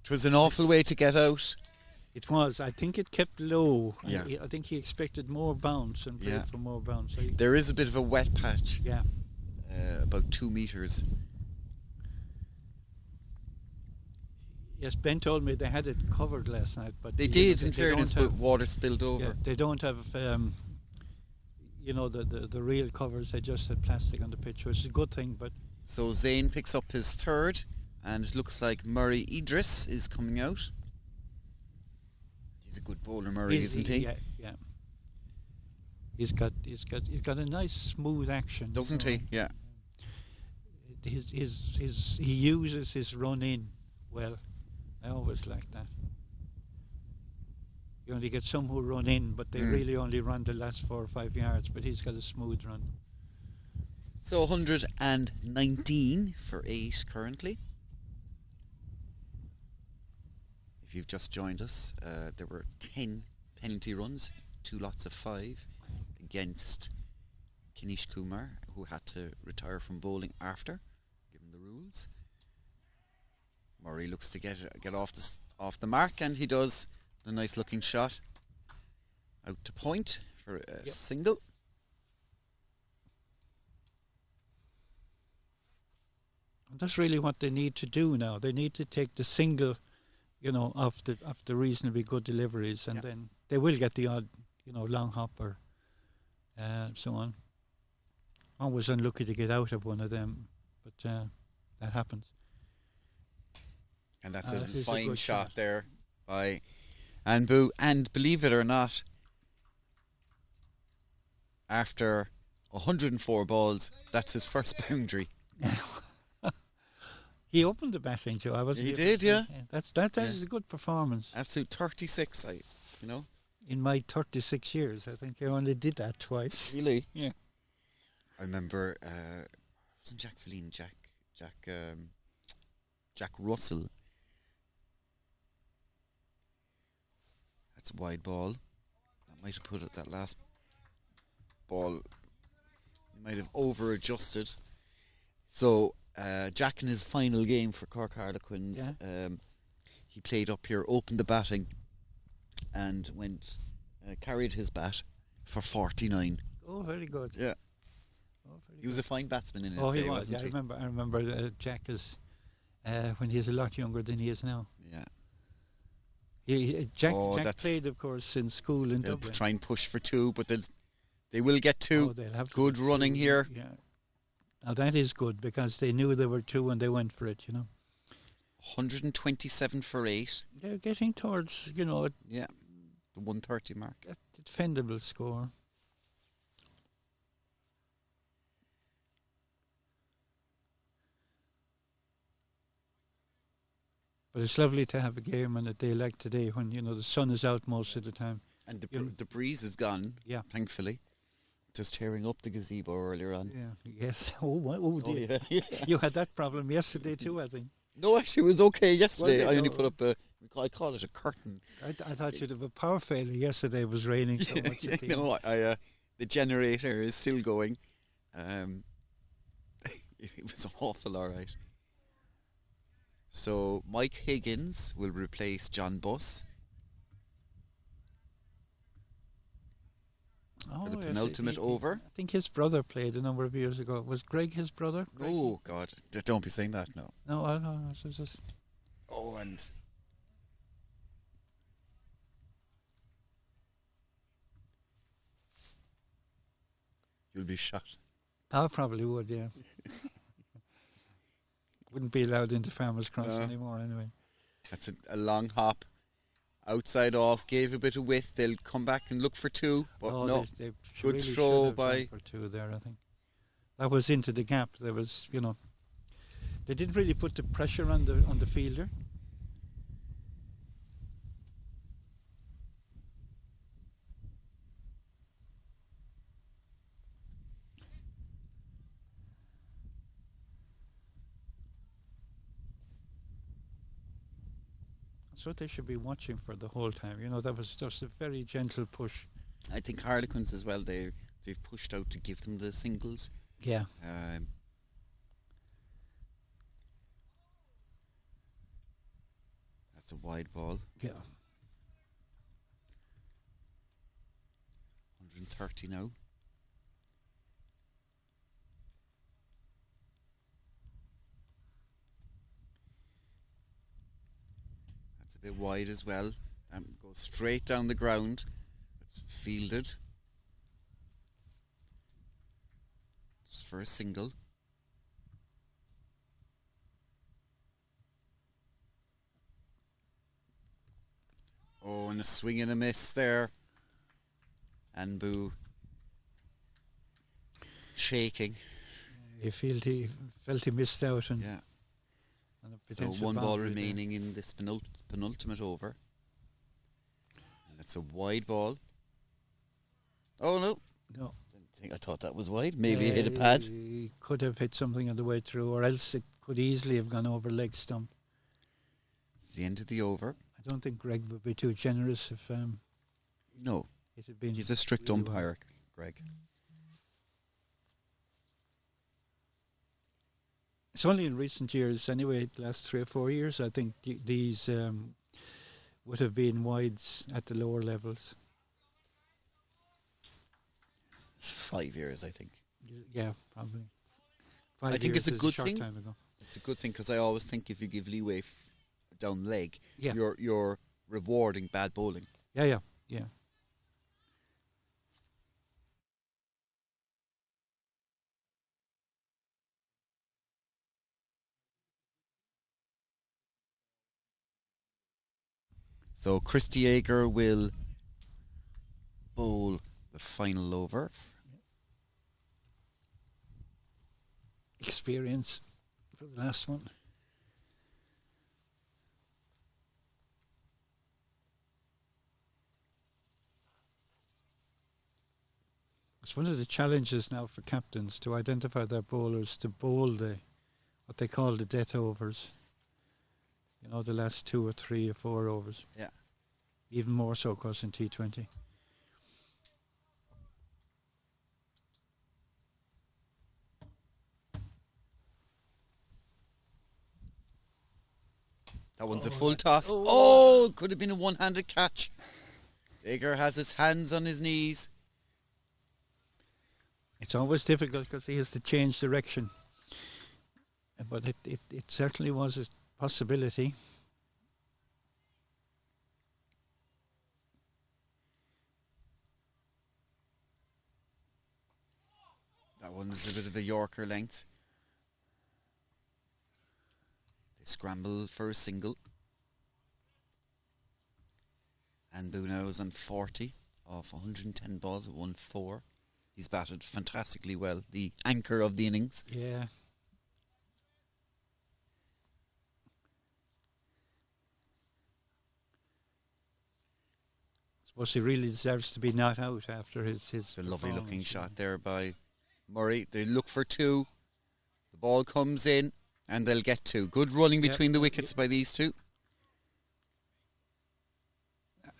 It was an awful way to get out. It was. I think it kept low. Yeah. I think he expected more bounce and played for more bounce. There is a bit of a wet patch. Yeah. About 2 metres. Yes, Ben told me they had it covered last night, but They did, in fairness, but water spilled over. Yeah, they don't have, the real covers. They just had plastic on the pitch, which is a good thing. But so Zane picks up his third, and it looks like Murray Idris is coming out. He's a good bowler, Murray, isn't he? Yeah. He's got a nice smooth action, doesn't he? Yeah. He uses his run in well. I always like that. You only get some who run in, but they really only run the last 4 or 5 yards. But he's got a smooth run. So 119 for 8 currently. If you've just joined us, there were 10 penalty runs, 2 lots of 5 against Kinish Kumar, who had to retire from bowling after, given the rules. Murray looks to get off the mark, and he does. A nice looking shot out to point for a single. And that's really what they need to do now. They need to take the single, off the reasonably good deliveries, and then they will get the odd, long hop or so on. Always unlucky to get out of one of them, but that happens. And that's a fine shot there by Anbu. And believe it or not, after 104 balls, that's his first boundary. He opened the batting, Joe. He did, yeah. That is a good performance. Absolute 36, In my 36 years, I think I only did that twice. Really? Yeah. I remember, wasn't Jack Feline, Jack Russell. That's a wide ball. That might have put it, that last ball, he might have over-adjusted. So, Jack in his final game for Cork Harlequins, he played up here, opened the batting, and carried his bat for 49. Oh, very good. Yeah. He was a fine batsman in his day, he was. wasn't he? I remember Jack is when he's a lot younger than he is now. Yeah. Jack played, of course, in school in They'll Dublin. try and push for 2, but they will get 2. They'll have to good running 2, here. Yeah. Now that is good, because they knew there were 2 and they went for it, 127 for 8. They're getting towards, the 130 mark. a defendable score. But it's lovely to have a game on a day like today when, the sun is out most of the time. And the breeze is gone, thankfully. Just tearing up the gazebo earlier on. Yeah, yes. Oh dear. Yeah. You had that problem yesterday too, I think. No, actually, it was okay yesterday. Well, I only put up I call it a curtain. I thought you'd have a power failure yesterday. It was raining so much. No, the generator is still going. It was awful, all right. So Mike Higgins will replace John Buss for the penultimate over. I think his brother played a number of years ago. Was Greg his brother? Greg? Oh, God. Don't be saying that, no. No, I know. It's just... Oh, and... You'll be shot. I probably would, yeah. Wouldn't be allowed into Farmers Cross anymore anyway. That's a long hop. Outside off, gave a bit of width. They'll come back and look for 2, but no. They good really throw by... for 2 there, I think. That was into the gap. There was, they didn't really put the pressure on the fielder. That's what they should be watching for the whole time. That was just a very gentle push. I think Harlequins as well, they've pushed out to give them the singles. Yeah. That's a wide ball. Yeah. 130 now. That's a bit wide as well. Goes straight down the ground. It's fielded. Just for a single. Oh, and a swing and a miss there. And Boo shaking. He felt he missed out on. Yeah. On a So potential one ball boundary there. remaining in this penultimate over. And it's a wide ball. Oh no. No. I thought that was wide. Maybe he hit a pad. He could have hit something on the way through, or else it could easily have gone over leg stump. It's the end of the over. I don't think Greg would be too generous if No. it had been. He's a strict really wide. umpire, Greg. It's only in recent years, anyway, the last 3 or 4 years, I think these would have been wides at the lower levels. 5 years, I think. Yeah, probably. I 5 think years it's a is good short thing. Time ago. It's a good thing because I always think if you give leeway down leg, Yeah. you're rewarding bad bowling. Yeah. So Christy Yeager will bowl the final over. Experience for the last one. It's one of the challenges now for captains to identify their bowlers to bowl what they call the death overs. You know, the last 2 or 3 or 4 overs. Yeah. Even more so, of course, in T20. That one's a full toss. Oh, could have been a one-handed catch. Yeager has his hands on his knees. It's always difficult because he has to change direction. But it certainly was a possibility. That one is a bit of a Yorker length. They scramble for a single. And Boona is on 40 off 110 balls at 1-4. He's batted fantastically well. The anchor of the innings. Yeah. Suppose he really deserves to be not out after his It's a lovely looking performance. shot there by Murray. They look for 2. The ball comes in and they'll get 2. Good running between the wickets by these 2.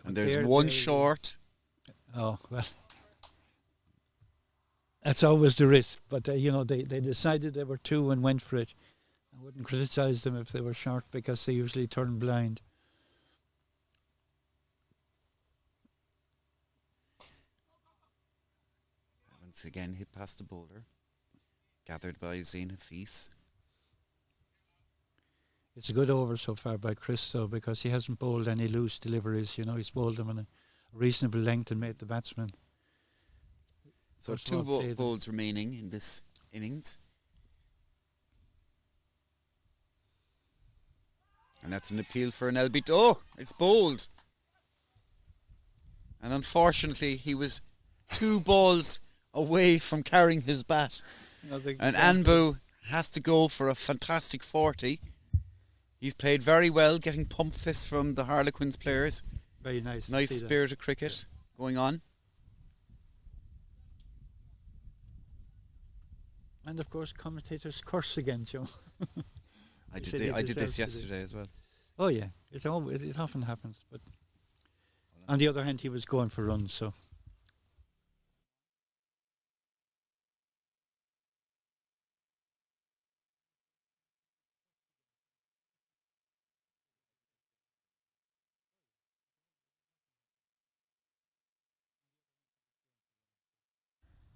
And there's one short. Oh, well. That's always the risk. But, they decided they were 2 and went for it. I wouldn't criticise them if they were short because they usually turn blind. Once again hit past the bowler. Gathered by Zain Hafiz. It's a good over so far by Chris, though, because he hasn't bowled any loose deliveries. He's bowled them in a reasonable length and made the batsman. So First of 2 all, play them. bowls remaining in this innings. And that's an appeal for an LB. Oh, it's bowled. And unfortunately, he was 2 balls away from carrying his bat. And Anbu has to go for a fantastic 40. He's played very well, getting pump fists from the Harlequins players. Very nice. Nice to see spirit of cricket going on. that. And of course, commentators curse again, Joe. I said he did this deserves to do. yesterday as well. Oh yeah, it often happens. But on the other hand, he was going for runs, so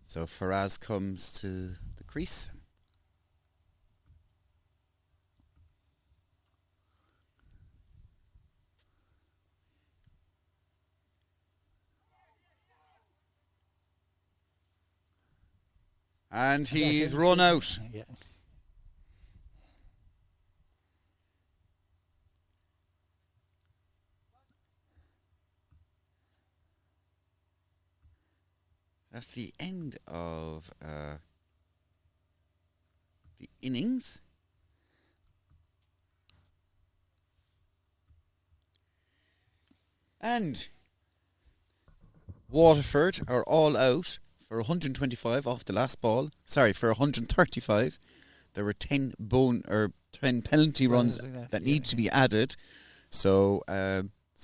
So Faraz comes to the crease. And he's run out. Yeah. That's the end of the innings. And Waterford are all out for 125 off the last ball. Sorry, for 135. There were 10 penalty runs that need to be added. So,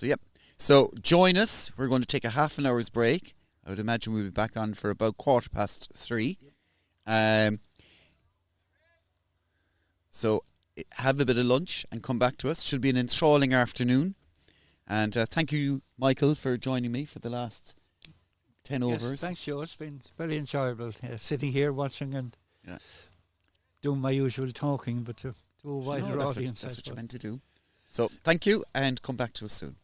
yep. So join us. We're going to take a half an hour's break. I would imagine we'll be back on for about 3:15. So have a bit of lunch and come back to us. Should be an enthralling afternoon. And thank you, Michael, for joining me for the last 10 overs. Thanks, Joe. It's been very enjoyable sitting here watching and doing my usual talking, but to a wider audience. That's what you're meant to do. So thank you, and come back to us soon.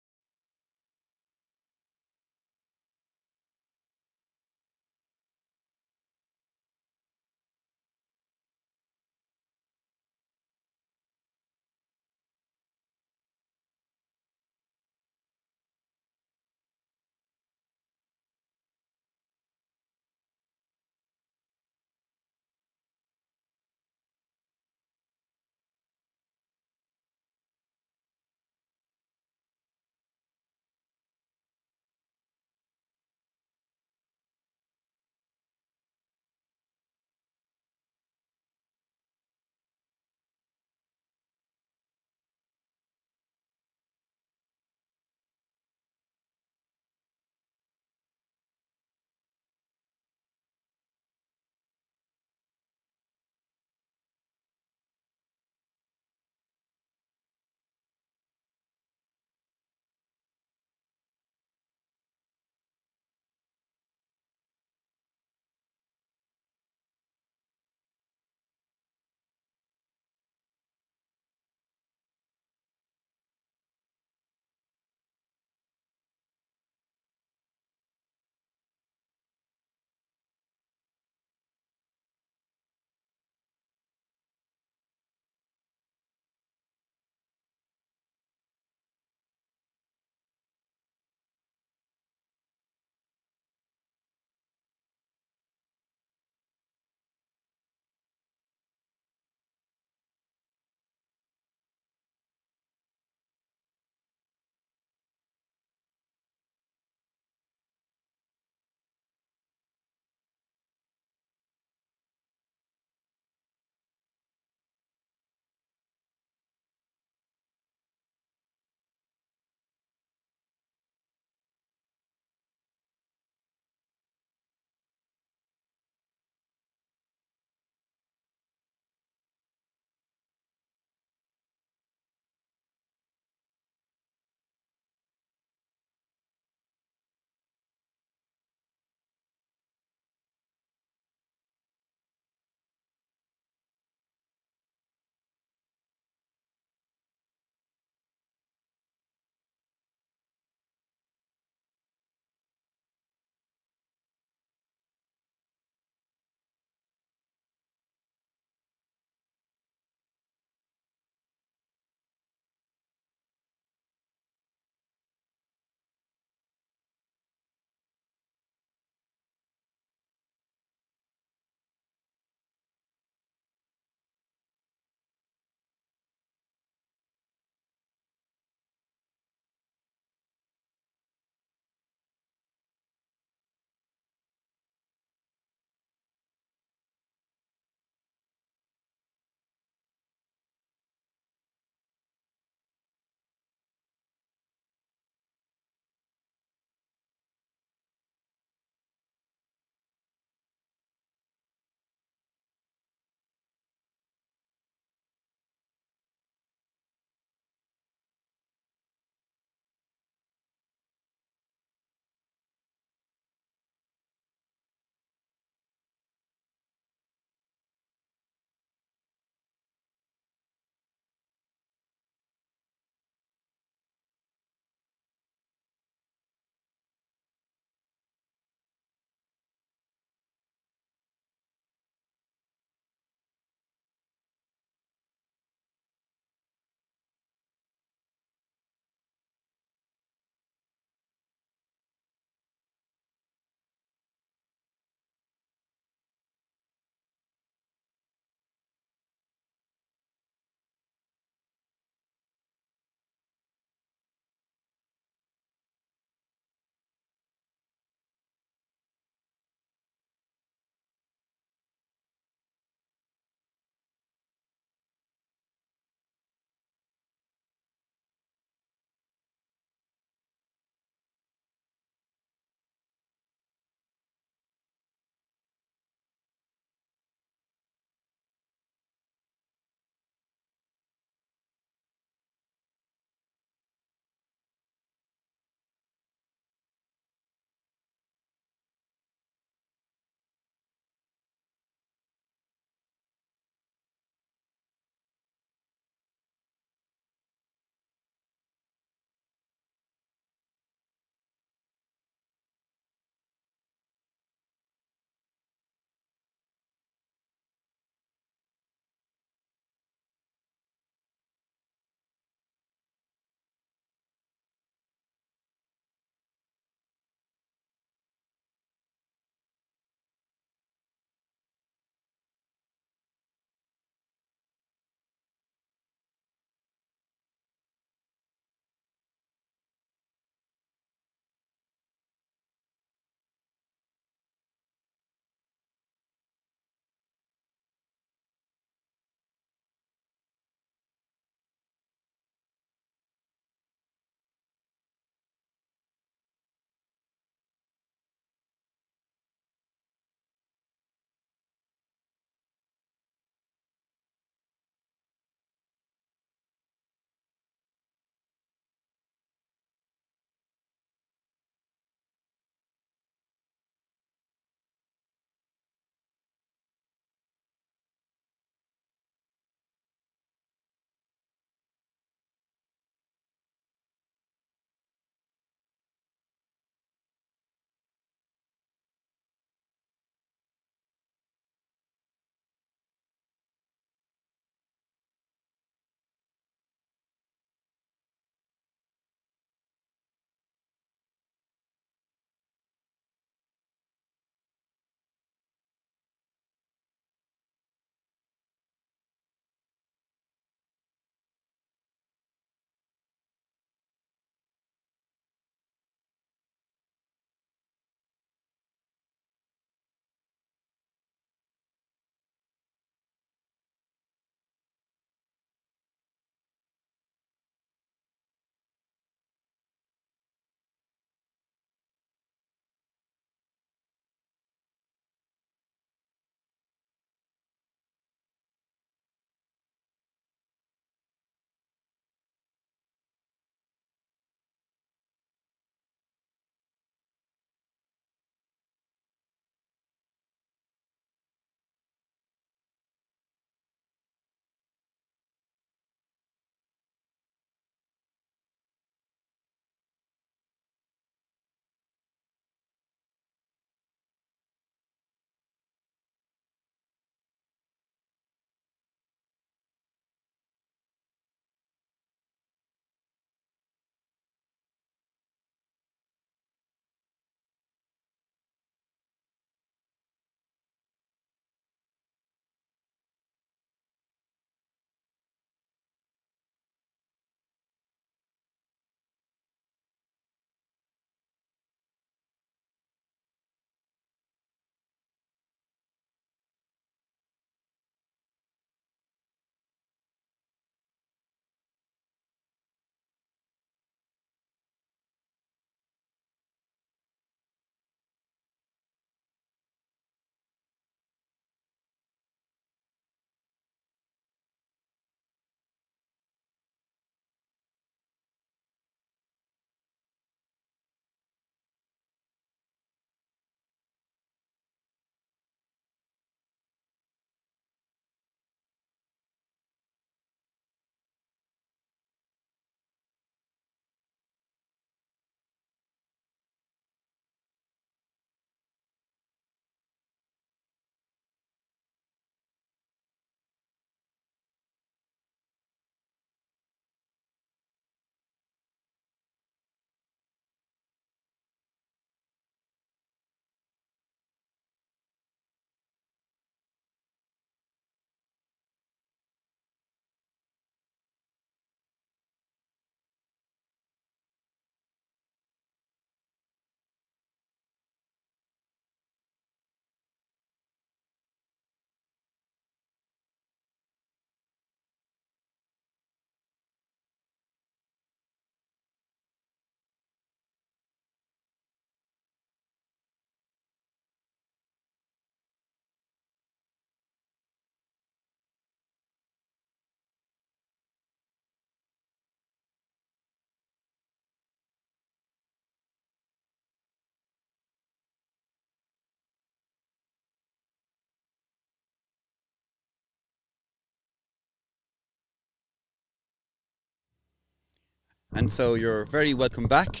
And so you're very welcome back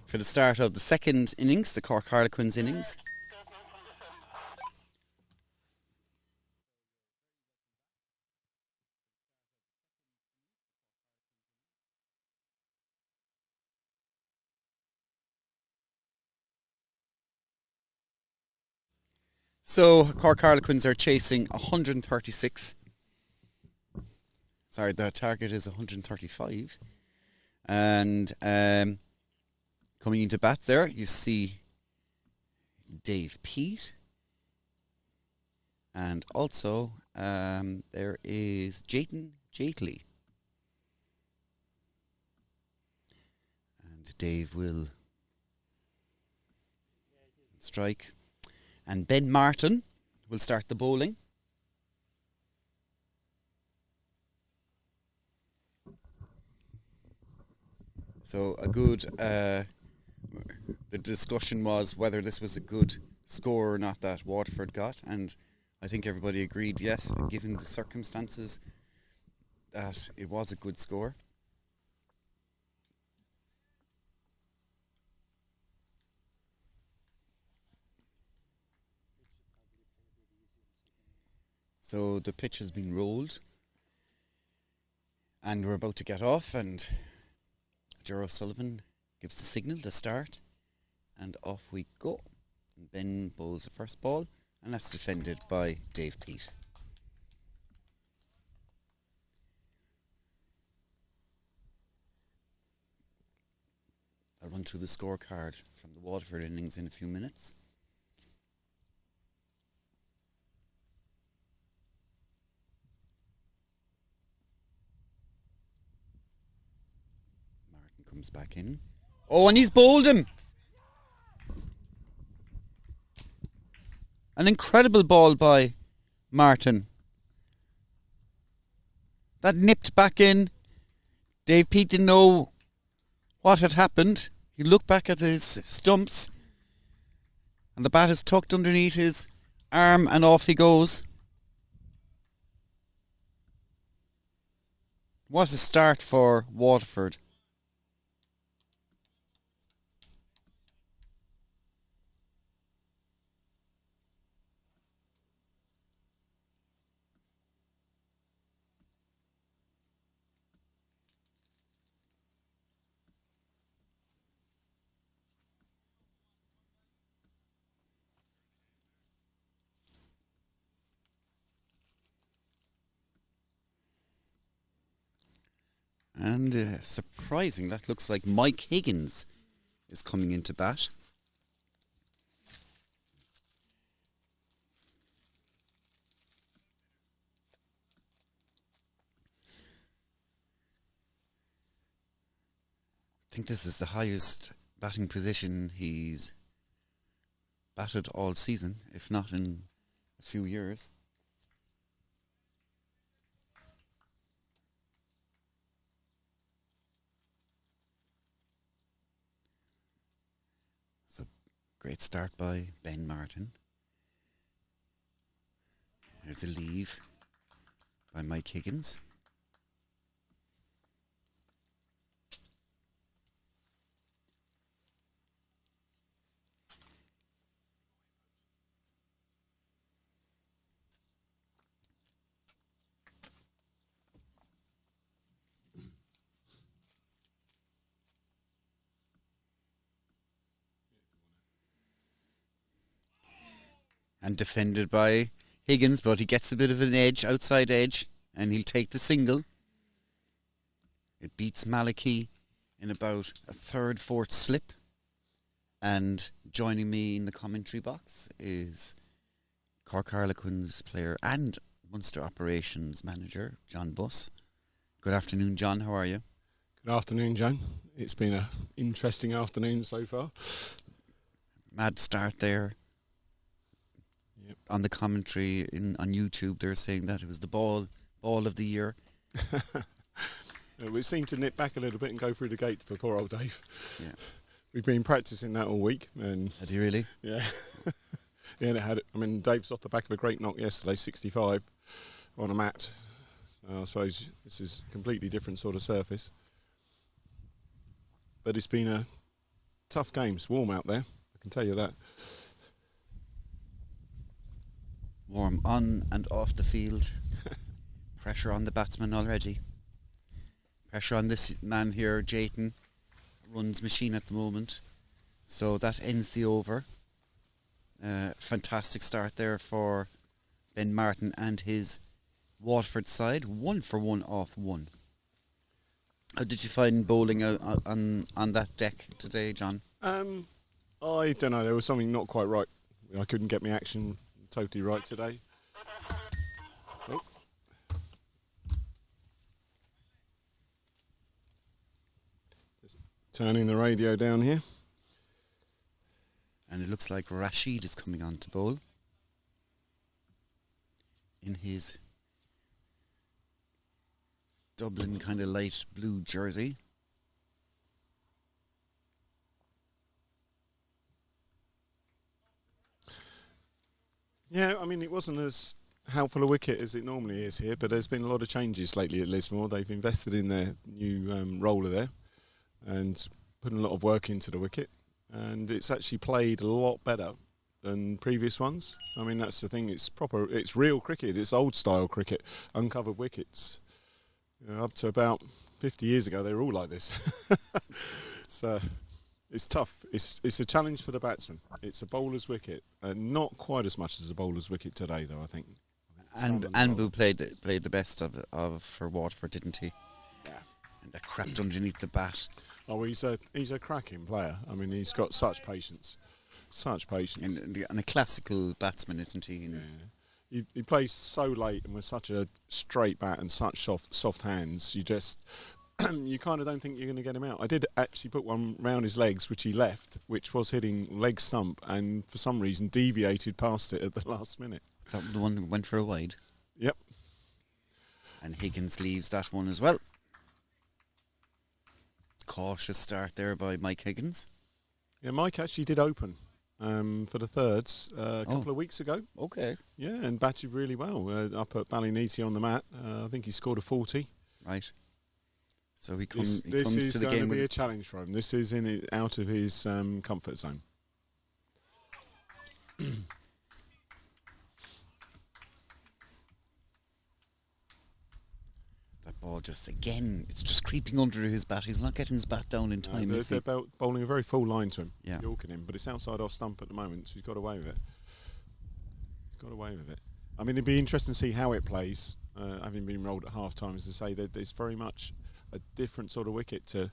for the start of the second innings, the Cork Harlequins innings. So Cork Harlequins are chasing 136. Sorry, the target is 135. And coming into bat there, you see Dave Peat. And also there is Jayton Jaitley. And Dave will strike. And Ben Martin will start the bowling. So a good, the discussion was whether this was a good score or not that Waterford got, and I think everybody agreed yes, given the circumstances, that it was a good score. So the pitch has been rolled, and we're about to get off, and Ger O'Sullivan gives the signal to start, and off we go. And Ben bowls the first ball, and that's defended by Dave Peat. I'll run through the scorecard from the Waterford innings in a few minutes. Comes back in. Oh, and he's bowled him. An incredible ball by Martin. That nipped back in. Dave Peat didn't know what had happened. He looked back at his stumps, and the bat is tucked underneath his arm, and off he goes. What a start for Waterford. And surprising, that looks like Mike Higgins is coming into bat. I think this is the highest batting position he's batted all season, if not in a few years. So, great start by Ben Martin. There's a leave by Mike Higgins. And defended by Higgins, but he gets a bit of an edge, outside edge, and he'll take the single. It beats Malachy in about a third, fourth slip. And joining me in the commentary box is Cork Harlequins player and Munster Operations Manager, John Buss. Good afternoon, John. How are you? Good afternoon, John. It's been an interesting afternoon so far. Mad start there. Yep. On the commentary on YouTube, they're saying that it was the ball of the year. We seemed to nip back a little bit and go through the gate for poor old Dave. Yeah. We've been practicing that all week. And had you really? Yeah. Yeah, Dave's off the back of a great knock yesterday, 65, on a mat. So I suppose this is a completely different sort of surface. but it's been a tough game. It's warm out there, I can tell you that. Warm on and off the field. Pressure on the batsman already. Pressure on this man here, Jayton. Runs machine at the moment. So that ends the over. Fantastic start there for Ben Martin and his Waterford side. 1 for 1 off 1. How did you find bowling on that deck today, John? I don't know. There was something not quite right. I couldn't get my action totally right today. Oh. Just turning the radio down here. And it looks like Rashid is coming on to bowl in his Dublin kind of light blue jersey. Yeah, I mean, it wasn't as helpful a wicket as it normally is here, but there's been a lot of changes lately at Lismore. They've invested in their new roller there and put a lot of work into the wicket, and it's actually played a lot better than previous ones. I mean, that's the thing. It's proper. It's real cricket. It's old style cricket, uncovered wickets. You know, up to about 50 years ago, they were all like this. So it's tough. It's a challenge for the batsman. It's a bowler's wicket, not quite as much as a bowler's wicket today, though. I think. And Anbu played the best of for Waterford, didn't he? Yeah. And that crapped underneath the bat. Oh, well, he's a cracking player. I mean, he's got such patience. And a classical batsman, isn't he? Yeah. He plays so late and with such a straight bat and such soft hands. You just you kind of don't think you're going to get him out. I did actually put one round his legs, which he left, which was hitting leg stump, and for some reason deviated past it at the last minute. That the one that went for a wide. Yep. And Higgins leaves that one as well. Cautious start there by Mike Higgins. Yeah, Mike actually did open for the thirds a couple of weeks ago. Okay. Yeah, and batted really well up at Ballyneety on the mat. I think he scored a 40. Right. So he comes to the game. This is going to be a challenge for him. This is out of his comfort zone. That ball it's just creeping under his bat. He's not getting his bat down in time. They're bowling a very full line to him. Yeah. Yorking him, but it's outside off stump at the moment, so he's got away with it. I mean, it'd be interesting to see how it plays, having been rolled at half time. As I say, there's very much a different sort of wicket to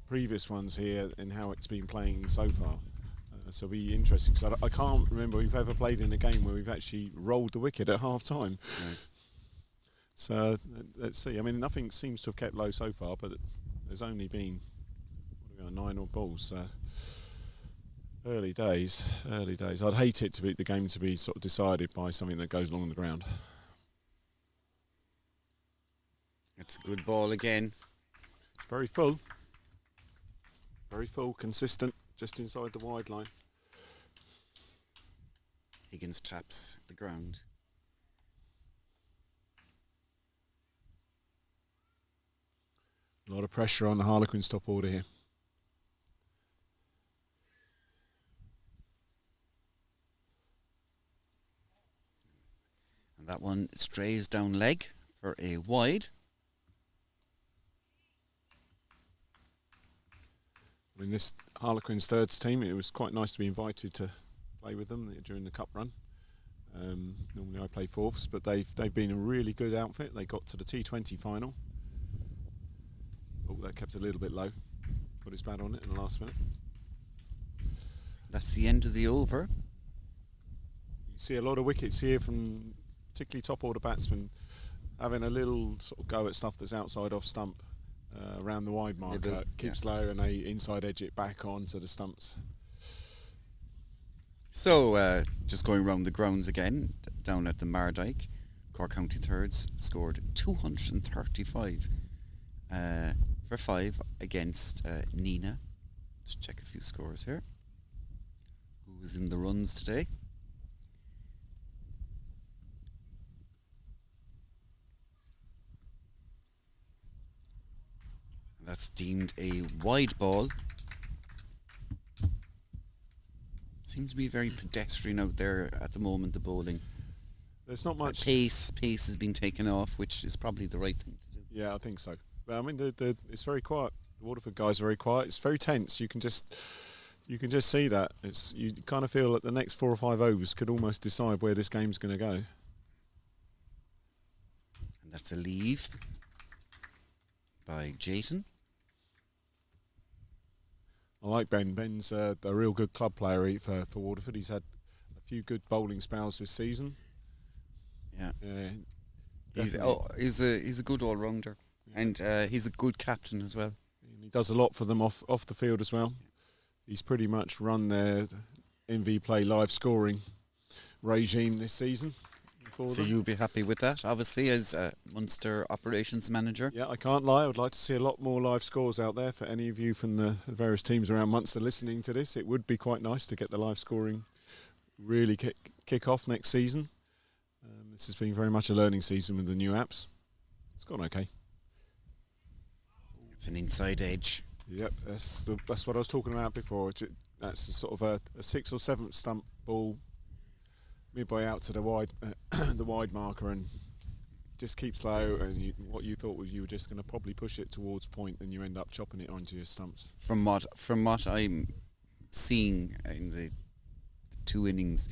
previous ones here and how it's been playing so far. So it'll be interesting. So I can't remember we've ever played in a game where we've actually rolled the wicket at half time. Right. So let's see. I mean, nothing seems to have kept low so far, but there's only been 9 odd balls. So early days. I'd hate it the game to be sort of decided by something that goes along the ground. It's a good ball again. It's very full, consistent, just inside the wide line. Higgins taps the ground. A lot of pressure on the Harlequins top order here. And that one strays down leg for a wide. I mean, this Harlequins thirds team, it was quite nice to be invited to play with them during the cup run. Normally I play fourths, but they've been a really good outfit. They got to the T20 final. Oh, that kept a little bit low. Put his bat on it in the last minute. That's the end of the over. You see a lot of wickets here from particularly top order batsmen having a little sort of go at stuff that's outside off stump around the wide marker. Keeps low and they inside edge it back onto the stumps. So just going around the grounds again, down at the Mardyke, Cork County Thirds scored 235 for 5 against Nina. Let's check a few scores here. Who was in the runs today? That's deemed a wide ball. Seems to be very pedestrian out there at the moment, the bowling. There's not much pace has been taken off, which is probably the right thing to do. Yeah, I think so. But I mean, it's very quiet. The Waterford guys are very quiet. It's very tense. You can just see that. You kind of feel that the next 4 or 5 overs could almost decide where this game's going to go. And that's a leave by Jayton. I like Ben. Ben's a real good club player for Waterford. He's had a few good bowling spells this season. Yeah. He's He's a good all-rounder. Yeah. And he's a good captain as well. And he does a lot for them off the field as well. He's pretty much run their MV Play live scoring regime this season. So you'll be happy with that, obviously, as Munster operations manager? Yeah, I can't lie. I would like to see a lot more live scores out there for any of you from the various teams around Munster listening to this. It would be quite nice to get the live scoring really kick off next season. This has been very much a learning season with the new apps. It's gone okay. It's an inside edge. Yep, that's what I was talking about before. That's a sort of a 6th or 7th stump ball, midway out to the wide the wide marker, and just keep slow. And what you thought was you were just going to probably push it towards point, and you end up chopping it onto your stumps. From what I'm seeing in the 2 innings,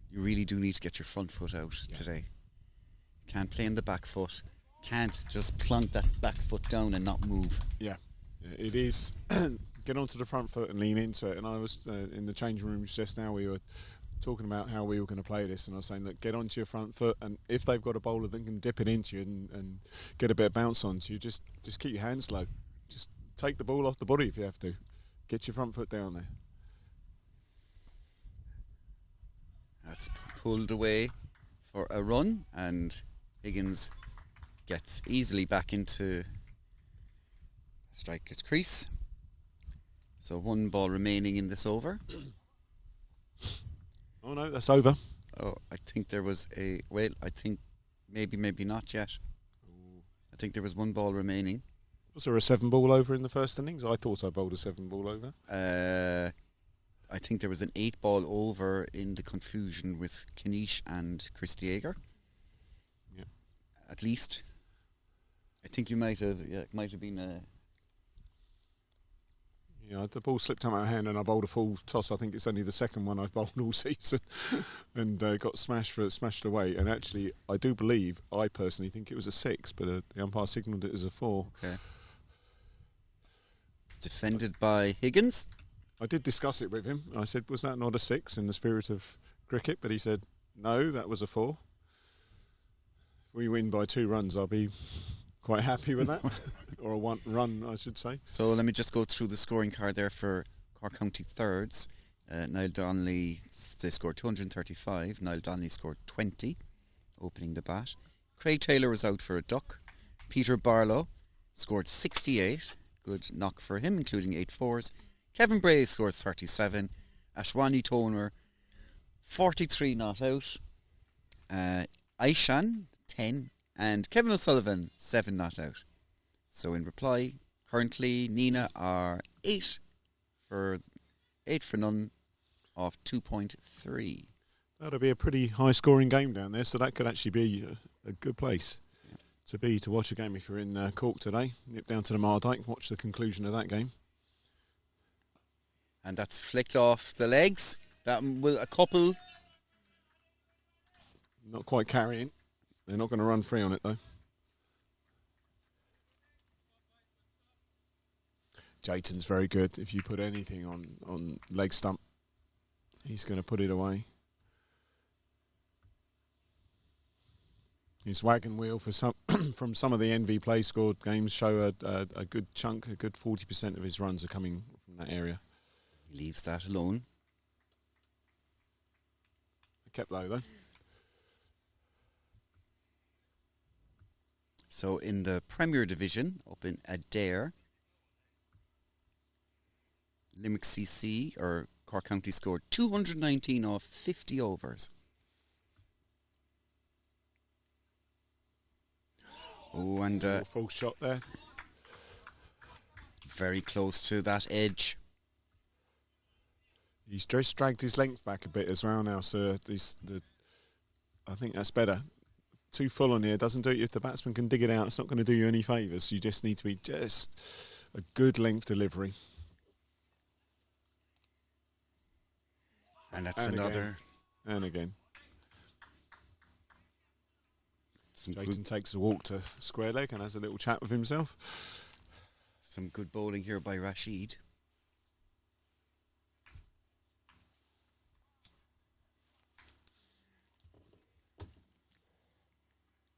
you really do need to get your front foot out today. Can't play in the back foot. Can't just plunk that back foot down and not move. Yeah, it is. Get onto the front foot and lean into it. And I was in the changing rooms just now. We were talking about how we were going to play this, and I was saying, look, get onto your front foot, and if they've got a bowler that can dip it into you and get a bit of bounce onto you, just keep your hands low. Just take the ball off the body if you have to. Get your front foot down there. That's pulled away for a run, and Higgins gets easily back into striker's crease. So 1 ball remaining in this over. Oh no, that's over. Oh, I think there was I think maybe not yet. Ooh. I think there was 1 ball remaining. Was there a 7 ball over in the first innings? I thought I bowled a 7 ball over. I think there was an 8 ball over in the confusion with Kanish and Chris Dieger. Yeah. At least. I think you might have been a... Yeah, the ball slipped out of my hand and I bowled a full toss. I think it's only the second one I've bowled all season, and got smashed away. And actually, I personally think it was a 6, but the umpire signalled it as a 4. Okay. It's defended by Higgins. I did discuss it with him. I said, was that not a 6 in the spirit of cricket? But he said, no, that was a 4. If we win by 2 runs, I'll be quite happy with that. Or a 1 run, I should say. So let me just go through the scoring card there for Cork County thirds. Niall Donnelly, they scored 235. Niall Donnelly scored 20, opening the bat. Craig Taylor was out for a duck. Peter Barlow scored 68. Good knock for him, including 8 fours. Kevin Bray scored 37. Ashwani Toner, 43 not out. Aishan, 10. And Kevin O'Sullivan, 7 not out. So in reply, currently Nina are 8 for none of 2.3. That'll be a pretty high scoring game down there, so that could actually be a good place to watch a game if you're in Cork today. Nip down to the Mardyke, watch the conclusion of that game. And that's flicked off the legs. That will a couple. Not quite carrying. They're not going to run free on it though. Jayton's very good. If you put anything on leg stump, he's going to put it away. His wagon wheel for from some of the NV Play scored games show a good chunk, a good 40% of his runs are coming from that area. He leaves that alone. Kept low though. So in the Premier Division, up in Adair, Limerick CC or Cork County scored 219 off 50 overs. Oh, and full shot there. very close to that edge. He's just dragged his length back a bit as well now, so I think that's better. Too full on here doesn't do it. If the batsman can dig it out, it's not going to do you any favours. You just need to be just a good length delivery. And that's another. And again. Jayton takes a walk to square leg and has a little chat with himself. Some good bowling here by Rashid.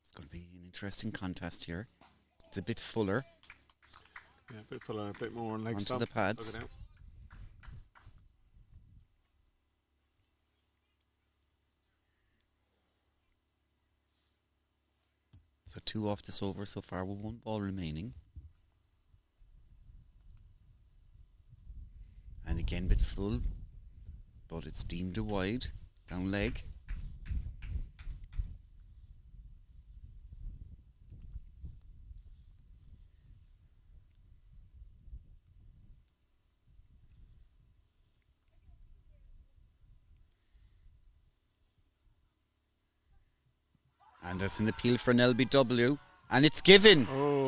It's going to be an interesting contest here. It's a bit fuller. Yeah, a bit fuller, a bit more on leg onto stump. the pads. So 2 off this over so far with 1 ball remaining. And again, bit full, but it's deemed a wide, down leg. And there's an appeal for an LBW, and it's given. Oh.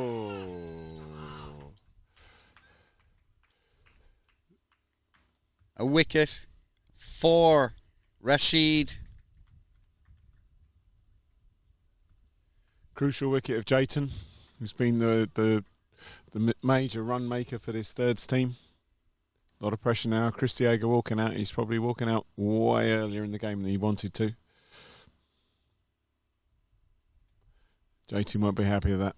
A wicket for Rashid. Crucial wicket of Jayton, who's been the major run maker for this thirds team. A lot of pressure now. Chris Diego walking out. He's probably walking out way earlier in the game than he wanted to. JT won't be happy with that.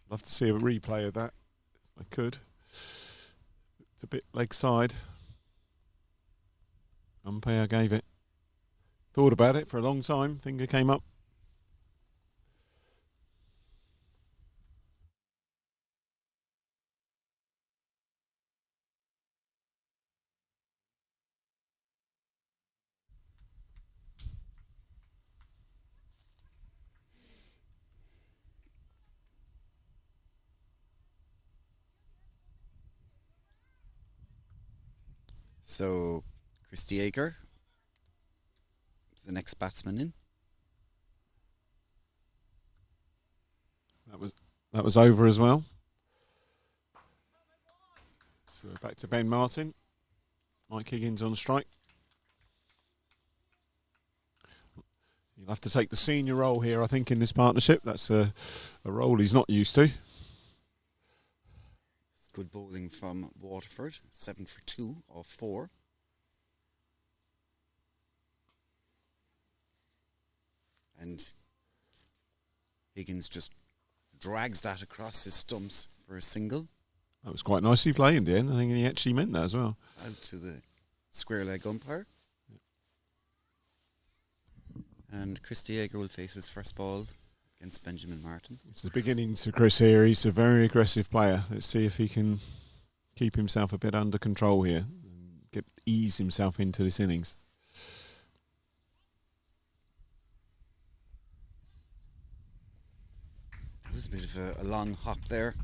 Love to see a replay of that, if I could. It's a bit leg side. Umpire gave it. Thought about it for a long time. Finger came up. So, Chris Diego is the next batsman in. That was over as well. So we're back to Ben Martin. Mike Higgins on strike. He'll have to take the senior role here, I think, in this partnership. That's a role he's not used to. Good bowling from Waterford, 7 for 2 of 4. And Higgins just drags that across his stumps for a single. That was quite nicely played in the end. I think he actually meant that as well. Out to the square leg umpire. And Chris Diego will face his first ball against Benjamin Martin. It's the beginning to Chris here. He's a very aggressive player. Let's see if he can keep himself a bit under control here and ease himself into this innings. It was a bit of a long hop there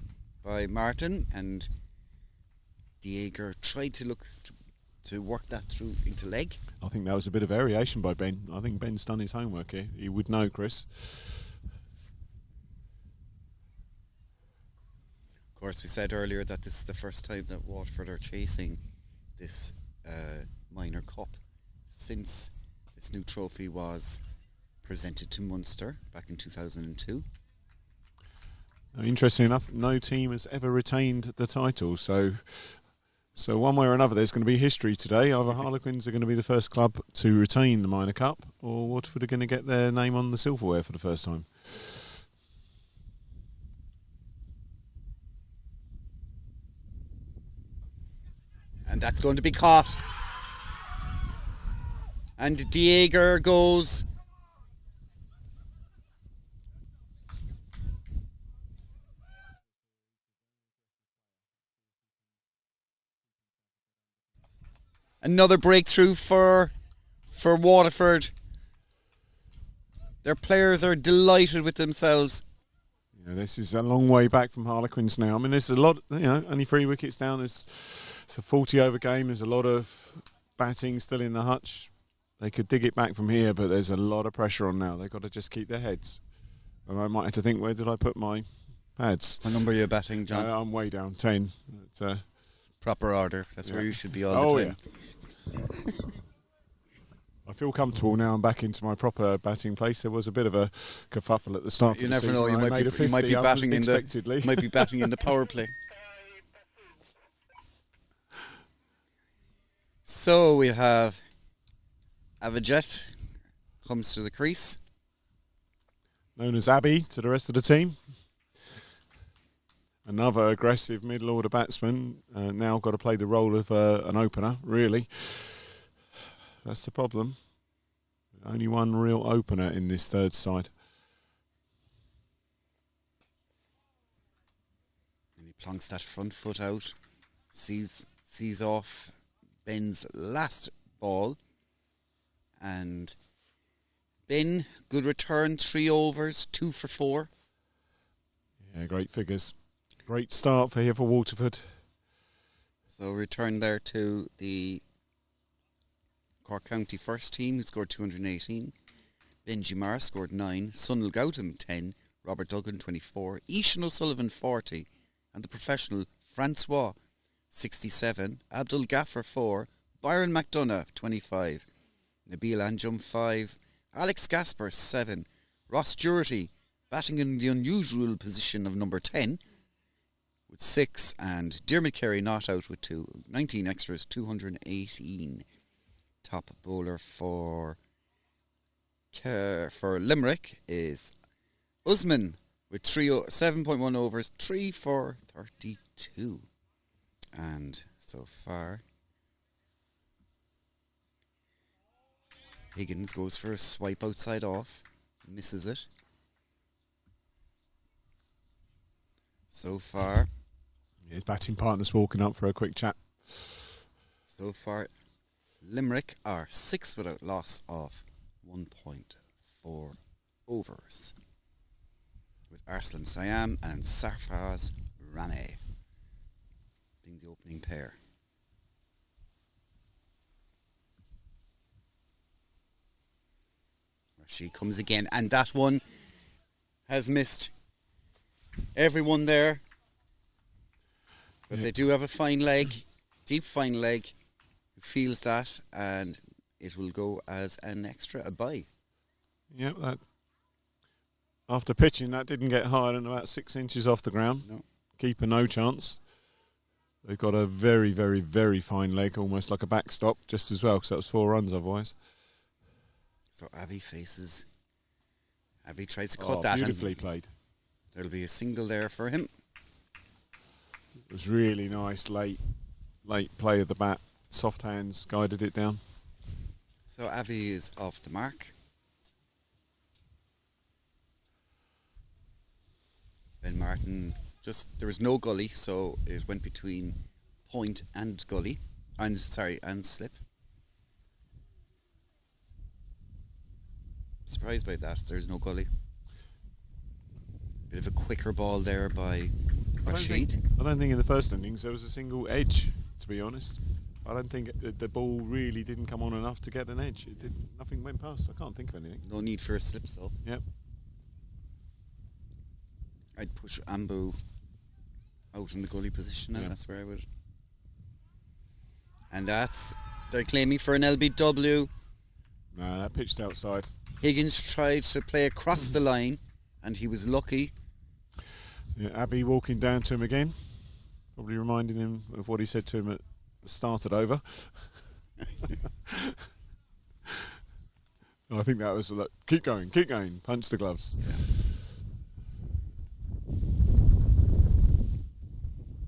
by Martin, and Diego tried to look to work that through into leg. I think that was a bit of variation by Ben. I think Ben's done his homework here. He would know, Chris. Of course, we said earlier that this is the first time that Waterford are chasing this minor cup since this new trophy was presented to Munster back in 2002. Now, interesting enough, no team has ever retained the title, so one way or another there's going to be history today. Either Harlequins are going to be the first club to retain the minor cup, or Waterford are going to get their name on the silverware for the first time. And that's going to be caught. And Diego goes. Another breakthrough for Waterford. Their players are delighted with themselves. This is a long way back from Harlequins now. I mean, there's a lot, only 3 wickets down. It's a 40-over game. There's a lot of batting still in the hutch. They could dig it back from here, but there's a lot of pressure on now. They've got to just keep their heads. And I might have to think, where did I put my pads? What number are you batting, John? I'm way down, 10. Proper order. That's where you should be all the time. Yeah. I feel comfortable now. I'm back into my proper batting place. There was a bit of a kerfuffle at the start. You of the never season. know. You might be batting in the power play. So we have Avijit comes to the crease, known as Abby to the rest of the team. Another aggressive middle order batsman. Now got to play the role of an opener. Really. That's the problem. Only one real opener in this third side. And he plonks that front foot out, sees off Ben's last ball. And Ben, good return, 3 overs, 2 for 4. Yeah, great figures. Great start for Waterford. So return there to the Cork County first team, who scored 218. Benji Marr scored 9. Sunil Gautam 10. Robert Duggan 24. Ishan O'Sullivan 40. And the professional Francois 67. Abdul Gaffer 4. Byron McDonough 25. Nabil Anjum 5. Alex Gasper 7. Ross Jurity batting in the unusual position of number 10 with 6. And Diarmuid Carey not out with 2. 19 extras, 218. Top bowler for Limerick is Usman with 7.1 overs, 3 for 32. And so far, Higgins goes for a swipe outside off, misses it. So far, his batting partner's walking up for a quick chat. So far, Limerick are 6 without loss of 1.4 overs, with Arslan Siam and Sarfraz Rane being the opening pair. There she comes again, and that one has missed everyone there, but they do have a fine leg, deep fine leg. Feels that, and it will go as an extra, a bye. Yep, that after pitching, that didn't get higher than about 6 inches off the ground. No. Keeper no chance. They've got a very, very, very fine leg, almost like a backstop, just as well, because that was 4 runs otherwise. So Avi tries to cut that. Beautifully played. There'll be a single there for him. It was really nice late play of the bat. Soft hands guided it down. So Avi is off the mark. Ben Martin, there was no gully, so it went between point and gully. And slip. Surprised by that, there's no gully. Bit of a quicker ball there by Rashid. I don't think in the first innings there was a single edge, to be honest. I don't think the ball really didn't come on enough to get an edge. Nothing went past. I can't think of anything. No need for a slip, so. Yep. I'd push Ambu out in the gully position, and that's where I would. And they're claiming for an LBW. No, that pitched outside. Higgins tried to play across the line, and he was lucky. Yeah, Abbey walking down to him again, probably reminding him of what he said to him at the start at over. I think that was like, keep going, punch the gloves. Yeah.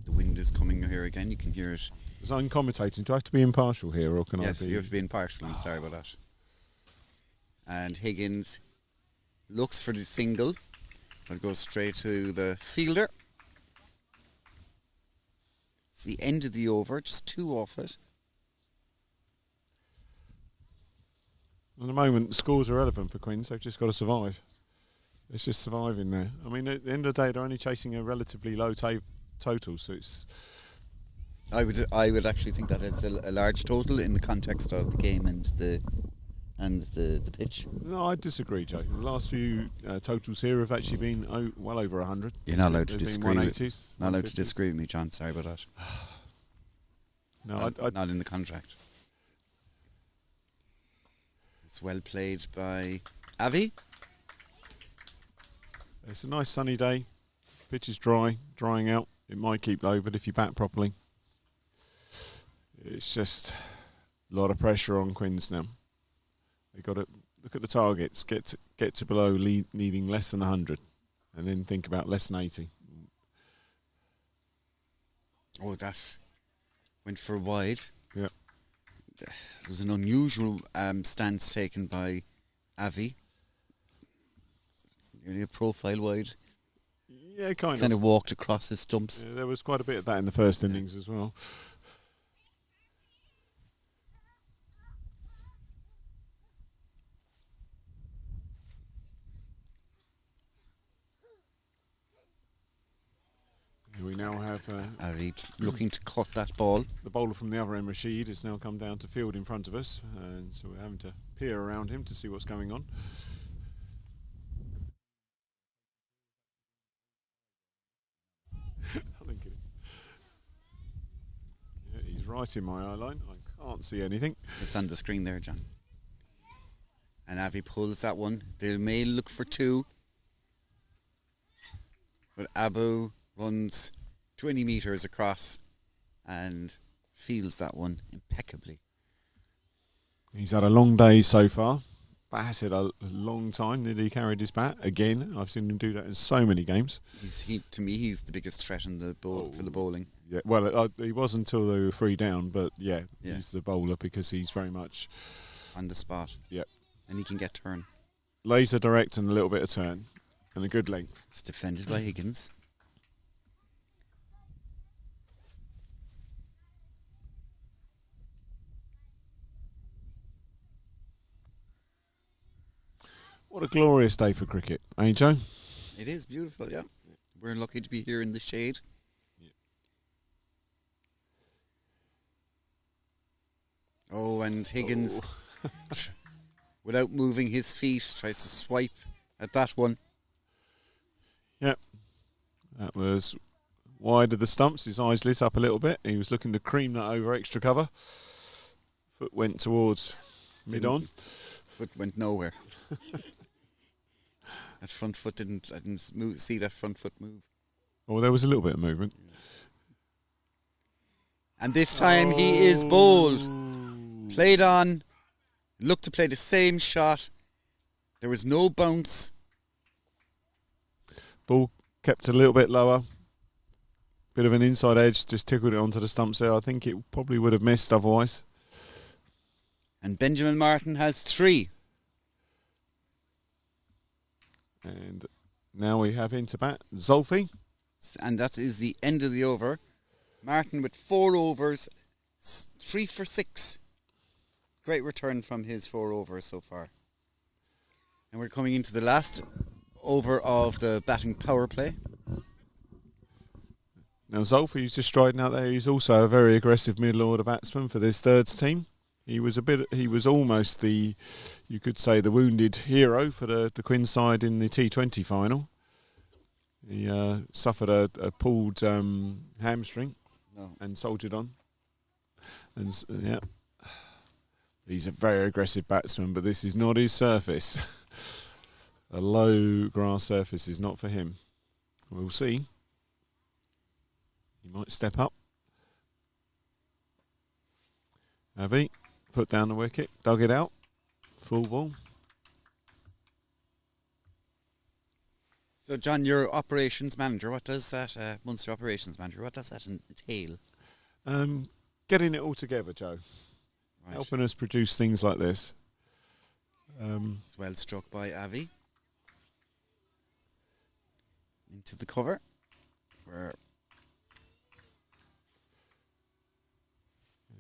The wind is coming here again, you can hear it. As I'm commentating, do I have to be impartial here, or can I be? Yes, you have to be impartial, I'm sorry about that. And Higgins looks for the single, but goes straight to the fielder. It's the end of the over, just 2 off it. At the moment, the scores are relevant for Quins. They've just got to survive. It's just surviving there. I mean, at the end of the day, they're only chasing a relatively low total, so it's. I would actually think that it's a large total in the context of the game and the pitch. No, I disagree, Joe. The last few totals here have actually been well over 100. You're not allowed to There's disagree. been 180s, Not allowed to 150s. disagree with me, John. Sorry about that. No, Not in the contract. It's well played by Avi. it's a nice sunny day. Pitch is drying out. It might keep low, but if you bat properly, it's just a lot of pressure on Quins now. They've got to look at the targets, get to below needing less than 100, and then think about less than 80. Oh, that went for a wide. Yeah. It was an unusual stance taken by Avi. Nearly a profile wide. Yeah, kind Kind of. of walked across his stumps. Yeah, there was quite a bit of that in the first innings as well. We now have Avi looking to cut that ball. the bowler from the other end, Rashid, has now come down to field in front of us, and so we're having to peer around him to see what's going on. I think he's right in my eye line. I can't see anything. It's on the screen there, John. And Avi pulls that one. They may look for two. But Abu runs 20 metres across and fields that one impeccably. He's had a long day so far. Batted a long time. Nearly carried his bat again. I've seen him do that in so many games. To me, he's the biggest threat in the for the bowling. Yeah, well, he was until they were 3 down, but yeah, Yeah. he's the bowler because he's very much On the spot. Yep. And he can get turn. laser direct and a little bit of turn and a good length. It's defended by Higgins. What a glorious day for cricket, eh, Joe? It is beautiful, yeah. We're lucky to be here in the shade. Oh, and Higgins, without moving his feet, tries to swipe at that one. Yep. That was wide of the stumps. His eyes lit up a little bit. He was looking to cream that over extra cover. Foot went towards mid-on. Foot went nowhere. That front foot I didn't see that front foot move. Oh, there was a little bit of movement. And this time he is bowled. Played on. Looked to play the same shot. There was no bounce. Ball kept a little bit lower. Bit of an inside edge, just tickled it onto the stumps there. I think it probably would have missed otherwise. And Benjamin Martin has 3. And now we have into bat Zolfi. And that is the end of the over. Martin with 4 overs, 3 for 6. Great return from his 4 overs so far. And we're coming into the last over of the batting power play. Now Zolfi's just striding out there. He's also a very aggressive middle order batsman for this thirds team. He was almost you could say, the wounded hero for the Quinn side in the T20 final. He suffered a pulled hamstring and soldiered on. And yeah, he's a very aggressive batsman, but this is not his surface. A low grass surface is not for him. We'll see. He might step up. Avi, foot down the wicket, dug it out, full ball. So, John, your operations manager, what does that, Munster operations manager, what does that entail? Getting it all together, Joe. Right. Helping us produce things like this. It's well struck by Avi. Into the cover. Where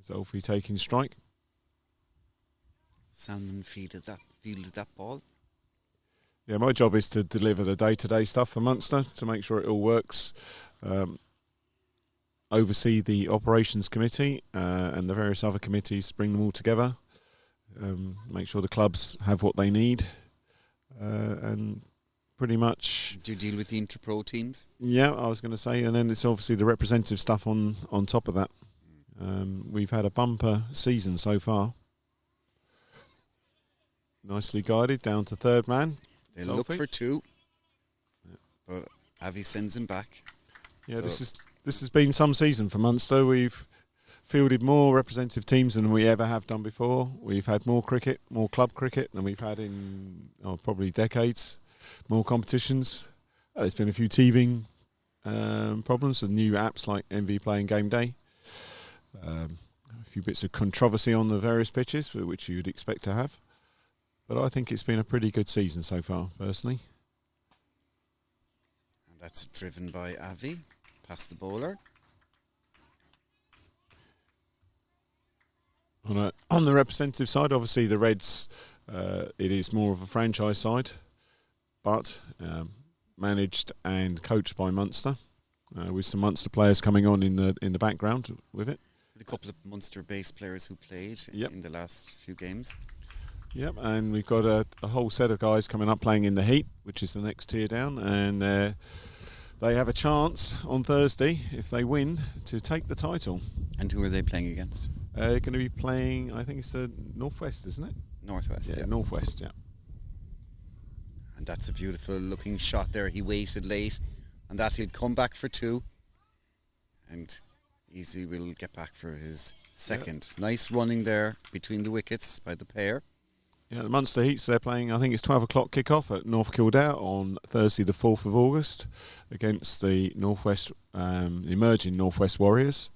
Zolfi taking strike. Salmon fielded that ball. Yeah, my job is to deliver the day-to-day stuff for Munster, to make sure it all works, oversee the operations committee and the various other committees, bring them all together, make sure the clubs have what they need, and pretty much... Do you deal with the inter-pro teams? Yeah, I was going to say, and then it's obviously the representative stuff on top of that. We've had a bumper season so far. Nicely guided down to third man. They look for two, but Avi sends him back. Yeah, so this has been some season for Munster. We've fielded more representative teams than we ever have done before. We've had more cricket, more club cricket than we've had in probably decades. More competitions. There's been a few teething problems with new apps like MV Play and Game Day. A few bits of controversy on the various pitches, which you'd expect to have. But I think it's been a pretty good season so far, personally. And that's driven by Avi, past the bowler. On the representative side, obviously the Reds, it is more of a franchise side, but managed and coached by Munster, with some Munster players coming on in the background with it. A couple of Munster-based players who played in the last few games. Yep, and we've got a whole set of guys coming up playing in the Heat, which is the next tier down, and they have a chance on Thursday, if they win, to take the title. And who are they playing against? They're going to be playing, I think it's the Northwest, isn't it? Northwest, yeah. Northwest, yeah. And that's a beautiful looking shot there. He waited late, and that he'll come back for two, and Easy will get back for his second. Yeah. Nice running there between the wickets by the pair. Yeah, the Munster Heats, they're playing, I think it's 12 o'clock kick-off at North Kildare on Thursday the 4th of August against the emerging Northwest Warriors.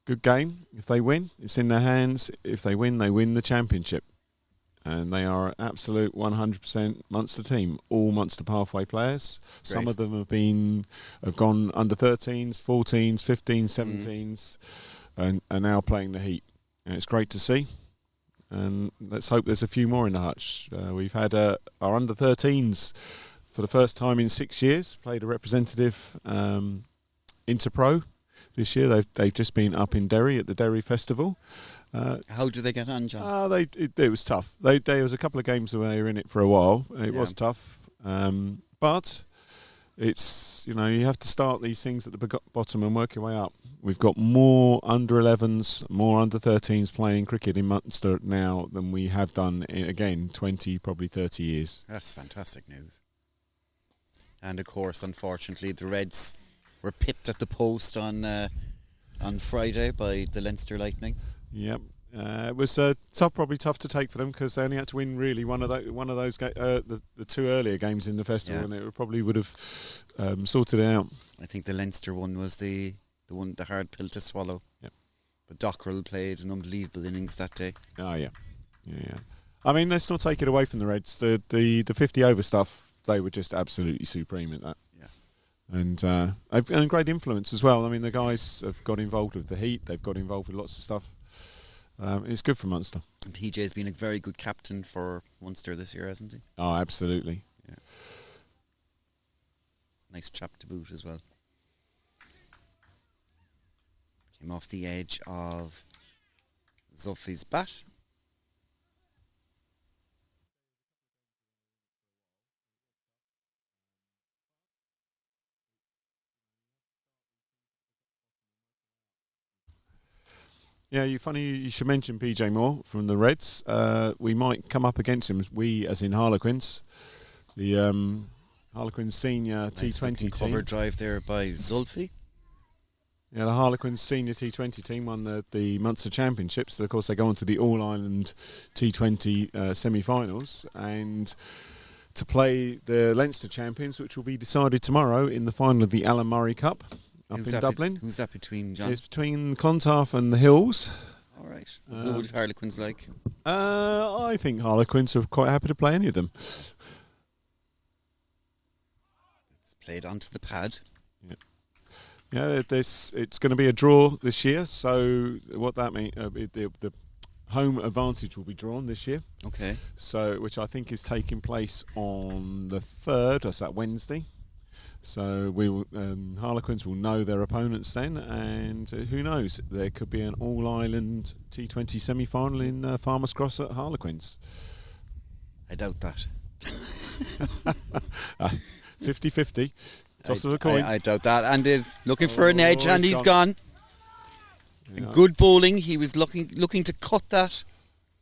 Good game. If they win, it's in their hands. If they win the championship. And they are an absolute 100% Munster team. All Munster pathway players. Great. Some of them have gone under 13s, 14s, 15s, 17s, and are now playing the Heat. And it's great to see. And let's hope there's a few more in the hutch. We've had our under 13s for the first time in 6 years. Played a representative Interpro this year. They've just been up in Derry at the Derry Festival. How did they get on, John? It was tough. There was a couple of games where they were in it for a while. It was tough, but it's you have to start these things at the bottom and work your way up. We've got more under 11s, more under 13s playing cricket in Munster now than we have done in 20, probably 30 years. That's fantastic news. And of course, unfortunately, the Reds were pipped at the post on Friday by the Leinster Lightning. Yep, it was probably tough to take for them because they only had to win really one of those the two earlier games in the festival, and it probably would have sorted it out. I think the Leinster one was the hard pill to swallow. Yep. But Dockrell played an unbelievable innings that day. Oh yeah. I mean, let's not take it away from the Reds. The 50 over stuff, they were just absolutely supreme at that. And and great influence as well. I mean, the guys have got involved with the Heat. They've got involved with lots of stuff. It's good for Munster. And PJ's been a very good captain for Munster this year, hasn't he? Oh, absolutely. Yeah. Nice chap to boot as well. Came off the edge of Zofi's bat. Yeah, you should mention PJ Moore from the Reds. We might come up against him, we as in Harlequins. The Harlequins senior T20 team. Cover drive there by Zulfi. Yeah, the Harlequins senior T20 team won the Munster Championships. So of course, they go on to the All-Ireland T20 semi-finals and to play the Leinster champions, which will be decided tomorrow in the final of the Alan Murray Cup. Up in Dublin. Who's that between, John? It's between Clontarf and the Hills. All right. Who would Harlequins like? I think Harlequins are quite happy to play any of them. It's played onto the pad. Yeah, it's going to be a draw this year. So what that means, home advantage will be drawn this year. Okay. So, which I think is taking place on the 3rd. That's that Wednesday. So we will, Harlequins will know their opponents then, and who knows? There could be an all-Ireland T20 semi-final in Farmers Cross at Harlequins. I doubt that. 50-50. Toss of a coin. I doubt that. And is looking for an edge, and he's gone. Yeah. Good bowling. He was looking to cut that.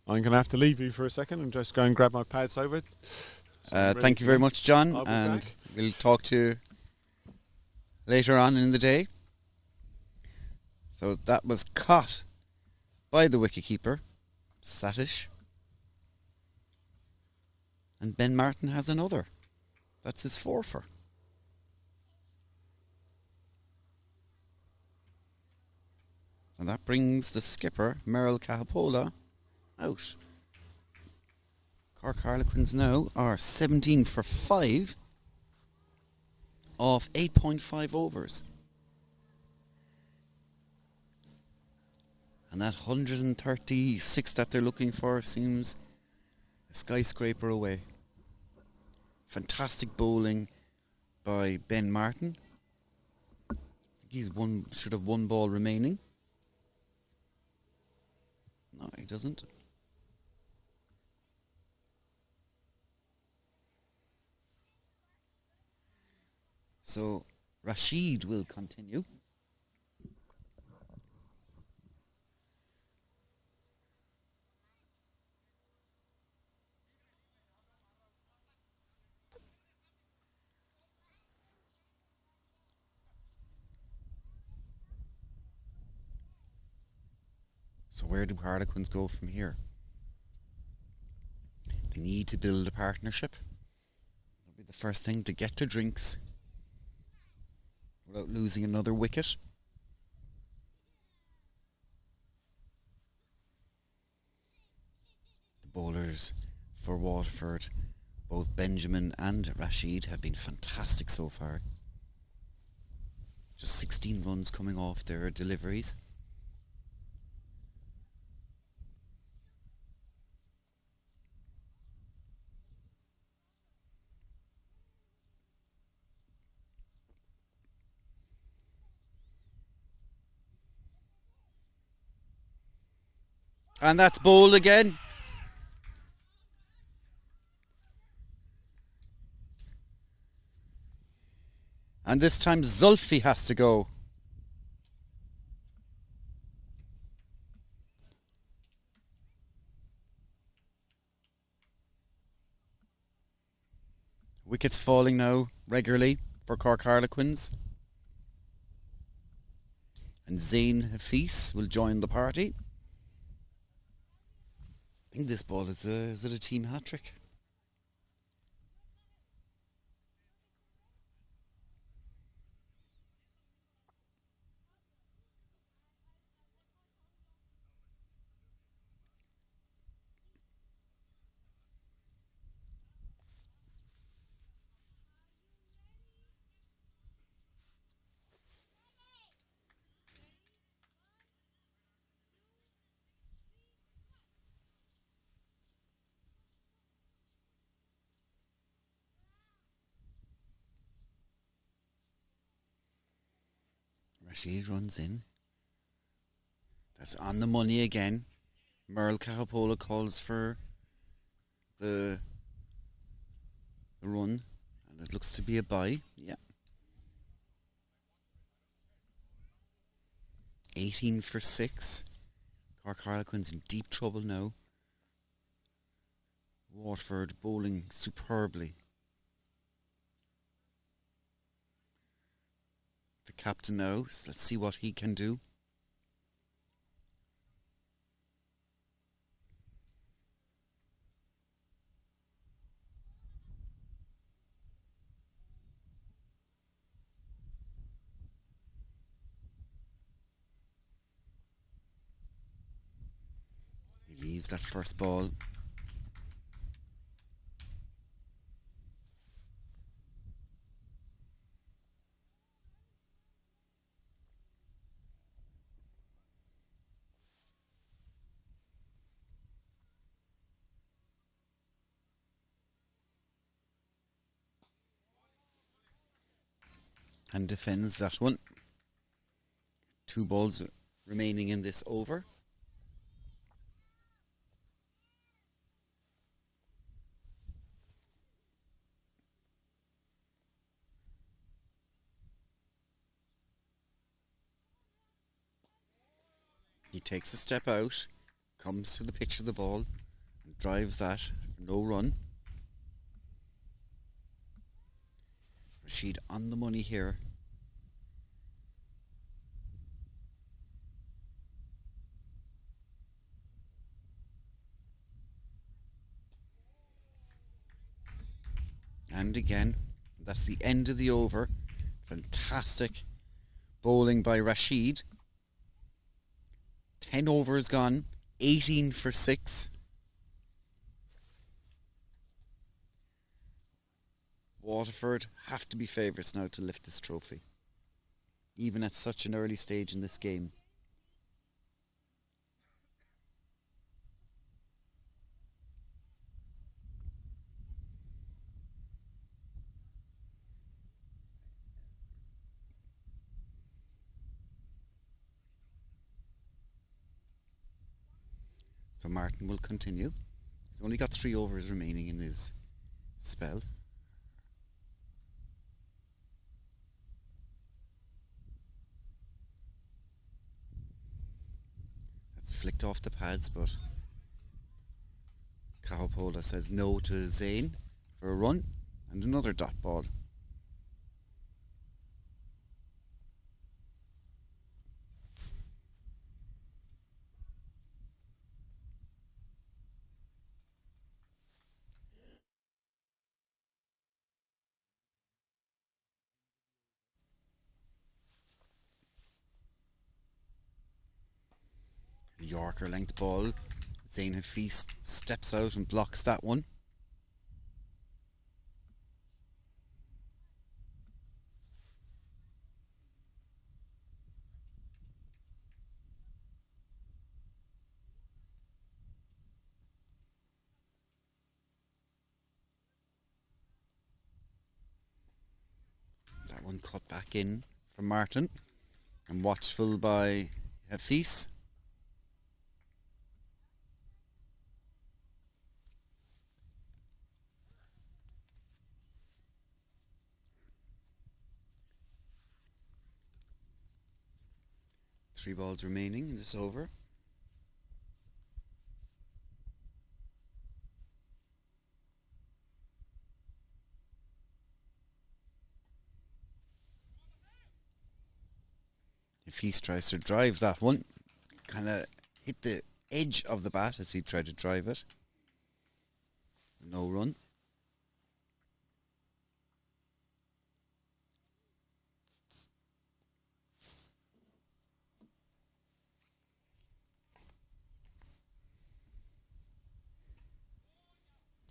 I'm going to have to leave you for a second and just go and grab my pads over. So Thank you very much, John. I'll be And back. we'll talk to you later on in the day. So that was caught by the wicketkeeper, Satish. And Ben Martin has another. That's his fourfer. And that brings the skipper, Merrill Cahapola, out. Cork Harlequins now are 17 for 5 off 8.5 overs. And that 136 that they're looking for seems a skyscraper away. Fantastic bowling by Ben Martin. I think should have one ball remaining. No, he doesn't. So Rashid will continue. So where do Harlequins go from here? They need to build a partnership. That'll be the first thing, to get to drinks without losing another wicket. The bowlers for Waterford, both Benjamin and Rashid, have been fantastic so far. Just 16 runs coming off their deliveries. And that's bowled again. And this time Zulfi has to go. Wickets falling now regularly for Cork Harlequins. And Zain Hafiz will join the party. I think this ball is it a team hat-trick? Rashid runs in. That's on the money again. Merle Cahapola calls for the run, and it looks to be a bye. Yeah. 18 for 6. Cork Harlequins in deep trouble now. Waterford bowling superbly. The captain now, so let's see what he can do. He leaves that first ball. and defends that one. 2 balls remaining in this over. He takes a step out, comes to the pitch of the ball, and drives that for no run. Rashid on the money here. And again, that's the end of the over. Fantastic bowling by Rashid. 10 overs gone, 18 for 6. Waterford have to be favourites now to lift this trophy, even at such an early stage in this game. So Martin will continue. He's only got 3 overs remaining in his spell. That's flicked off the pads, but Kahopola says no to Zane for a run and another dot ball. The Yorker length ball. Zain Hafiz steps out and blocks that one. That one cut back in from Martin and watchful by Hafiz. Three balls remaining in this over. Hafiz tries to drive that one. Kind of hit the edge of the bat as he tried to drive it. No run.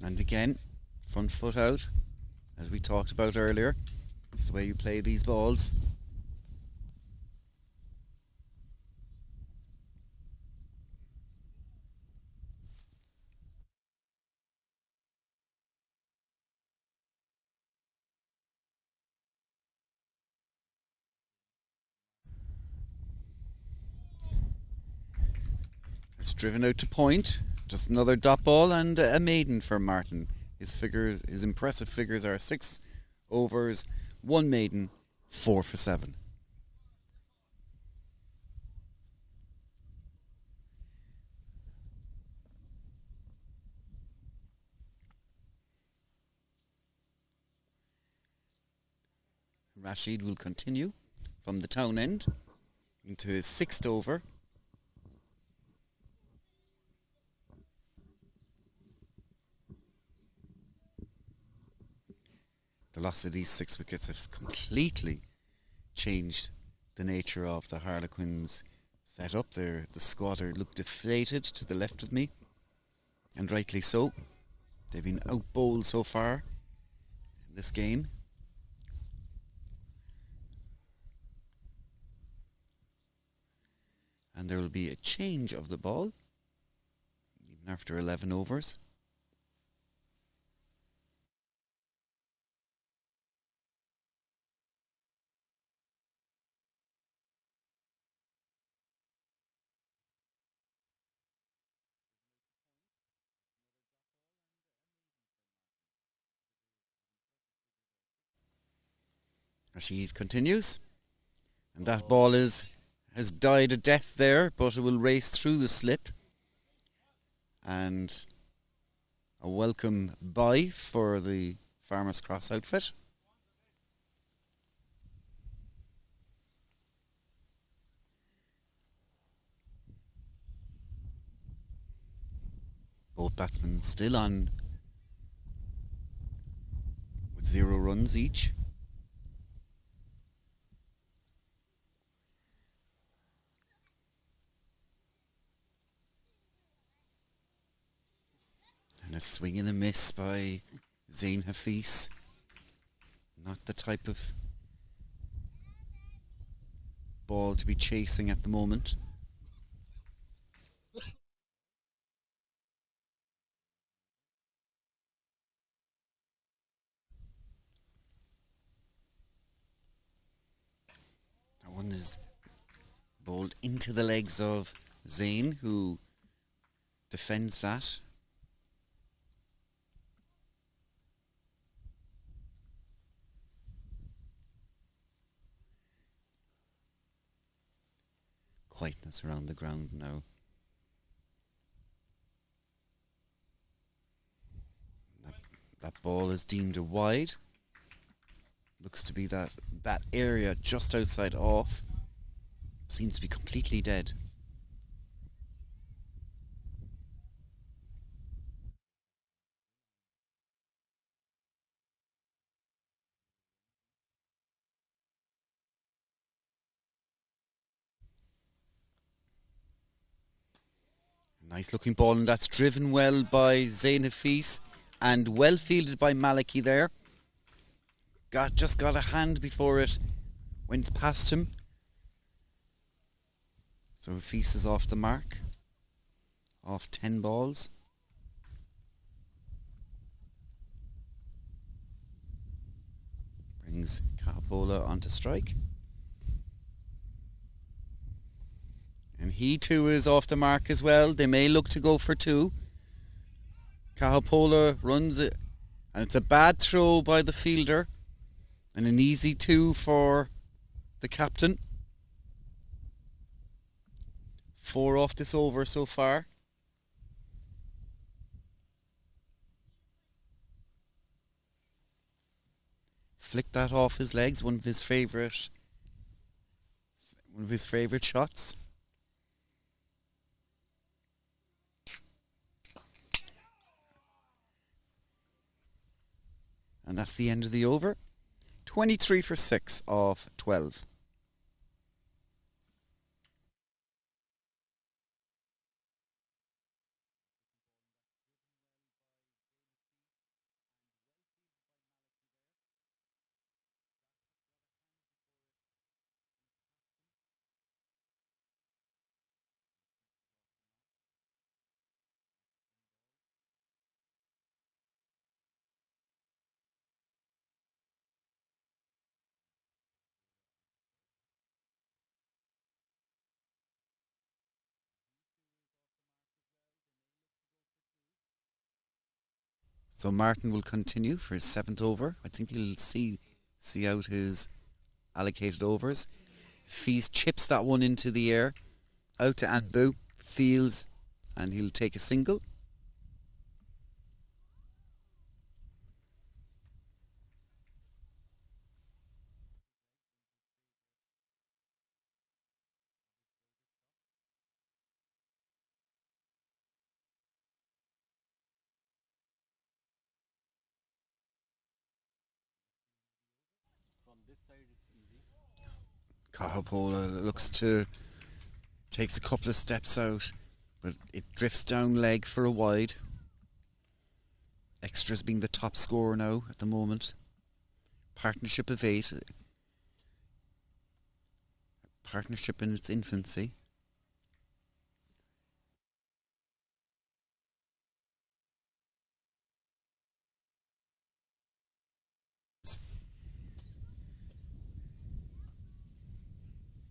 And again, front foot out, as we talked about earlier. It's the way you play these balls. It's driven out to point. Just another dot ball and a maiden for Martin. His impressive figures are 6 overs, 1 maiden, 4 for 7. Rashid will continue from the town end into his 6th over. The loss of these 6 wickets has completely changed the nature of the Harlequins setup. The squatter looked deflated to the left of me, and rightly so. They've been out-bowled so far in this game. And there will be a change of the ball, even after 11 overs. Rashid continues. And that ball has died a death there, but it will race through the slip. And a welcome bye for the Farmers Cross outfit. Both batsmen still on with 0 runs each. And a swing and a miss by Zain Hafiz. Not the type of ball to be chasing at the moment. That one is bowled into the legs of Zain, who defends that. Quietness around the ground now. That ball is deemed a wide. Looks to be that area just outside off. Seems to be completely dead. Nice looking ball, and that's driven well by Zain Hafiz and well fielded by Maliki there. Just got a hand before it went past him. So Hafiz is off the mark. Off 10 balls. Brings Capola onto strike. And he too is off the mark as well. They may look to go for 2. Capola runs it, and it's a bad throw by the fielder. And an easy 2 for the captain. 4 off this over so far. Flicked that off his legs, one of his favourite shots. And that's the end of the over. 23 for 6 off 12. So Martin will continue for his 7th over. I think he'll see out his allocated overs. Fees chips that one into the air. Out to Anbu. Fields, and he'll take a single. Capola looks to takes a couple of steps out, but it drifts down leg for a wide. Extras being the top scorer now at the moment. Partnership of 8. Partnership in its infancy.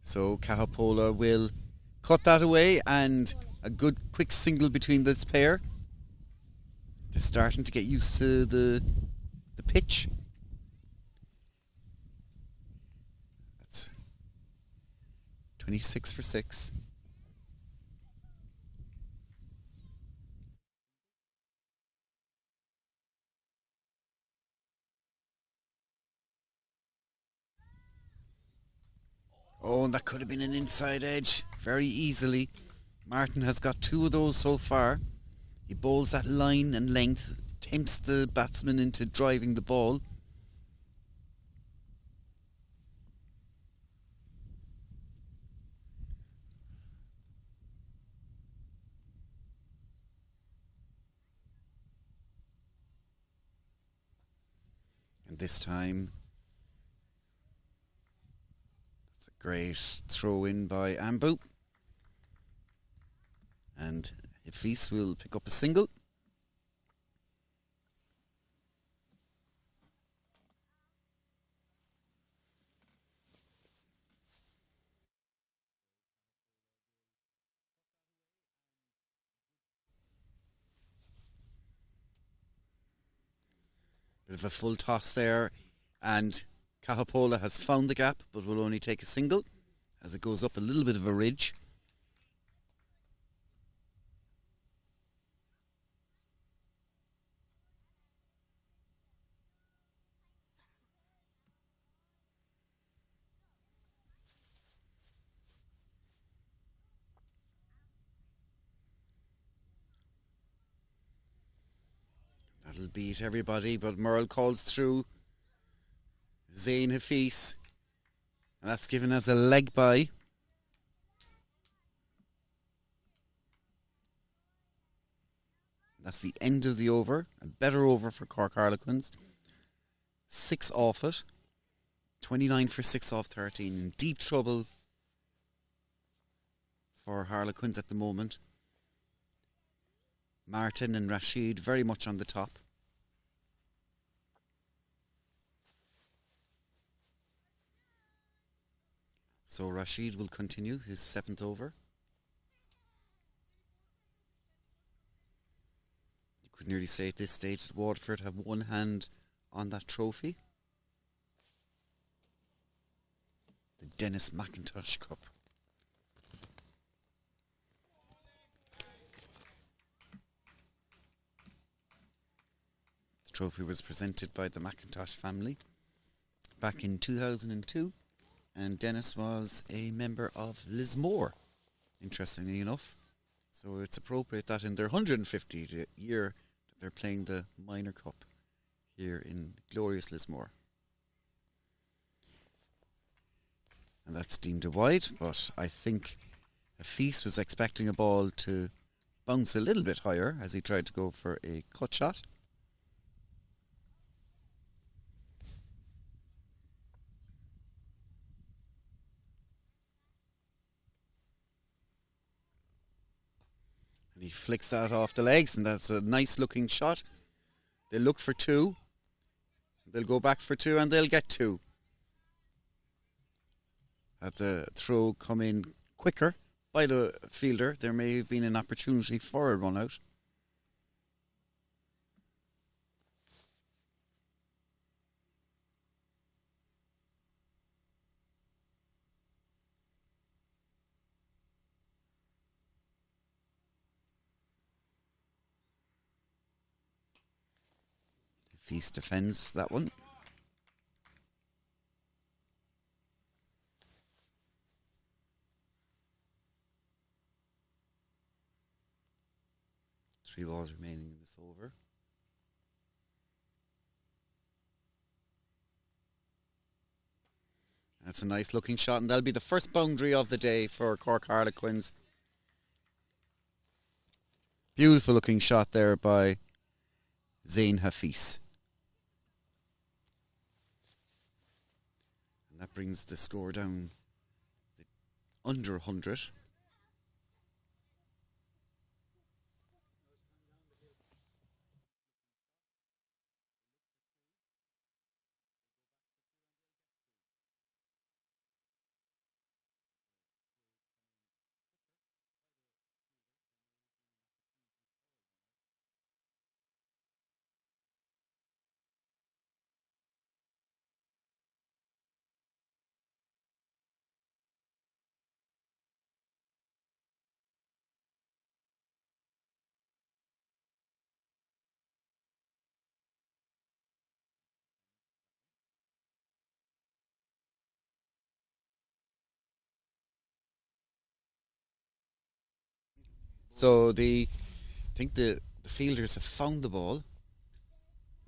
So Capola will cut that away, and a good quick single between this pair. They're starting to get used to the pitch. 26 for 6. Oh, and that could have been an inside edge very easily. Martin has got 2 of those so far. He bowls that line and length, tempts the batsman into driving the ball. And this time, it's a great throw in by Ambu. And Hafiz will pick up a single. Bit of a full toss there, and Cahapola has found the gap but will only take a single as it goes up a little bit of a ridge. That'll beat everybody, but Merle calls through Zayn Hafiz, and that's given as a leg bye. That's the end of the over. A better over for Cork Harlequins. 6 off it. 29 for 6 off 13. In deep trouble for Harlequins at the moment. Martin and Rashid very much on the top. So Rashid will continue his 7th over. You could nearly say at this stage that Waterford have one hand on that trophy. The Dennis McIntosh Cup. The trophy was presented by the McIntosh family back in 2002. And Dennis was a member of Lismore, interestingly enough. So it's appropriate that in their 150th year that they're playing the Minor Cup here in glorious Lismore. And that's deemed a wide, but I think Hafiz was expecting a ball to bounce a little bit higher as he tried to go for a cut shot. He flicks that off the legs, and that's a nice looking shot. They'll look for 2. They'll go back for 2, and they'll get 2. Had the throw come in quicker by the fielder, there may have been an opportunity for a run out. Feast defends that one. Three balls remaining in this over. That's a nice looking shot, and that'll be the first boundary of the day for Cork Harlequins. Beautiful looking shot there by Zayn Hafiz. And that brings the score down under 100. So I think the fielders have found the ball.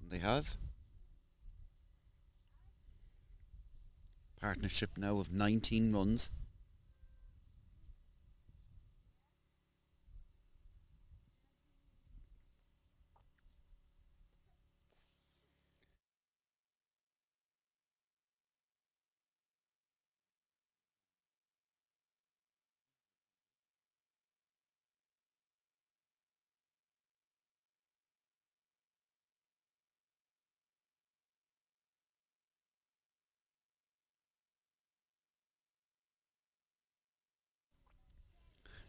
They have. Partnership now of 19 runs.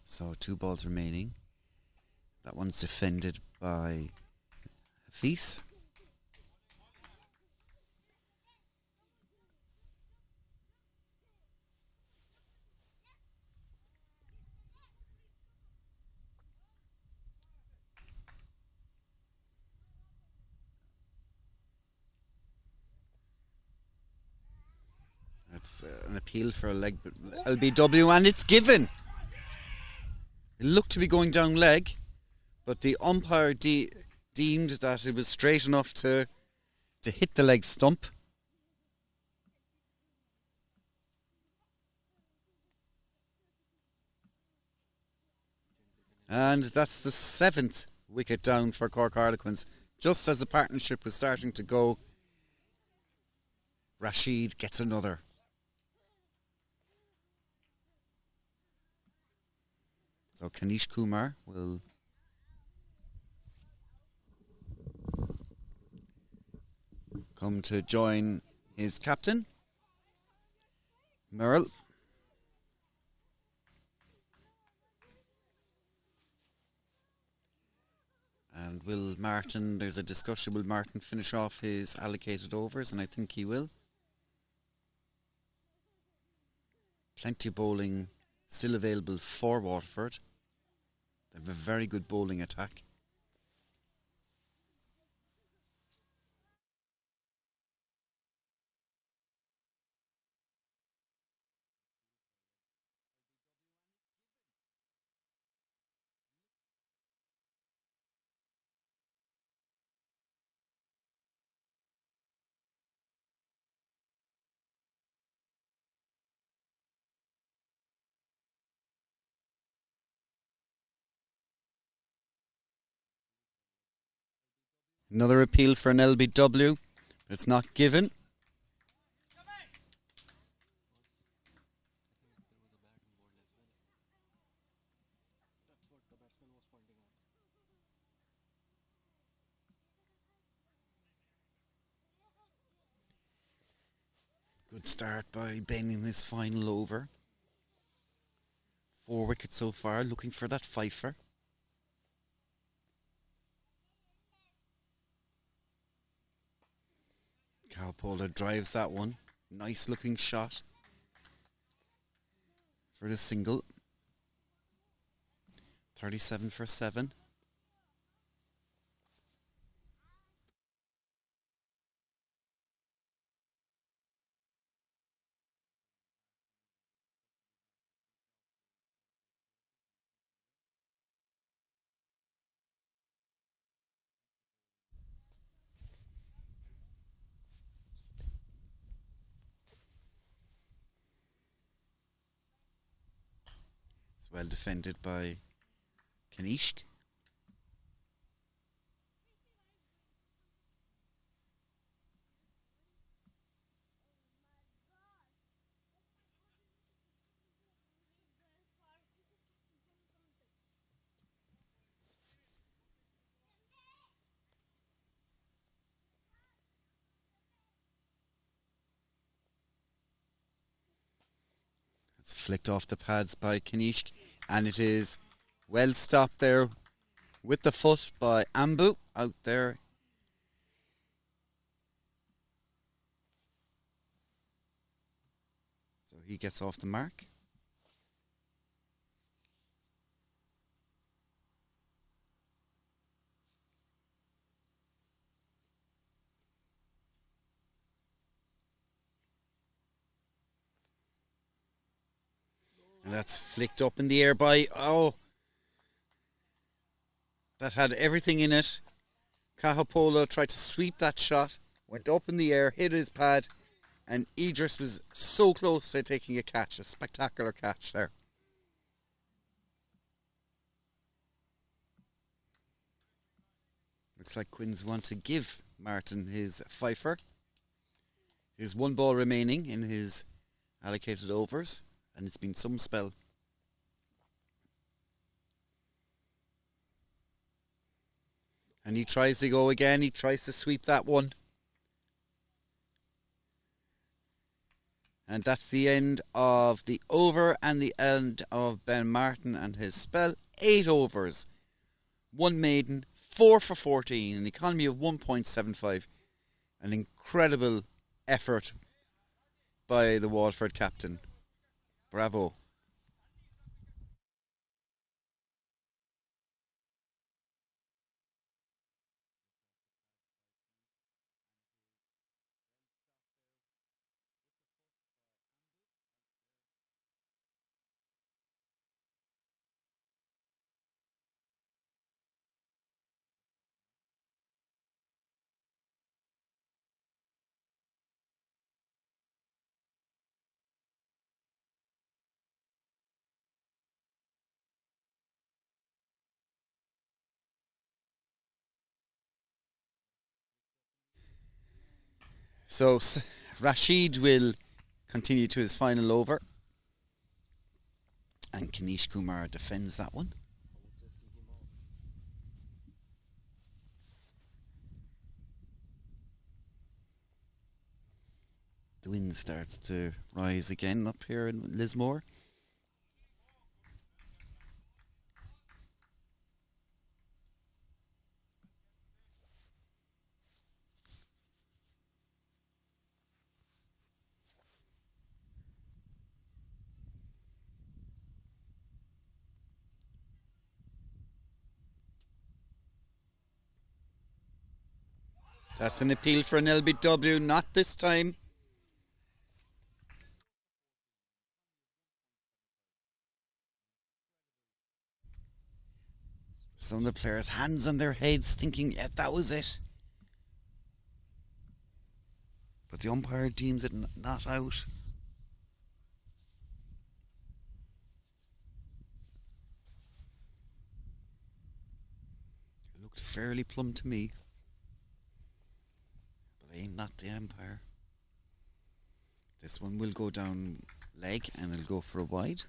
So 2 balls remaining. That one's defended by Hafiz. That's an appeal for a leg LBW, and it's given. It looked to be going down leg, but the umpire deemed that it was straight enough to hit the leg stump. And that's the 7th wicket down for Cork Harlequins. Just as the partnership was starting to go, Rashid gets another. So Kanish Kumar will come to join his captain, Merrill. And will Martin, there's a discussion, will Martin finish off his allocated overs? And I think he will. Plenty of bowling still available for Waterford. They have a very good bowling attack. Another appeal for an LBW. It's not given. Good start by Ben in this final over. 4 wickets so far, looking for that fifer. Cowpola drives that one. Nice looking shot for the single. 37 for 7. It's well defended by Kanishk. It's flicked off the pads by Kanishk, and it is well stopped there with the foot by Ambu out there. So he gets off the mark. And that's flicked up in the air by, that had everything in it. Cahapola tried to sweep that shot, went up in the air, hit his pad, and Idris was so close to taking a catch, a spectacular catch there. Looks like Quins want to give Martin his fifer. There's one ball remaining in his allocated overs, and it's been some spell. And he tries to go again, he tries to sweep that one. And that's the end of the over and the end of Ben Martin and his spell. 8 overs, 1 maiden, 4 for 14, an economy of 1.75. An incredible effort by the Waterford captain. Bravo. So Rashid will continue to his final over. And Kanish Kumar defends that one. The wind starts to rise again up here in Lismore. That's an appeal for an LBW, not this time. Some of the players' hands on their heads thinking, yeah, that was it. But the umpire deems it not out. It looked fairly plumb to me. But I ain't not the umpire. This one will go down leg and it'll go for a wide.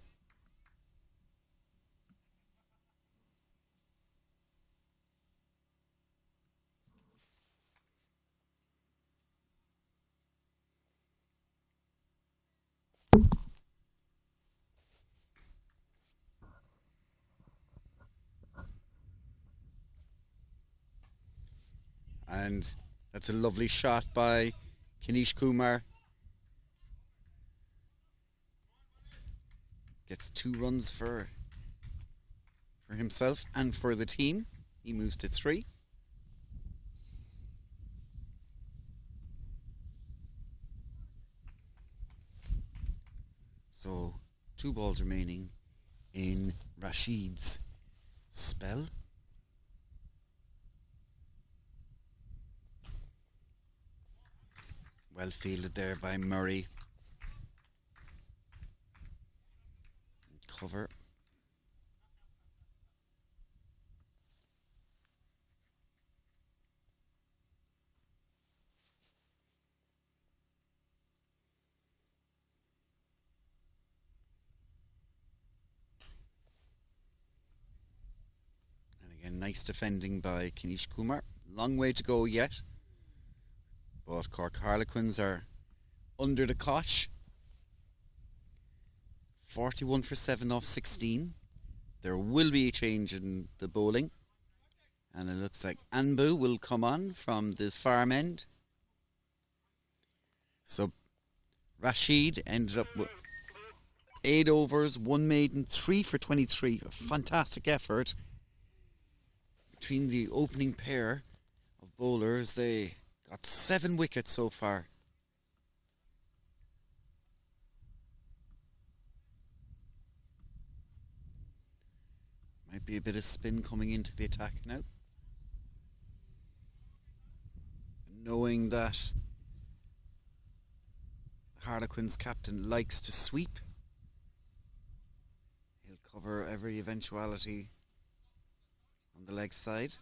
And that's a lovely shot by Kanish Kumar. Gets 2 runs for himself and for the team. He moves to 3. So 2 balls remaining in Rashid's spell. Well fielded there by Murray. Cover. And again, nice defending by Kanish Kumar. Long way to go yet. But Cork Harlequins are under the cosh. 41 for 7 off 16. There will be a change in the bowling. And it looks like Anbu will come on from the farm end. So Rashid ended up with 8 overs, 1 maiden, 3 for 23. A fantastic effort between the opening pair of bowlers. They got 7 wickets so far. Might be a bit of spin coming into the attack now. Knowing that Harlequins captain likes to sweep, he'll cover every eventuality on the leg side.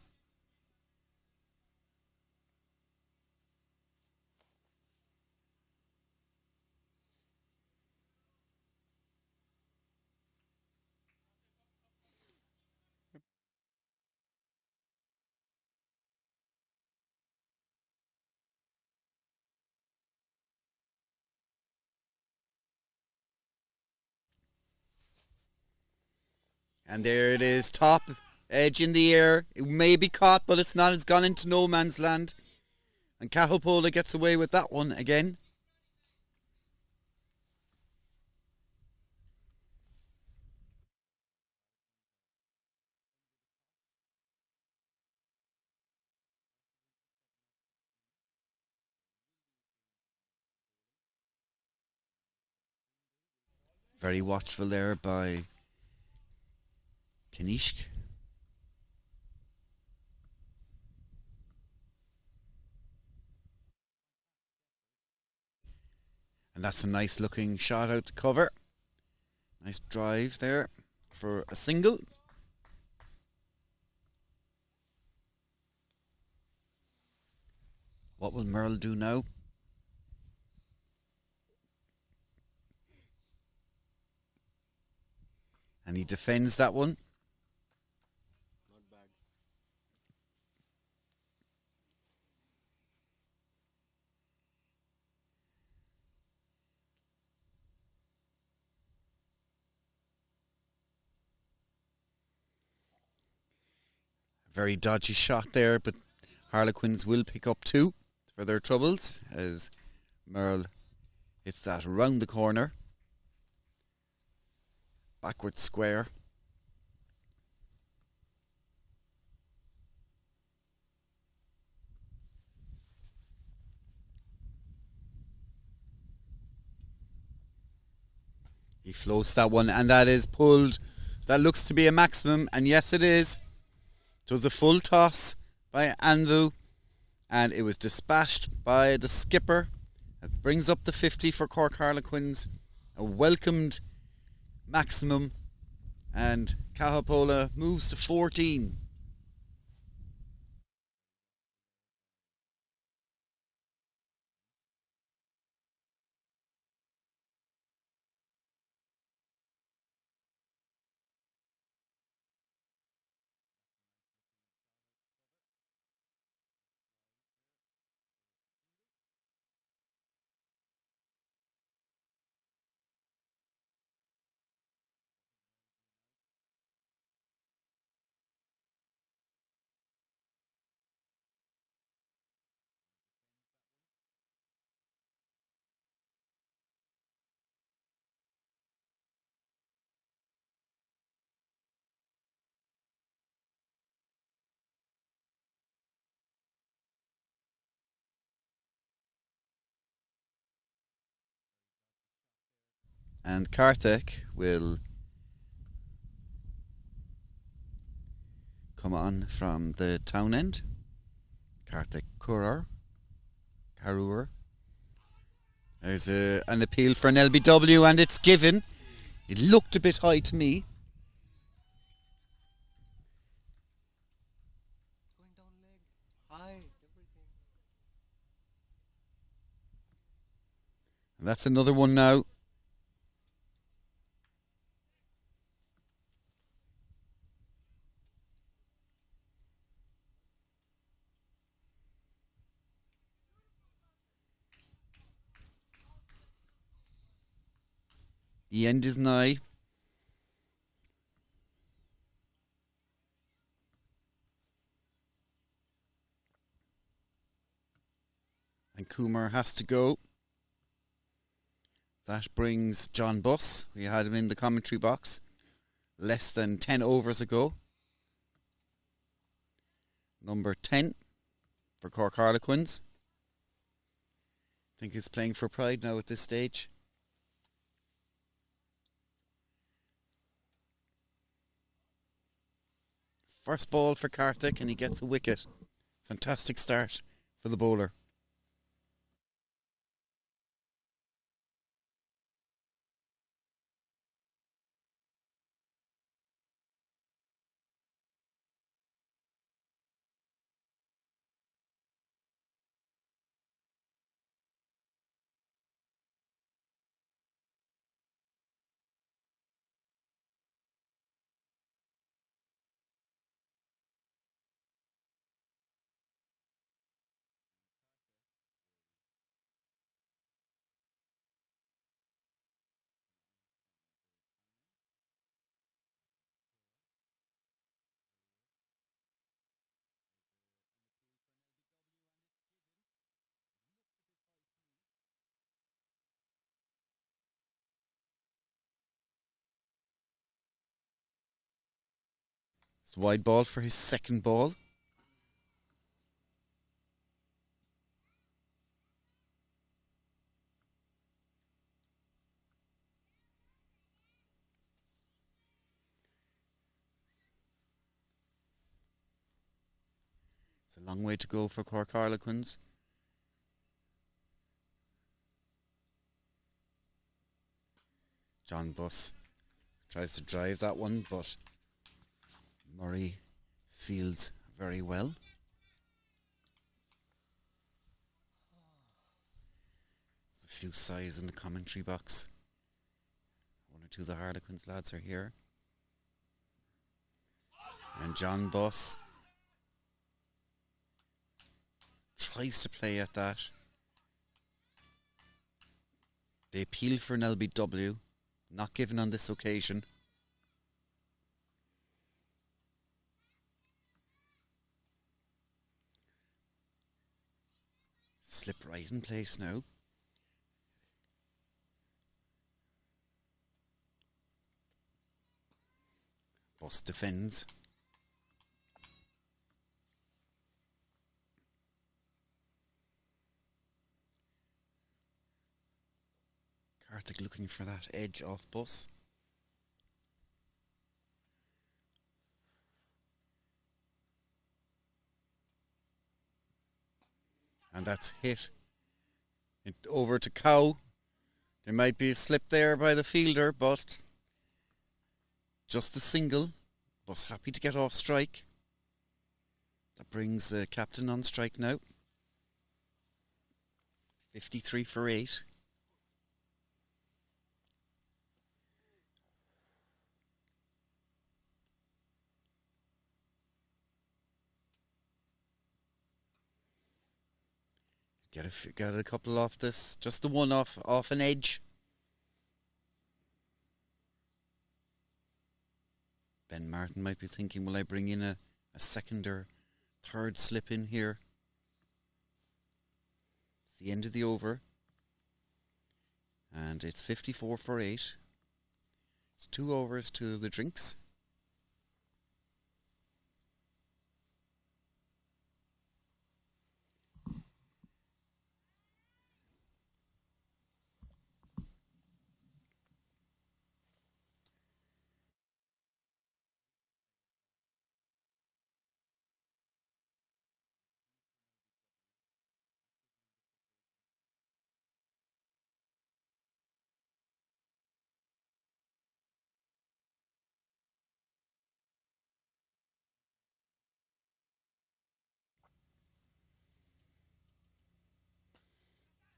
And there it is, top edge in the air. It may be caught, but it's not. It's gone into no man's land. And Cahill gets away with that one again. Very watchful there by Kanishk. And that's a nice looking shot out to cover. Nice drive there for a single. What will Merle do now? And he defends that one. Not bad. Very dodgy shot there, but Harlequins will pick up 2 for their troubles as Merle hits that round the corner. Backward square. He floats that one, and that is pulled. That looks to be a maximum, and yes, it is. It was a full toss by Anvu, and it was dispatched by the skipper. That brings up the 50 for Cork Harlequins. A welcomed maximum, and Cahill moves to 14. And Kartik will come on from the town end. Kartik Karur. There's an appeal for an LBW, and it's given. It looked a bit high to me. Going down leg. High. Everything. And that's another one now. The end is nigh. And Kumar has to go. That brings John Buss. We had him in the commentary box less than 10 overs ago. Number 10 for Cork Harlequins. I think he's playing for pride now at this stage. First ball for Karthik and he gets a wicket. Fantastic start for the bowler. It's a wide ball for his second ball. It's a long way to go for Cork Harlequins. John Buss tries to drive that one, but Murray fields very well. There's a few sighs in the commentary box. One or two of the Harlequins lads are here. And John Buss tries to play at that. They appeal for an LBW, not given on this occasion. Slip right in place now. Buss defends. Karthik looking for that edge off Buss. And that's hit. It over to Cow. There might be a slip there by the fielder, but just a single. Buss happy to get off strike. That brings the captain on strike now. 53 for 8. Get a couple off this. Just the one off an edge. Ben Martin might be thinking, will I bring in a second or third slip in here? It's the end of the over. And it's 54 for 8. It's 2 overs to the drinks.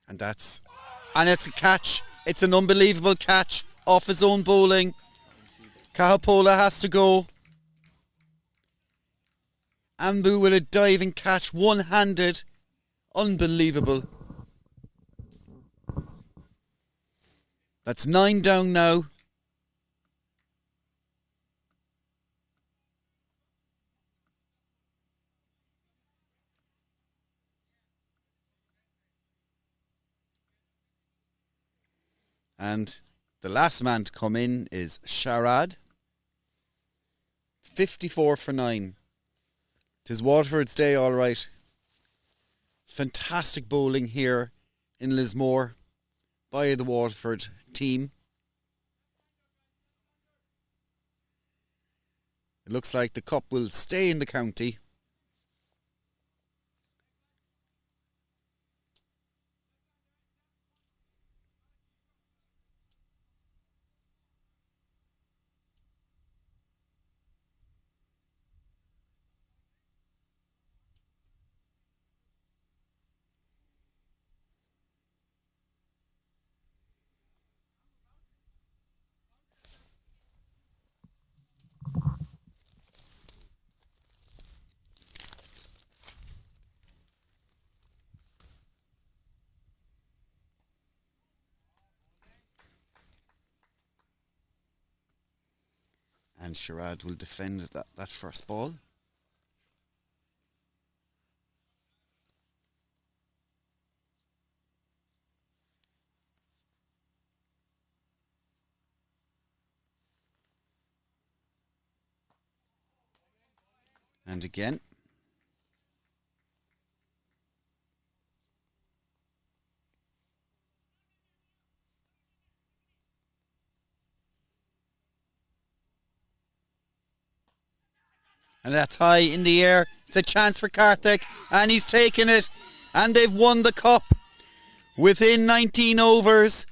And it's a catch. It's an unbelievable catch off his own bowling. Kahapola has to go. Ambu with a diving catch, one-handed. Unbelievable. That's 9 down now. And the last man to come in is Sharad. 54 for 9. 'Tis Waterford's day, all right. Fantastic bowling here in Lismore by the Waterford team. It looks like the cup will stay in the county. And Sherrod will defend that first ball. And again. And that's high in the air. It's a chance for Karthik, and he's taken it. And they've won the cup within 19 overs.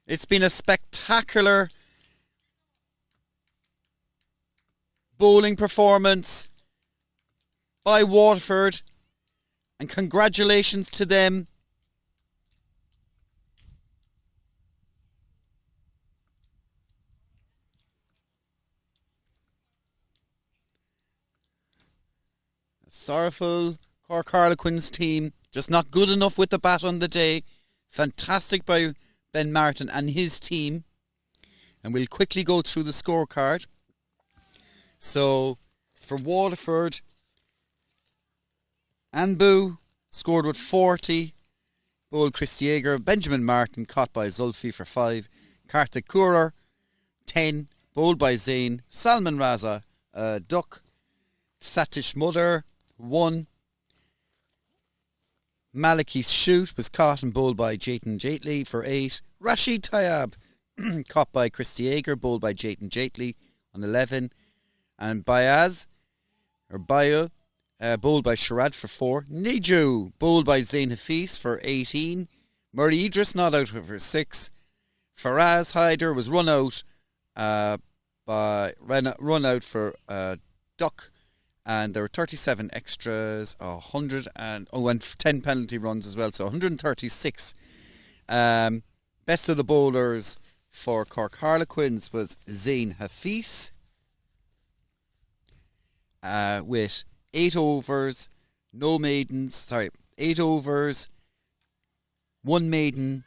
It's been a spectacular bowling performance by Waterford. And congratulations to them. Sorrowful Cork Harlequins team, just not good enough with the bat on the day. Fantastic by Ben Martin and his team. And we'll quickly go through the scorecard. So, for Waterford, Anbu scored with 40. Bowled Christy Yeager. Benjamin Martin caught by Zulfi for 5. Karthik Kurar, 10. Bowled by Zain. Salman Raza, duck. Satish Mudder, 1. Maliki's shoot was caught and bowled by Jayton Jaitley for 8. Rashid Tayyab caught by Christy Yeager, bowled by Jayton Jaitley on 11. And Bayo, bowled by Sherrod for 4. Niju, bowled by Zain Hafiz for 18. Murray Idris not out for 6. Faraz Haider was run out for duck. And there were 37 extras, 10 penalty runs as well, so 136. Best of the bowlers for Cork Harlequins was Zain Hafiz with 8 overs, 8 overs, 1 maiden,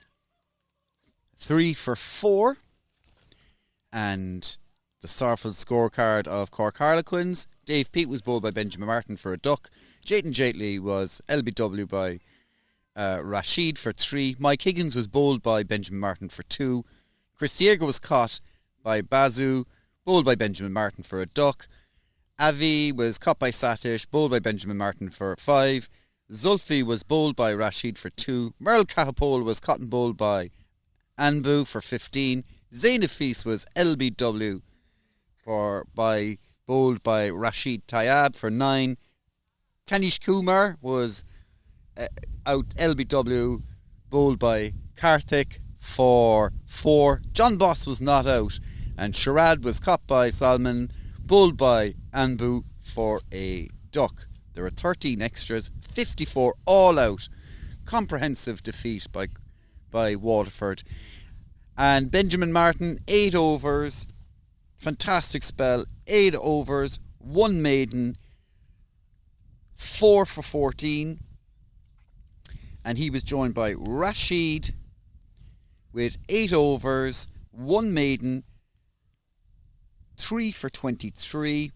3 for 4. And the sorrowful scorecard of Cork Harlequins: Dave Peat was bowled by Benjamin Martin for a duck. Jayton Jaitley was LBW by Rashid for 3. Mike Higgins was bowled by Benjamin Martin for 2. Chris Yeager was caught by Bazu, bowled by Benjamin Martin for a duck. Avi was caught by Satish, bowled by Benjamin Martin for 5. Zulfi was bowled by Rashid for 2. Merle Kahapol was caught and bowled by Anbu for 15. Zain Hafiz was LBW bowled by Rashid Tayyab for 9. Kanish Kumar was out LBW, bowled by Karthik for 4. John Boss was not out, and Sherrod was caught by Salman, bowled by Anbu for a duck. There were 13 extras, 54 all out. Comprehensive defeat by Waterford. And Benjamin Martin, 8 overs. Fantastic spell. 8 overs, 1 maiden, 4 for 14. And he was joined by Rashid with 8 overs, 1 maiden, 3 for 23.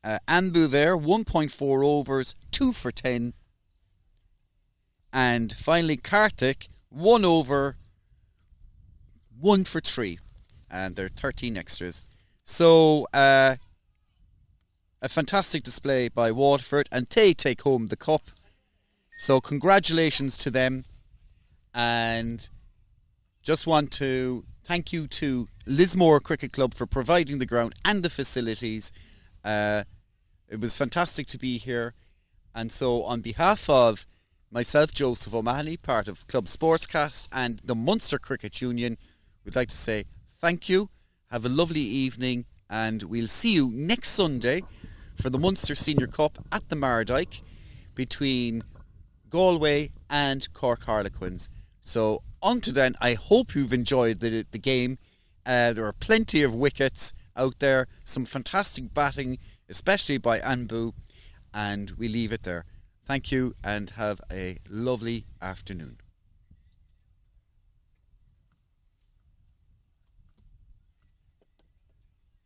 Anbu there, 1.4 overs, 2 for 10. And finally Karthik, 1 over, 1 for 3. And there are 13 extras. So, a fantastic display by Waterford, and they take home the cup. So, congratulations to them. And just want to thank you to Lismore Cricket Club for providing the ground and the facilities. It was fantastic to be here. And so on behalf of myself, Joseph O'Mahony, part of Club Sportscast and the Munster Cricket Union, we'd like to say thank you. Have a lovely evening, and we'll see you next Sunday for the Munster Senior Cup at the Mardyke between Galway and Cork Harlequins. So until then, I hope you've enjoyed the game. There are plenty of wickets out there, some fantastic batting, especially by Anbu, and we leave it there. Thank you and have a lovely afternoon.